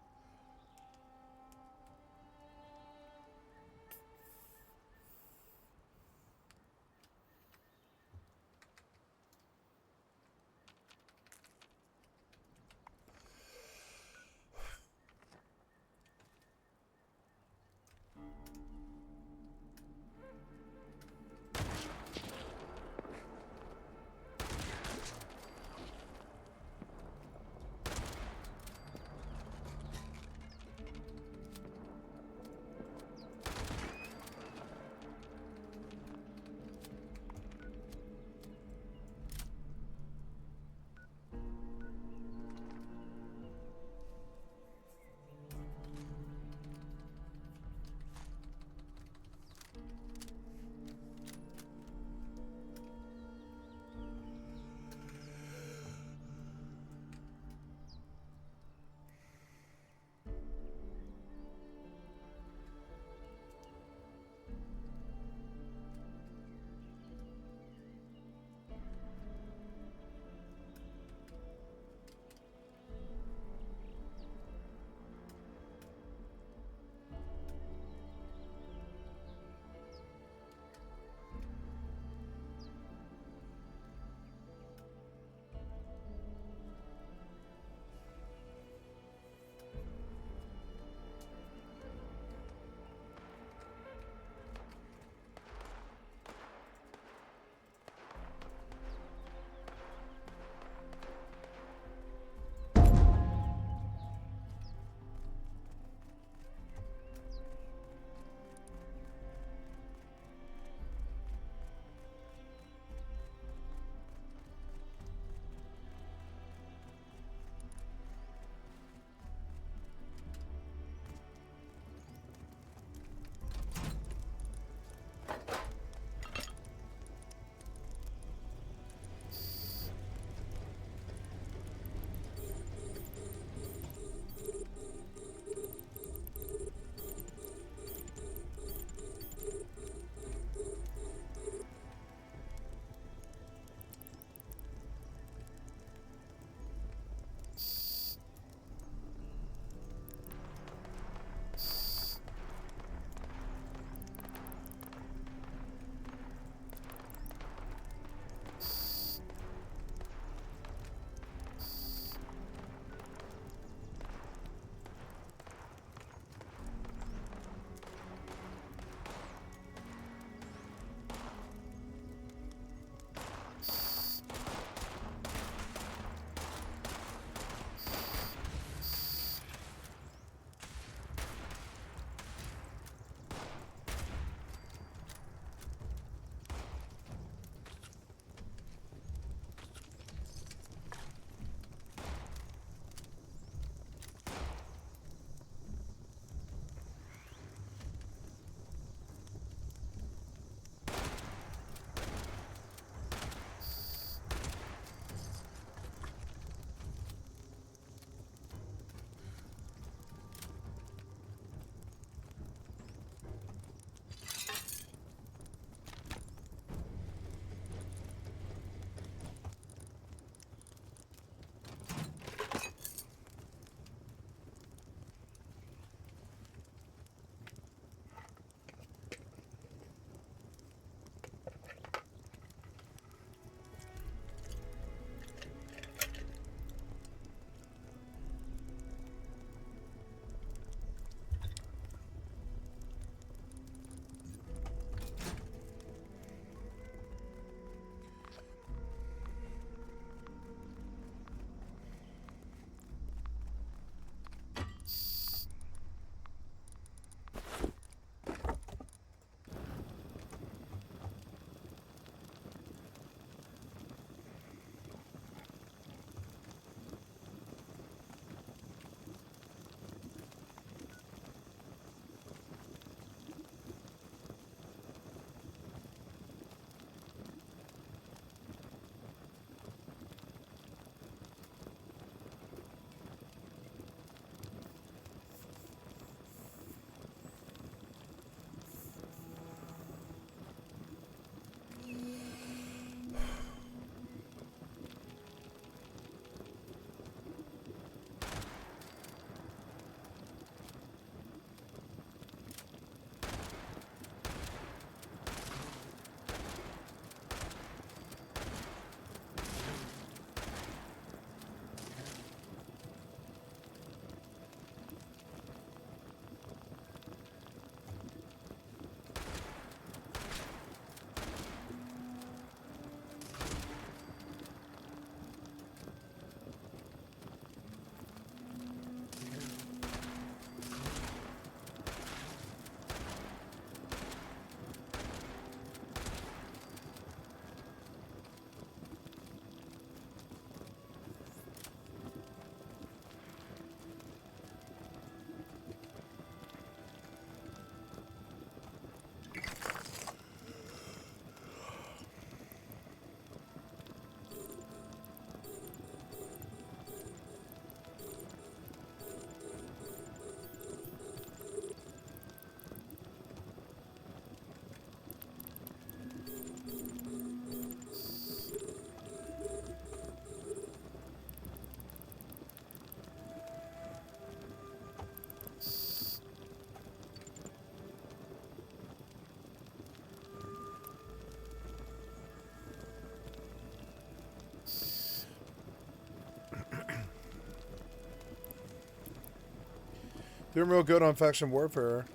Doing real good on faction warfare.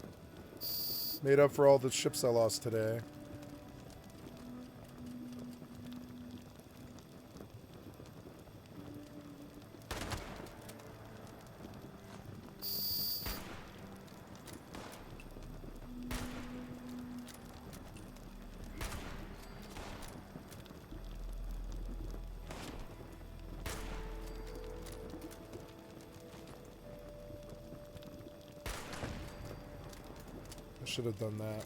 Made up for all the ships I lost today. I should have done that.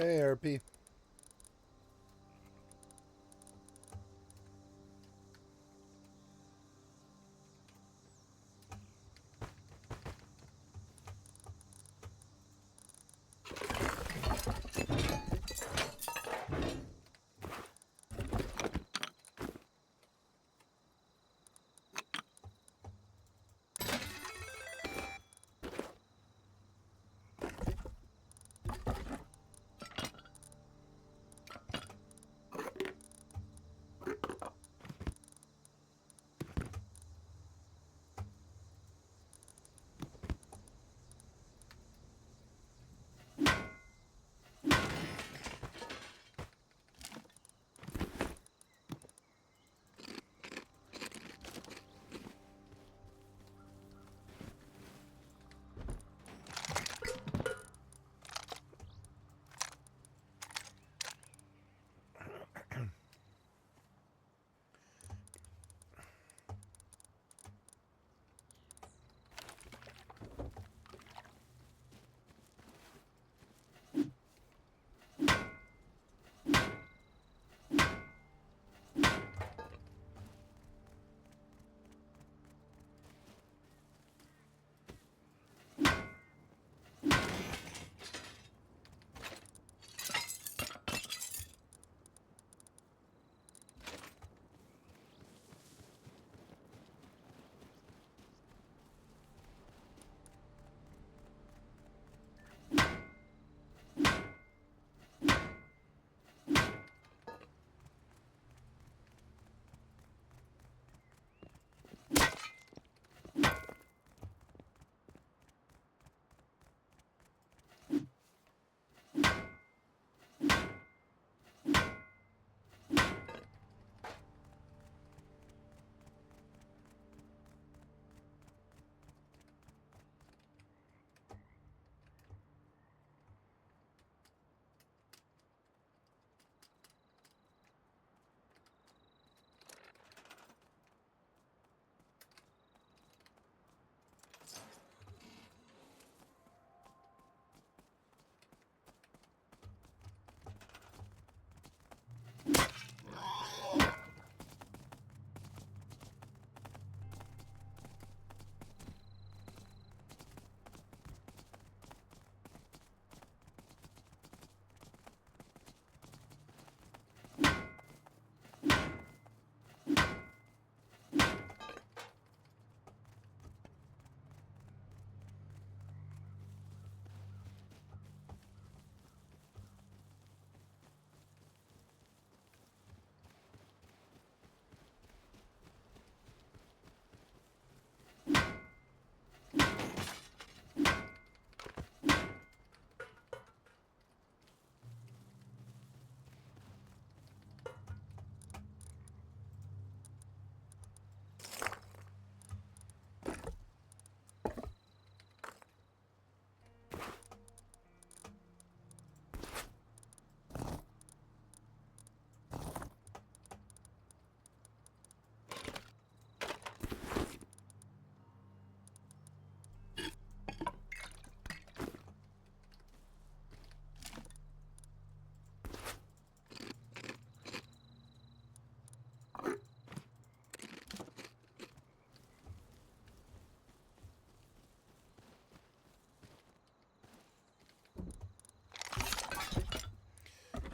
Hey, RP.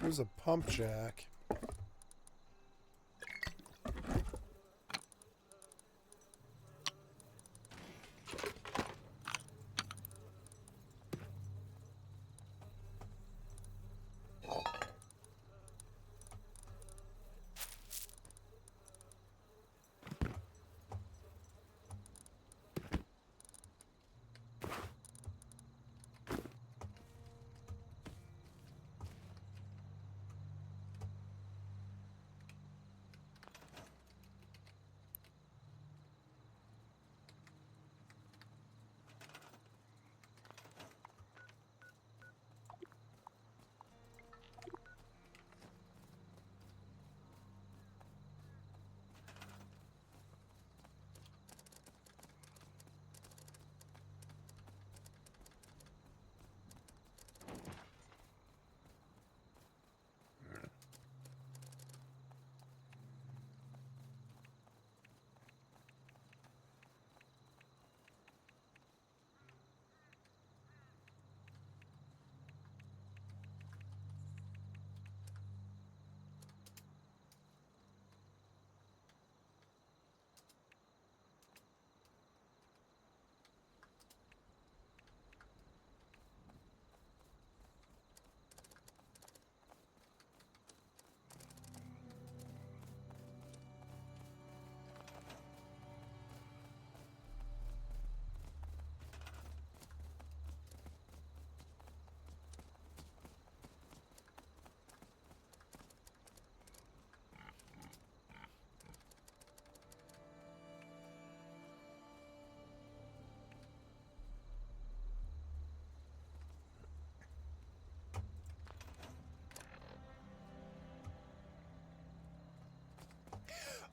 There's a pump jack.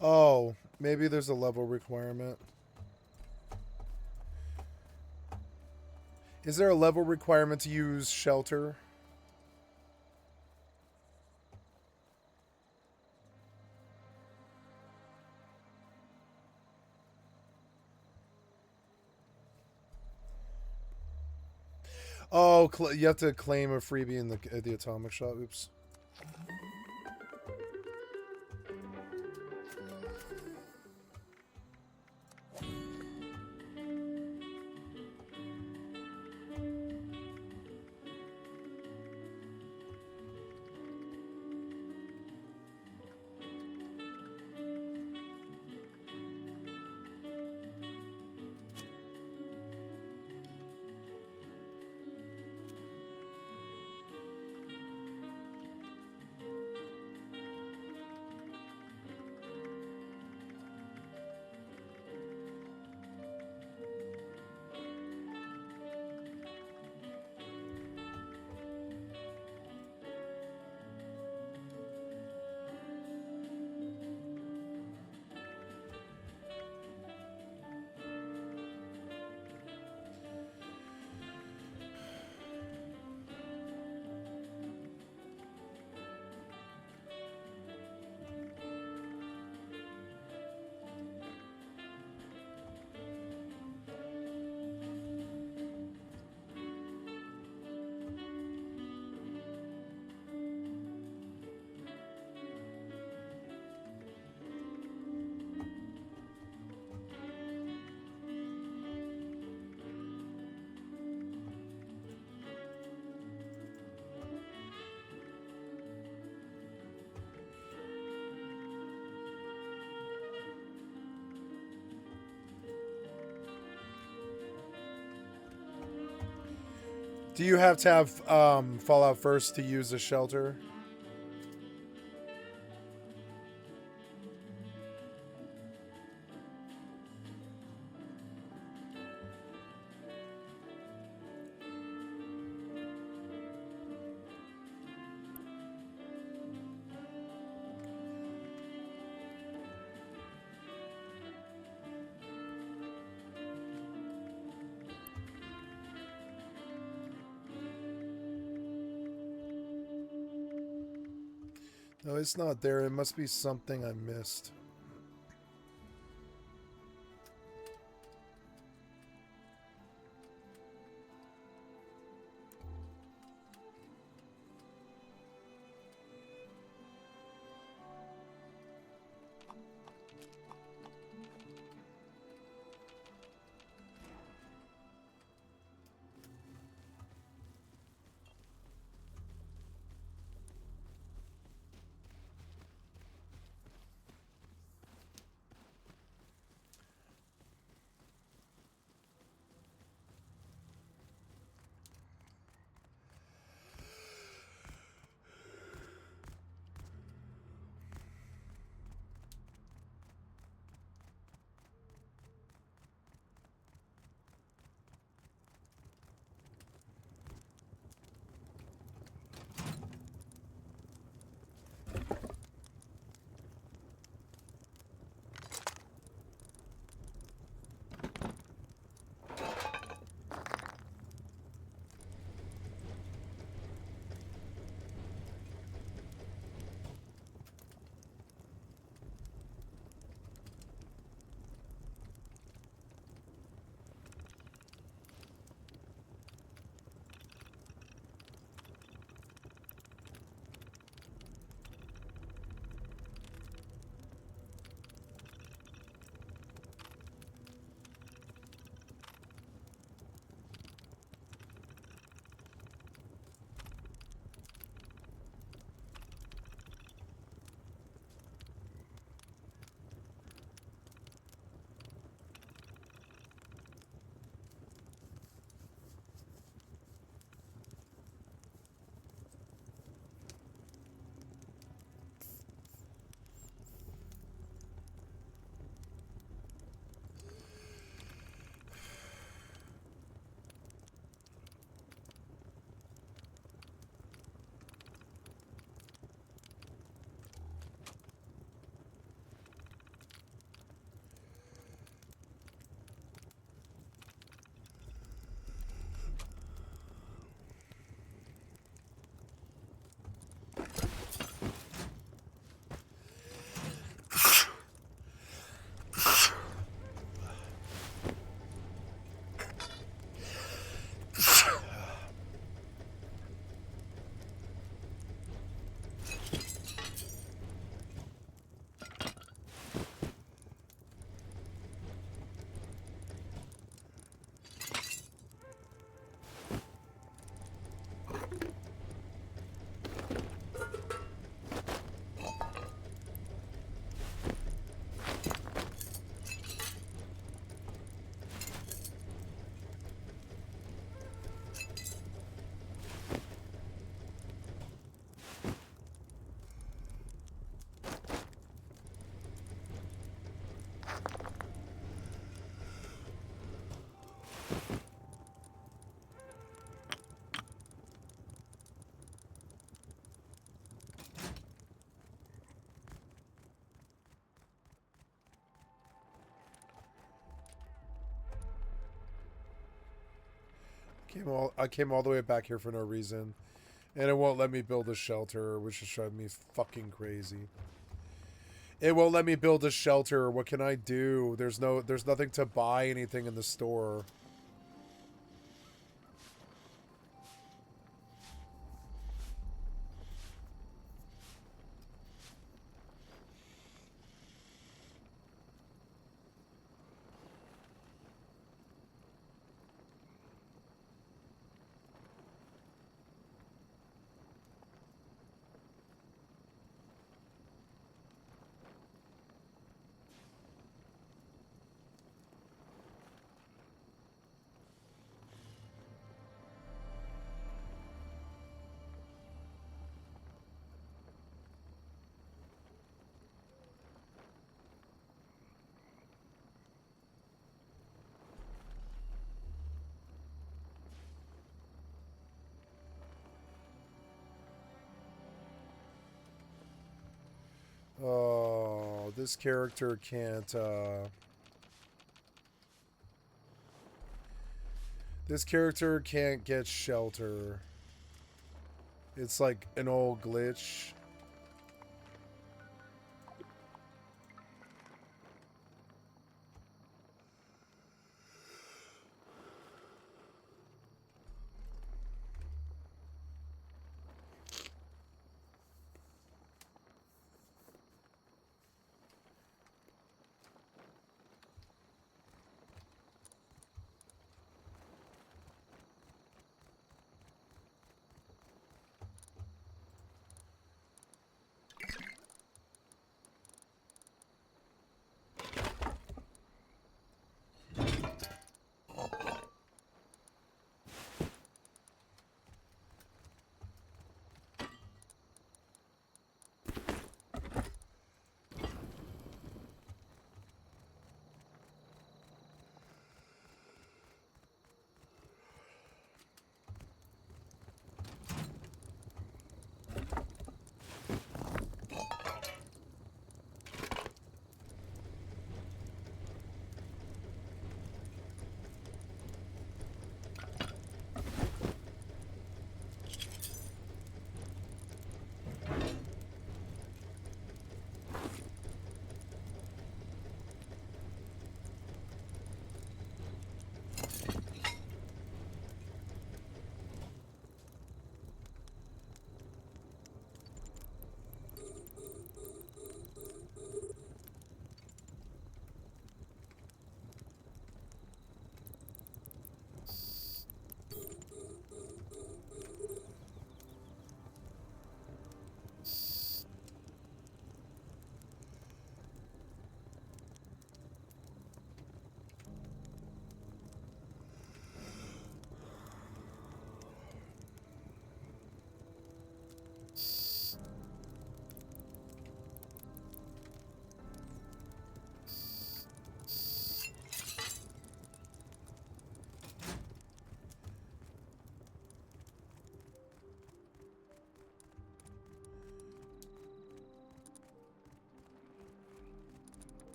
Oh, maybe there's a level requirement. Is there a level requirement to use shelter? Oh, you have to claim a freebie in the atomic shop. Oops. Do you have to have Fallout First to use a shelter? No, it's not there. It must be something I missed. I came all the way back here for no reason. And it won't let me build a shelter, which is driving me fucking crazy. It won't let me build a shelter. What can I do? There's nothing to buy anything in the store. Oh, this character can't, this character can't get shelter. It's like an old glitch.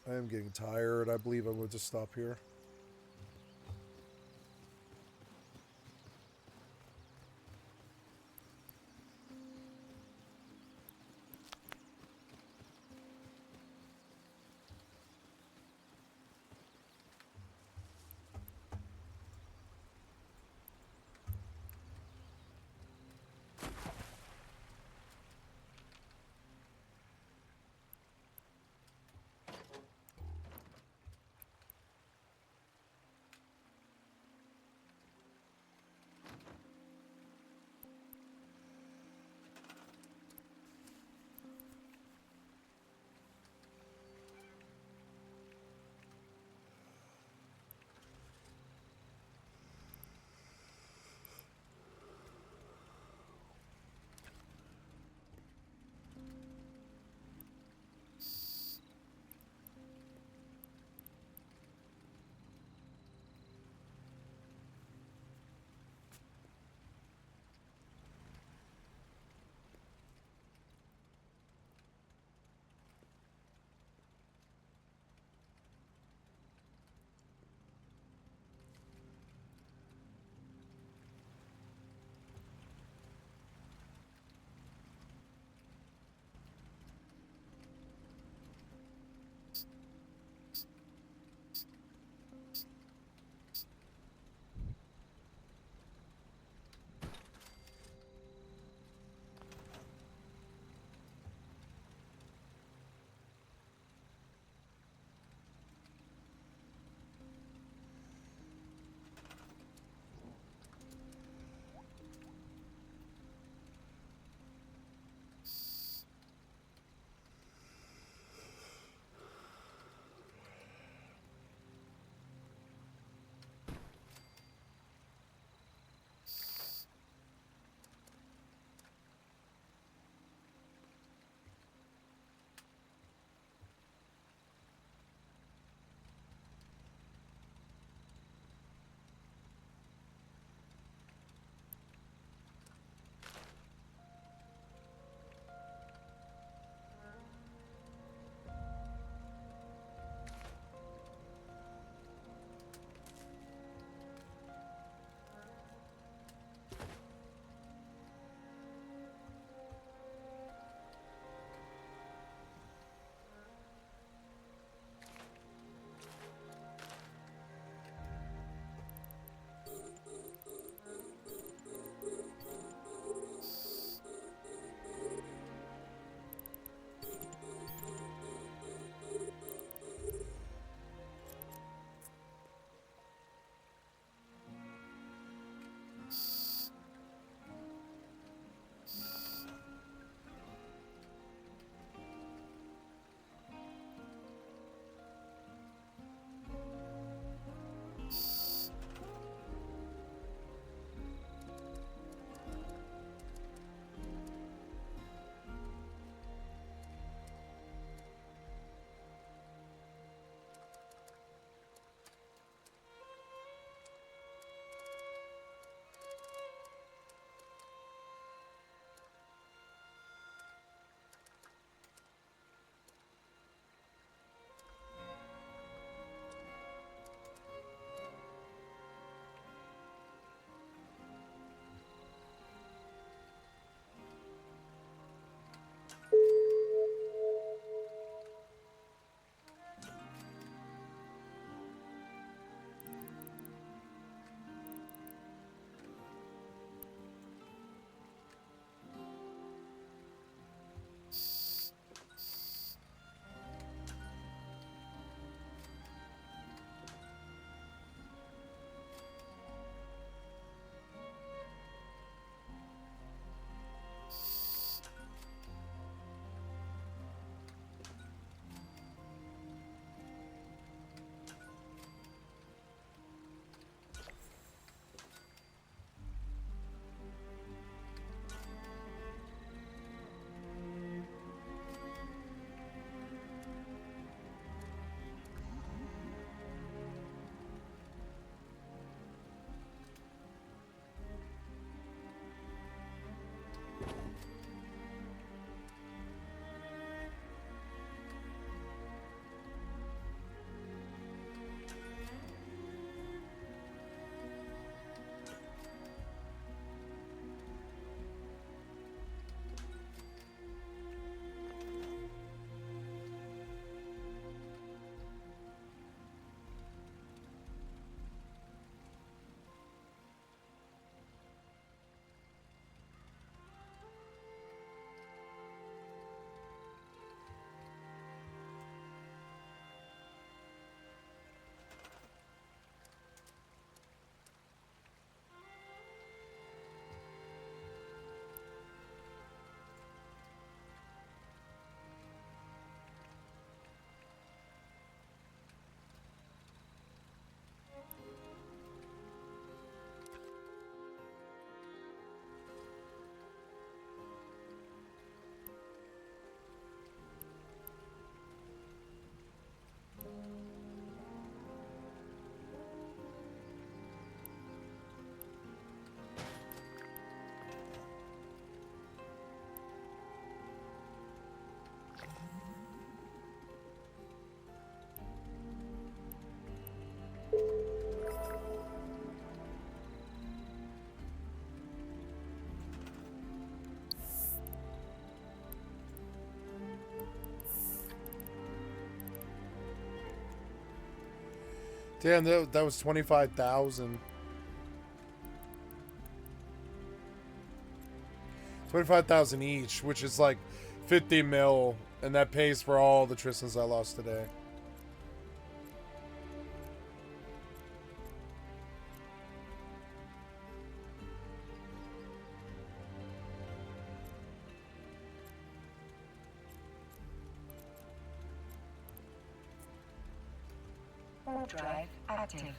I am getting tired. I believe I will just stop here. Damn, that was 25,000. 25,000 each, which is like 50 mil, and that pays for all the Tristans I lost today. Drive active.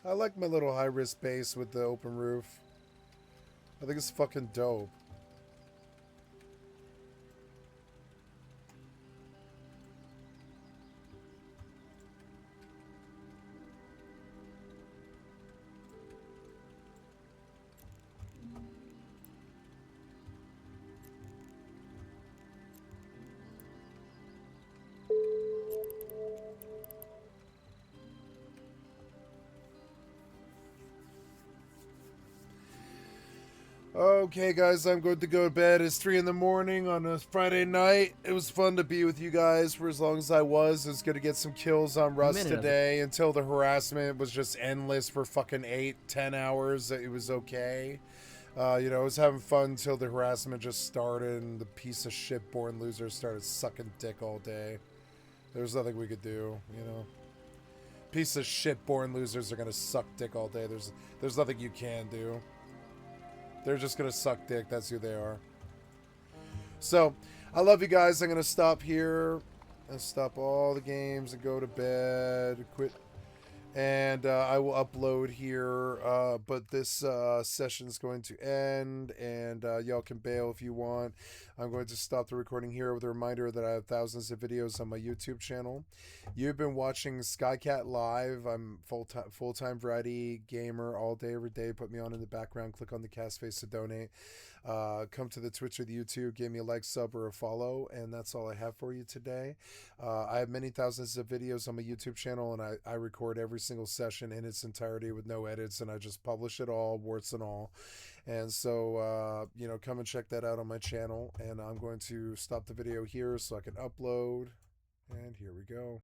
I like my little high-risk base with the open roof. I think it's fucking dope. Okay, guys, I'm going to go to bed. It's 3 in the morning on a Friday night. It was fun to be with you guys for as long as I was. I was going to get some kills on Rust today until the harassment was just endless for fucking 8-10 hours. It was okay. You know, I was having fun until the harassment just started and the piece of shit born losers started sucking dick all day. There was nothing we could do, you know. Piece of shit born losers are going to suck dick all day. There's nothing you can do. They're just going to suck dick. That's who they are. So, I love you guys. I'm going to stop here and stop all the games and go to bed. Quit. And I will upload here. But this session is going to end. And y'all can bail if you want. I'm going to stop the recording here with a reminder that I have thousands of videos on my YouTube channel. You've been watching Skycatlive. I'm full-time variety gamer all day, every day. Put me on in the background. Click on the cast face to donate. Come to the Twitch or the YouTube. Give me a like, sub, or a follow. And that's all I have for you today. I have many thousands of videos on my YouTube channel, and I record every single session in its entirety with no edits, and I just publish it all, warts and all. And so, you know, come and check that out on my channel. And I'm going to stop the video here so I can upload. And here we go.